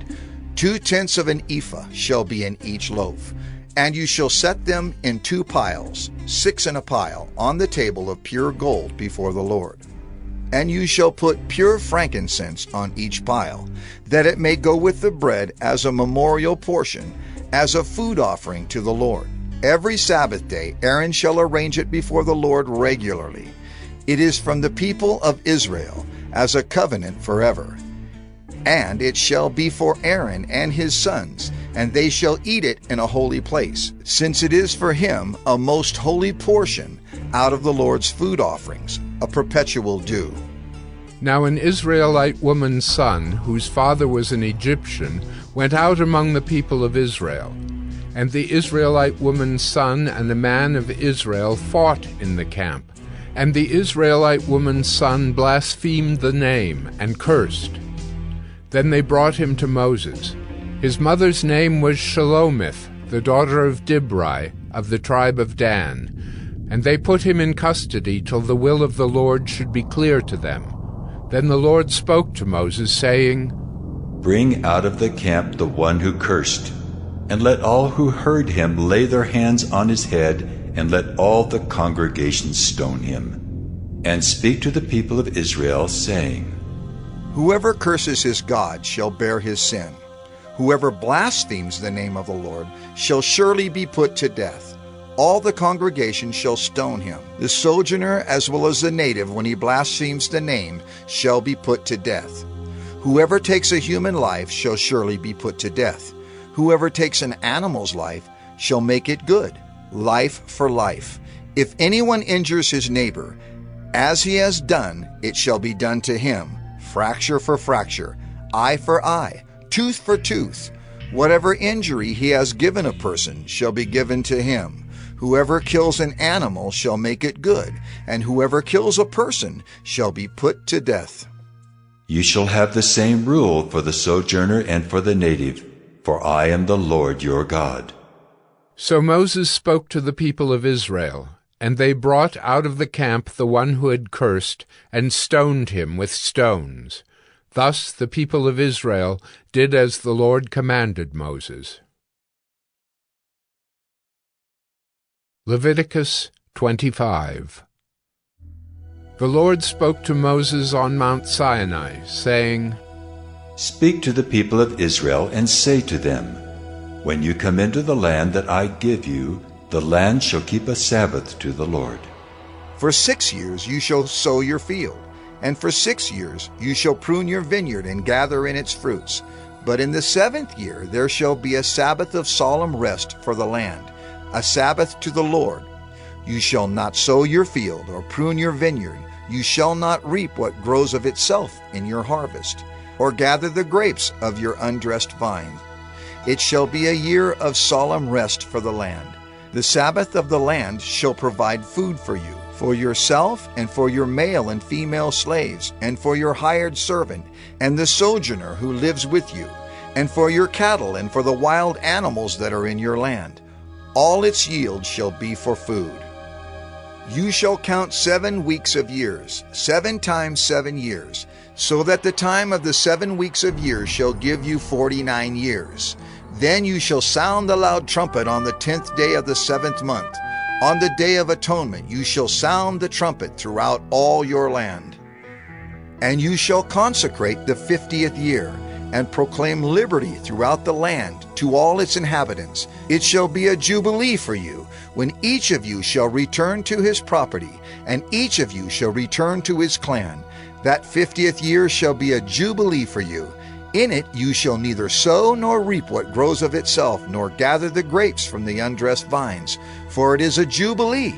2/10 of an ephah shall be in each loaf. And you shall set them in 2 piles, 6 in a pile, on the table of pure gold before the Lord. And you shall put pure frankincense on each pile, that it may go with the bread as a memorial portion, as a food offering to the Lord. Every Sabbath day Aaron shall arrange it before the Lord regularly. It is from the people of Israel, as a covenant forever. And it shall be for Aaron and his sons, and they shall eat it in a holy place, since it is for him a most holy portion out of the Lord's food offerings, a perpetual due. Now an Israelite woman's son, whose father was an Egyptian, went out among the people of Israel. And the Israelite woman's son and a man of Israel fought in the camp. And the Israelite woman's son blasphemed the name and cursed. Then they brought him to Moses. His mother's name was Shelomith, the daughter of Dibri, of the tribe of Dan. And they put him in custody till the will of the Lord should be clear to them. Then the Lord spoke to Moses, saying, Bring out of the camp the one who cursed, and let all who heard him lay their hands on his head, and let all the congregation stone him. And speak to the people of Israel, saying, Whoever curses his God shall bear his sin. Whoever blasphemes the name of the Lord shall surely be put to death. All the congregation shall stone him. The sojourner as well as the native, when he blasphemes the name, shall be put to death. Whoever takes a human life shall surely be put to death. Whoever takes an animal's life shall make it good, life for life. If anyone injures his neighbor, as he has done, it shall be done to him. Fracture for fracture, eye for eye, tooth for tooth. Whatever injury he has given a person shall be given to him. Whoever kills an animal shall make it good, and whoever kills a person shall be put to death. You shall have the same rule for the sojourner and for the native, for I am the Lord your God. So Moses spoke to the people of Israel, and they brought out of the camp the one who had cursed, and stoned him with stones. Thus the people of Israel did as the Lord commanded Moses. Leviticus 25. The Lord spoke to Moses on Mount Sinai, saying, Speak to the people of Israel and say to them, When you come into the land that I give you, the land shall keep a Sabbath to the Lord. For 6 years you shall sow your field, and for 6 years you shall prune your vineyard and gather in its fruits. But in the 7th year there shall be a Sabbath of solemn rest for the land, a Sabbath to the Lord. You shall not sow your field or prune your vineyard. You shall not reap what grows of itself in your harvest, or gather the grapes of your undressed vine. It shall be a year of solemn rest for the land. The Sabbath of the land shall provide food for you, for yourself and for your male and female slaves, and for your hired servant, and the sojourner who lives with you, and for your cattle, and for the wild animals that are in your land. All its yield shall be for food. You shall count 7 weeks of years, 7 times 7 years, so that the time of the 7 weeks of years shall give you 49 years. Then you shall sound the loud trumpet on the 10th day of the 7th month. On the day of atonement you shall sound the trumpet throughout all your land. And you shall consecrate the 50th year, and proclaim liberty throughout the land to all its inhabitants. It shall be a jubilee for you, when each of you shall return to his property, and each of you shall return to his clan. That 50th year shall be a jubilee for you. In it you shall neither sow nor reap what grows of itself, nor gather the grapes from the undressed vines, for it is a jubilee.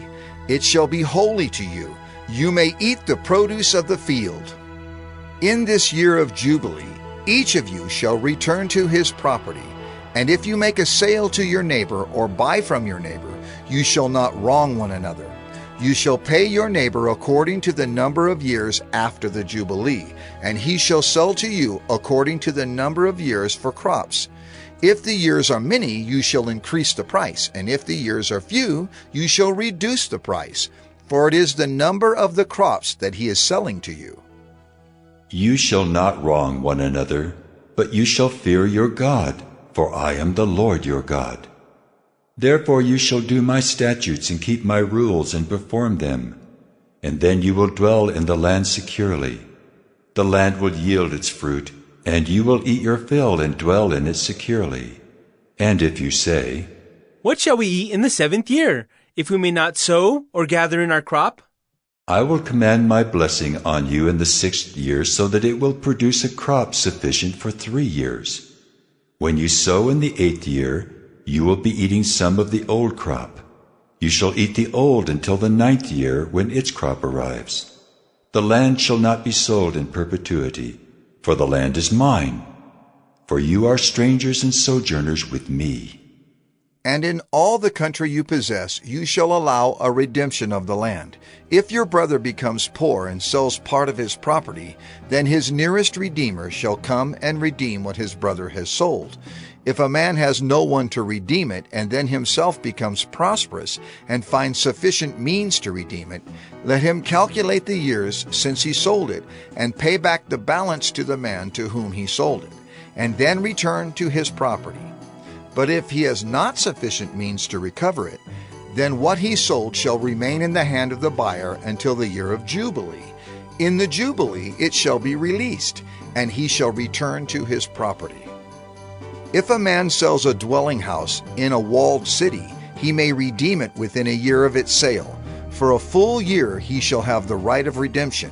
It shall be holy to you. You may eat the produce of the field. In this year of jubilee, each of you shall return to his property. And if you make a sale to your neighbor, or buy from your neighbor, you shall not wrong one another. You shall pay your neighbor according to the number of years after the Jubilee, and he shall sell to you according to the number of years for crops. If the years are many, you shall increase the price, and if the years are few, you shall reduce the price, for it is the number of the crops that he is selling to you. You shall not wrong one another, but you shall fear your God, for I am the Lord your God. Therefore you shall do my statutes and keep my rules and perform them, and then you will dwell in the land securely. The land will yield its fruit, and you will eat your fill and dwell in it securely. And if you say, "What shall we eat in the 7th year, if we may not sow or gather in our crop?" I will command my blessing on you in the 6th year, so that it will produce a crop sufficient for 3 years. When you sow in the 8th year, you will be eating some of the old crop. You shall eat the old until the 9th year, when its crop arrives. The land shall not be sold in perpetuity, for the land is mine. For you are strangers and sojourners with me. And in all the country you possess, you shall allow a redemption of the land. If your brother becomes poor and sells part of his property, then his nearest redeemer shall come and redeem what his brother has sold. If a man has no one to redeem it, and then himself becomes prosperous and finds sufficient means to redeem it, let him calculate the years since he sold it, and pay back the balance to the man to whom he sold it, and then return to his property. But if he has not sufficient means to recover it, then what he sold shall remain in the hand of the buyer until the year of Jubilee. In the Jubilee it shall be released, and he shall return to his property. If a man sells a dwelling house in a walled city, he may redeem it within a year of its sale. For a full year he shall have the right of redemption.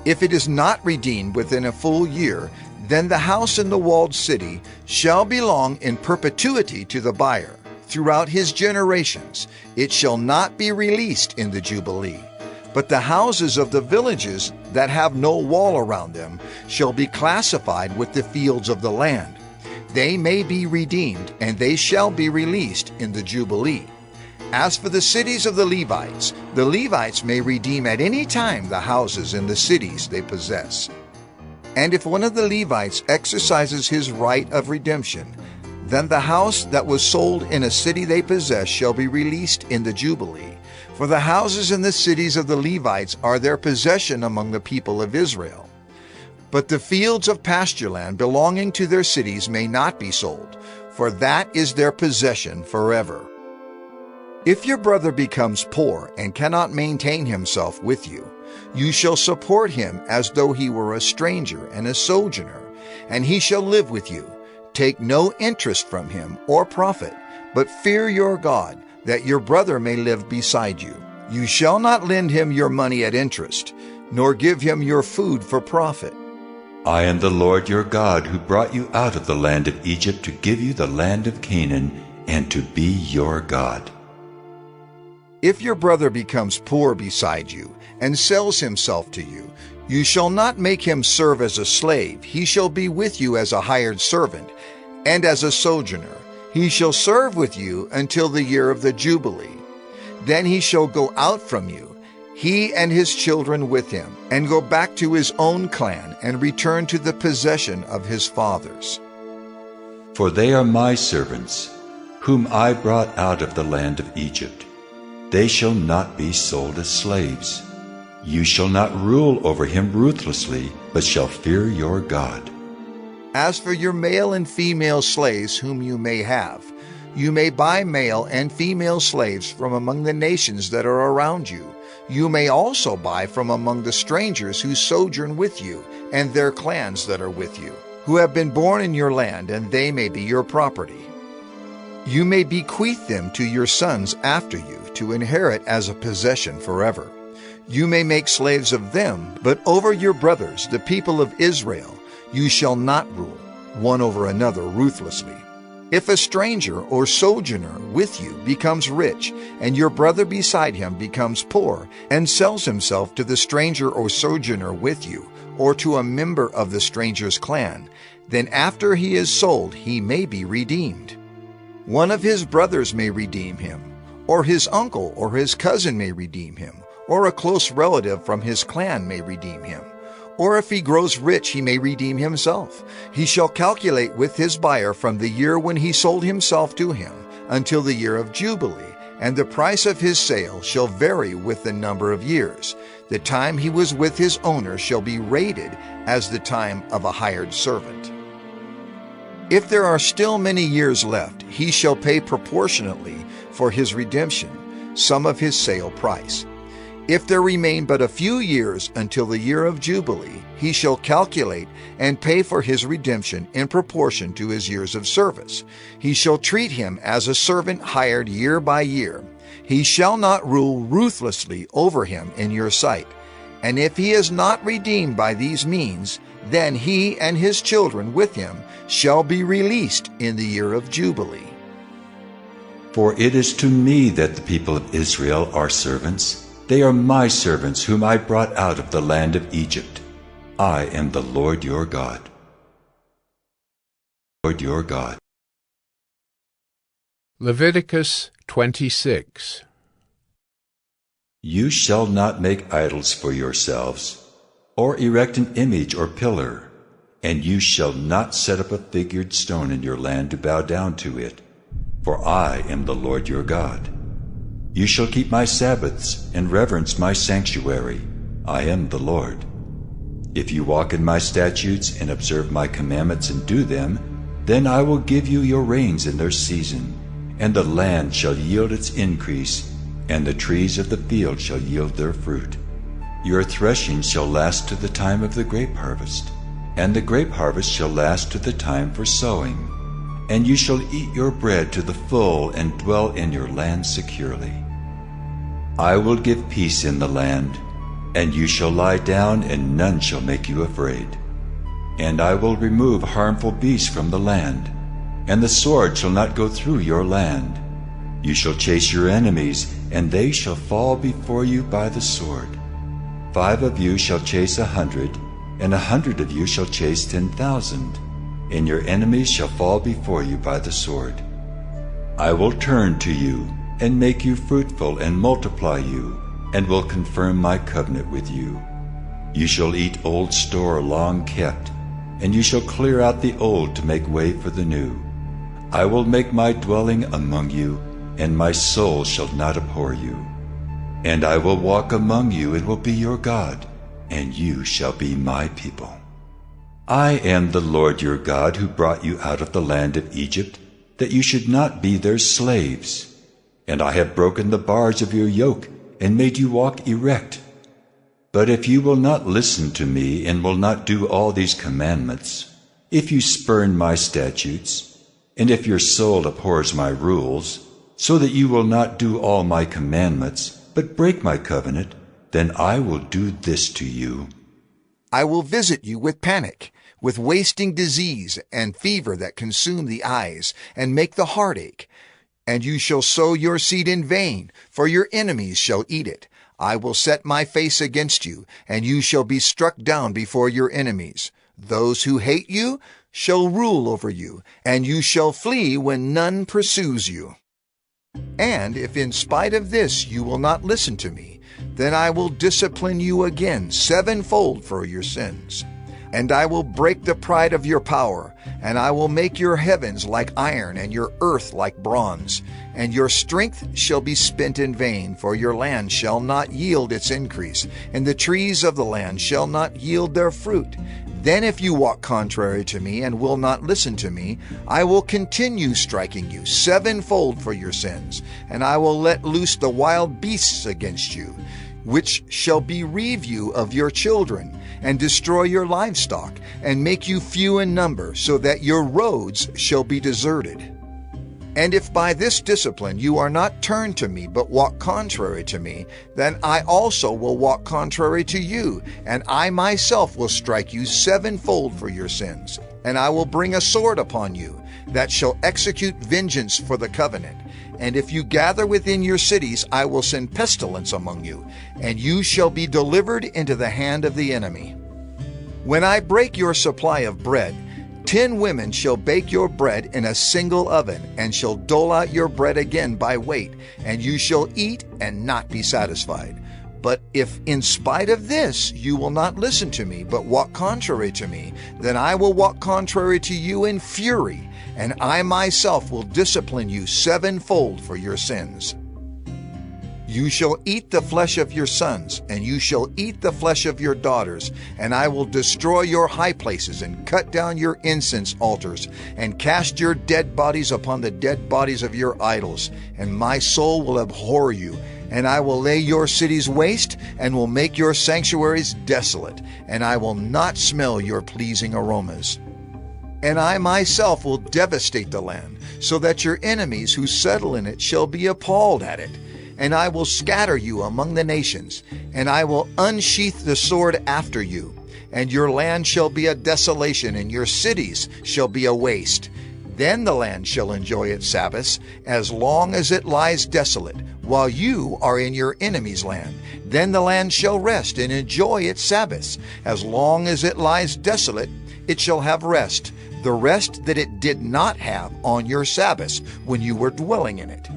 If it is not redeemed within a full year, then the house in the walled city shall belong in perpetuity to the buyer. Throughout his generations it shall not be released in the Jubilee. But the houses of the villages that have no wall around them shall be classified with the fields of the land. They may be redeemed, and they shall be released in the Jubilee. As for the cities of the Levites may redeem at any time the houses in the cities they possess. And if one of the Levites exercises his right of redemption, then the house that was sold in a city they possess shall be released in the Jubilee. For the houses in the cities of the Levites are their possession among the people of Israel. But the fields of pasture land belonging to their cities may not be sold, for that is their possession forever. If your brother becomes poor and cannot maintain himself with you, you shall support him as though he were a stranger and a sojourner, and he shall live with you. Take no interest from him or profit, but fear your God, that your brother may live beside you. You shall not lend him your money at interest, nor give him your food for profit. I am the Lord your God, who brought you out of the land of Egypt to give you the land of Canaan, and to be your God. If your brother becomes poor beside you, and sells himself to you, you shall not make him serve as a slave. He shall be with you as a hired servant, and as a sojourner. He shall serve with you until the year of the Jubilee. Then he shall go out from you, he and his children with him, and go back to his own clan, and return to the possession of his fathers. For they are my servants, whom I brought out of the land of Egypt. They shall not be sold as slaves. You shall not rule over him ruthlessly, but shall fear your God. As for your male and female slaves whom you may have, you may buy male and female slaves from among the nations that are around you. You may also buy from among the strangers who sojourn with you, and their clans that are with you, who have been born in your land, and they may be your property. You may bequeath them to your sons after you, to inherit as a possession forever. You may make slaves of them, but over your brothers, the people of Israel, you shall not rule, one over another ruthlessly. If a stranger or sojourner with you becomes rich, and your brother beside him becomes poor, and sells himself to the stranger or sojourner with you, or to a member of the stranger's clan, then after he is sold he may be redeemed. One of his brothers may redeem him, or his uncle or his cousin may redeem him, or a close relative from his clan may redeem him. Or if he grows rich, he may redeem himself. He shall calculate with his buyer from the year when he sold himself to him until the year of Jubilee, and the price of his sale shall vary with the number of years. The time he was with his owner shall be rated as the time of a hired servant. If there are still many years left, he shall pay proportionately for his redemption some of his sale price. If there remain but a few years until the year of Jubilee, he shall calculate and pay for his redemption in proportion to his years of service. He shall treat him as a servant hired year by year. He shall not rule ruthlessly over him in your sight. And if he is not redeemed by these means, then he and his children with him shall be released in the year of Jubilee. For it is to me that the people of Israel are servants. They are my servants whom I brought out of the land of Egypt. I am the Lord your God. Lord your God. Leviticus 26. You shall not make idols for yourselves, or erect an image or pillar, and you shall not set up a figured stone in your land to bow down to it, for I am the Lord your God. You shall keep my Sabbaths and reverence my sanctuary. I am the Lord. If you walk in my statutes and observe my commandments and do them, then I will give you your rains in their season, and the land shall yield its increase, and the trees of the field shall yield their fruit. Your threshing shall last to the time of the grape harvest, and the grape harvest shall last to the time for sowing. And you shall eat your bread to the full and dwell in your land securely. I will give peace in the land, and you shall lie down, and none shall make you afraid. And I will remove harmful beasts from the land, and the sword shall not go through your land. You shall chase your enemies, and they shall fall before you by the sword. 5 of you shall chase 100, and 100 of you shall chase 10,000. And your enemies shall fall before you by the sword. I will turn to you, and make you fruitful, and multiply you, and will confirm my covenant with you. You shall eat old store long kept, and you shall clear out the old to make way for the new. I will make my dwelling among you, and my soul shall not abhor you. And I will walk among you, and will be your God, and you shall be my people. I am the Lord your God, who brought you out of the land of Egypt, that you should not be their slaves. And I have broken the bars of your yoke, and made you walk erect. But if you will not listen to me, and will not do all these commandments, if you spurn my statutes, and if your soul abhors my rules, so that you will not do all my commandments, but break my covenant, then I will do this to you. I will visit you with panic, with wasting disease and fever that consume the eyes and make the heart ache. And you shall sow your seed in vain, for your enemies shall eat it. I will set my face against you, and you shall be struck down before your enemies. Those who hate you shall rule over you, and you shall flee when none pursues you. And if in spite of this you will not listen to me, then I will discipline you again 7-fold for your sins. And I will break the pride of your power, and I will make your heavens like iron, and your earth like bronze. And your strength shall be spent in vain, for your land shall not yield its increase, and the trees of the land shall not yield their fruit. Then if you walk contrary to me and will not listen to me, I will continue striking you sevenfold for your sins, and I will let loose the wild beasts against you, which shall bereave you of your children, and destroy your livestock, and make you few in number, so that your roads shall be deserted. And if by this discipline you are not turned to me, but walk contrary to me, then I also will walk contrary to you, and I myself will strike you sevenfold for your sins. And I will bring a sword upon you, that shall execute vengeance for the covenant. And if you gather within your cities, I will send pestilence among you, and you shall be delivered into the hand of the enemy. When I break your supply of bread, 10 women shall bake your bread in a single oven, and shall dole out your bread again by weight, and you shall eat and not be satisfied. But if in spite of this you will not listen to me, but walk contrary to me, then I will walk contrary to you in fury, and I myself will discipline you sevenfold for your sins. You shall eat the flesh of your sons, and you shall eat the flesh of your daughters, and I will destroy your high places, and cut down your incense altars, and cast your dead bodies upon the dead bodies of your idols, and my soul will abhor you. And I will lay your cities waste, and will make your sanctuaries desolate, and I will not smell your pleasing aromas. And I myself will devastate the land, so that your enemies who settle in it shall be appalled at it. And I will scatter you among the nations, and I will unsheath the sword after you. And your land shall be a desolation, and your cities shall be a waste. Then the land shall enjoy its Sabbaths, as long as it lies desolate, while you are in your enemy's land. Then the land shall rest and enjoy its Sabbaths. As long as it lies desolate, it shall have rest, the rest that it did not have on your Sabbaths when you were dwelling in it.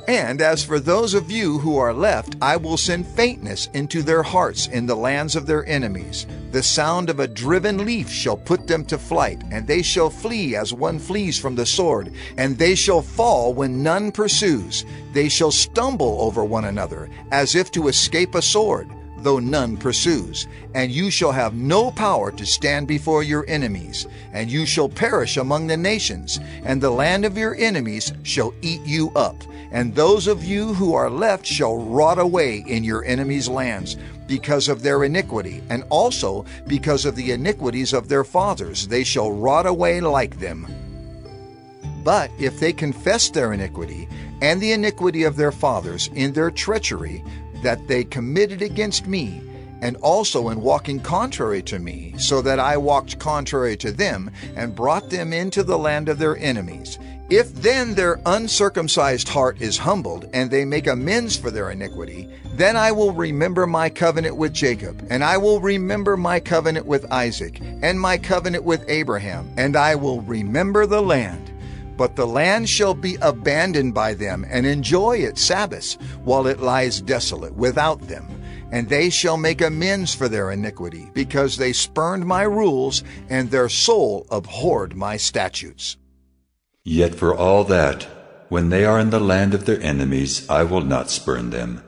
And as for those of you who are left, I will send faintness into their hearts in the lands of their enemies. The sound of a driven leaf shall put them to flight, and they shall flee as one flees from the sword, and they shall fall when none pursues. They shall stumble over one another, as if to escape a sword, though none pursues. And you shall have no power to stand before your enemies, and you shall perish among the nations, and the land of your enemies shall eat you up. And those of you who are left shall rot away in your enemies' lands, because of their iniquity, and also because of the iniquities of their fathers. They shall rot away like them. But if they confess their iniquity, and the iniquity of their fathers, in their treachery that they committed against me, and also in walking contrary to me, so that I walked contrary to them, and brought them into the land of their enemies, if then their uncircumcised heart is humbled, and they make amends for their iniquity, then I will remember my covenant with Jacob, and I will remember my covenant with Isaac, and my covenant with Abraham, and I will remember the land. But the land shall be abandoned by them, and enjoy its Sabbaths, while it lies desolate without them. And they shall make amends for their iniquity, because they spurned my rules, and their soul abhorred my statutes. Yet for all that, when they are in the land of their enemies, I will not spurn them,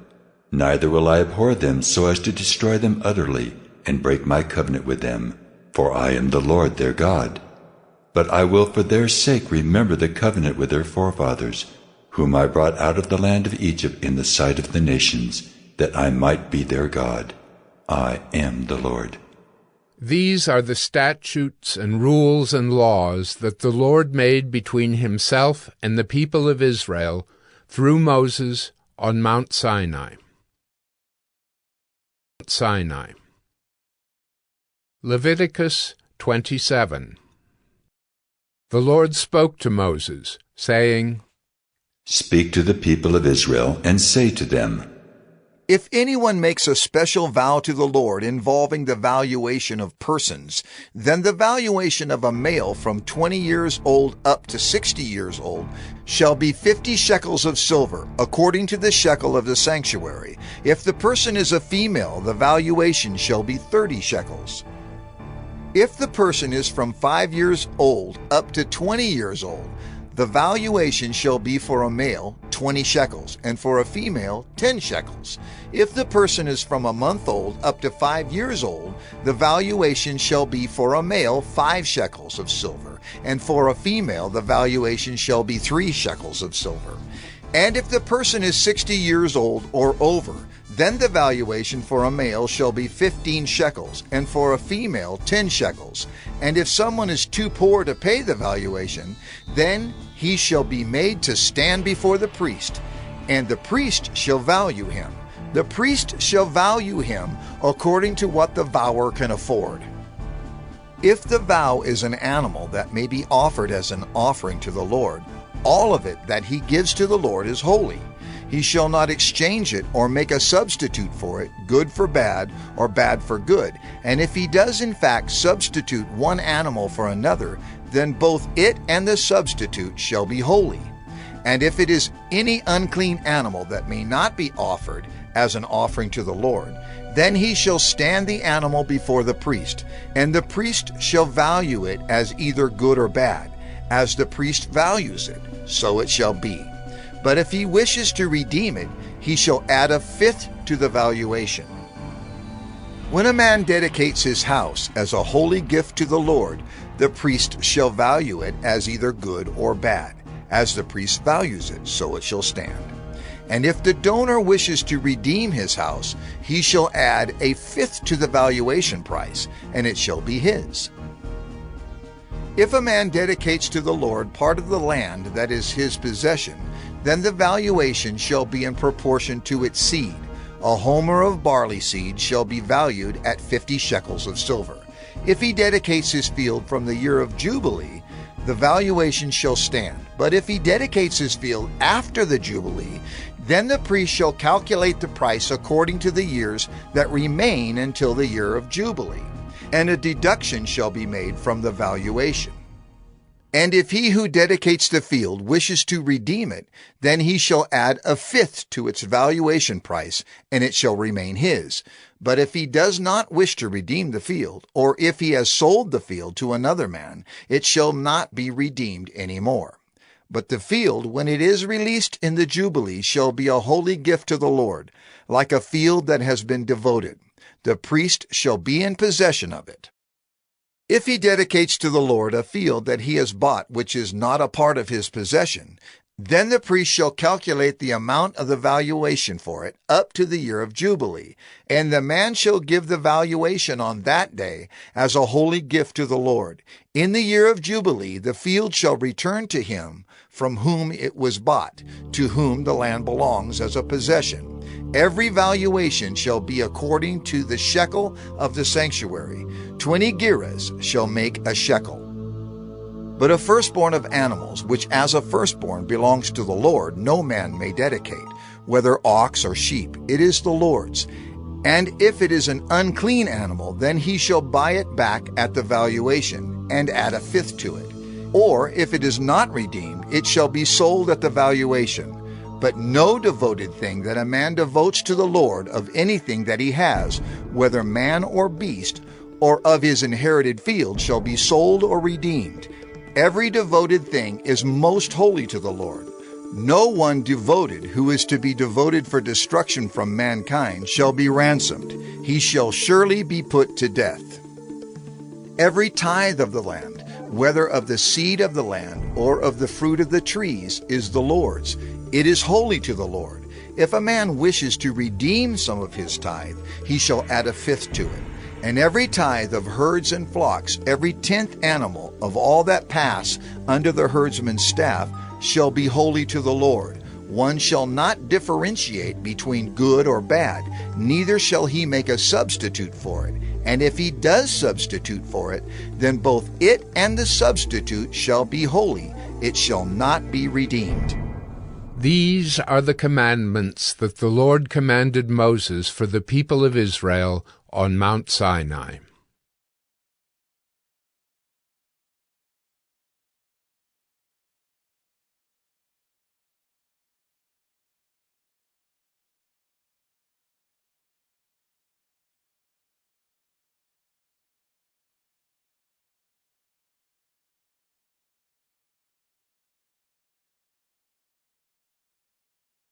neither will I abhor them so as to destroy them utterly, and break my covenant with them, for I am the Lord their God. But I will for their sake remember the covenant with their forefathers, whom I brought out of the land of Egypt in the sight of the nations, that I might be their God. I am the Lord. These are the statutes and rules and laws that the Lord made between himself and the people of Israel through Moses on Mount Sinai. Leviticus 27. The Lord spoke to Moses, saying, Speak to the people of Israel, and say to them, If anyone makes a special vow to the Lord involving the valuation of persons, then the valuation of a male from 20 years old up to 60 years old shall be 50 shekels of silver, according to the shekel of the sanctuary. If the person is a female, the valuation shall be 30 shekels. If the person is from 5 years old up to 20 years old, the valuation shall be for a male 20 shekels, and for a female 10 shekels. If the person is from a month old up to 5 years old, the valuation shall be for a male 5 shekels of silver, and for a female the valuation shall be 3 shekels of silver. And if the person is 60 years old or over, then the valuation for a male shall be 15 shekels, and for a female 10 shekels. And if someone is too poor to pay the valuation, then he shall be made to stand before the priest, and the priest shall value him. The priest shall value him according to what the vower can afford. If the vow is an animal that may be offered as an offering to the Lord, all of it that he gives to the Lord is holy. He shall not exchange it or make a substitute for it, good for bad or bad for good. And if he does in fact substitute one animal for another, then both it and the substitute shall be holy. And if it is any unclean animal that may not be offered as an offering to the Lord, then he shall stand the animal before the priest, and the priest shall value it as either good or bad. As the priest values it, so it shall be. But if he wishes to redeem it, he shall add 1/5 to the valuation. When a man dedicates his house as a holy gift to the Lord, the priest shall value it as either good or bad. As the priest values it, so it shall stand. And if the donor wishes to redeem his house, he shall add 1/5 to the valuation price, and it shall be his. If a man dedicates to the Lord part of the land that is his possession, then the valuation shall be in proportion to its seed. A homer of barley seed shall be valued at 50 shekels of silver. If he dedicates his field from the year of Jubilee, the valuation shall stand. But if he dedicates his field after the Jubilee, then the priest shall calculate the price according to the years that remain until the year of Jubilee, and a deduction shall be made from the valuation. And if he who dedicates the field wishes to redeem it, then he shall add 1/5 to its valuation price, and it shall remain his. But if he does not wish to redeem the field, or if he has sold the field to another man, it shall not be redeemed any more. But the field, when it is released in the Jubilee, shall be a holy gift to the Lord, like a field that has been devoted. The priest shall be in possession of it. If he dedicates to the Lord a field that he has bought which is not a part of his possession, then the priest shall calculate the amount of the valuation for it up to the year of Jubilee, and the man shall give the valuation on that day as a holy gift to the Lord. In the year of Jubilee the field shall return to him from whom it was bought, to whom the land belongs as a possession. Every valuation shall be according to the shekel of the sanctuary. 20 gerahs shall make a shekel. But a firstborn of animals, which as a firstborn belongs to the Lord, no man may dedicate, whether ox or sheep, it is the Lord's. And if it is an unclean animal, then he shall buy it back at the valuation, and add 1/5 to it. Or if it is not redeemed, it shall be sold at the valuation. But no devoted thing that a man devotes to the Lord of anything that he has, whether man or beast, or of his inherited field, shall be sold or redeemed. Every devoted thing is most holy to the Lord. No one devoted who is to be devoted for destruction from mankind shall be ransomed. He shall surely be put to death. Every tithe of the land, whether of the seed of the land or of the fruit of the trees, is the Lord's. It is holy to the Lord. If a man wishes to redeem some of his tithe, he shall add 1/5 to it. And every tithe of herds and flocks, every 10th animal of all that pass under the herdsman's staff, shall be holy to the Lord. One shall not differentiate between good or bad, neither shall he make a substitute for it. And if he does substitute for it, then both it and the substitute shall be holy. It shall not be redeemed. These are the commandments that the Lord commanded Moses for the people of Israel on Mount Sinai.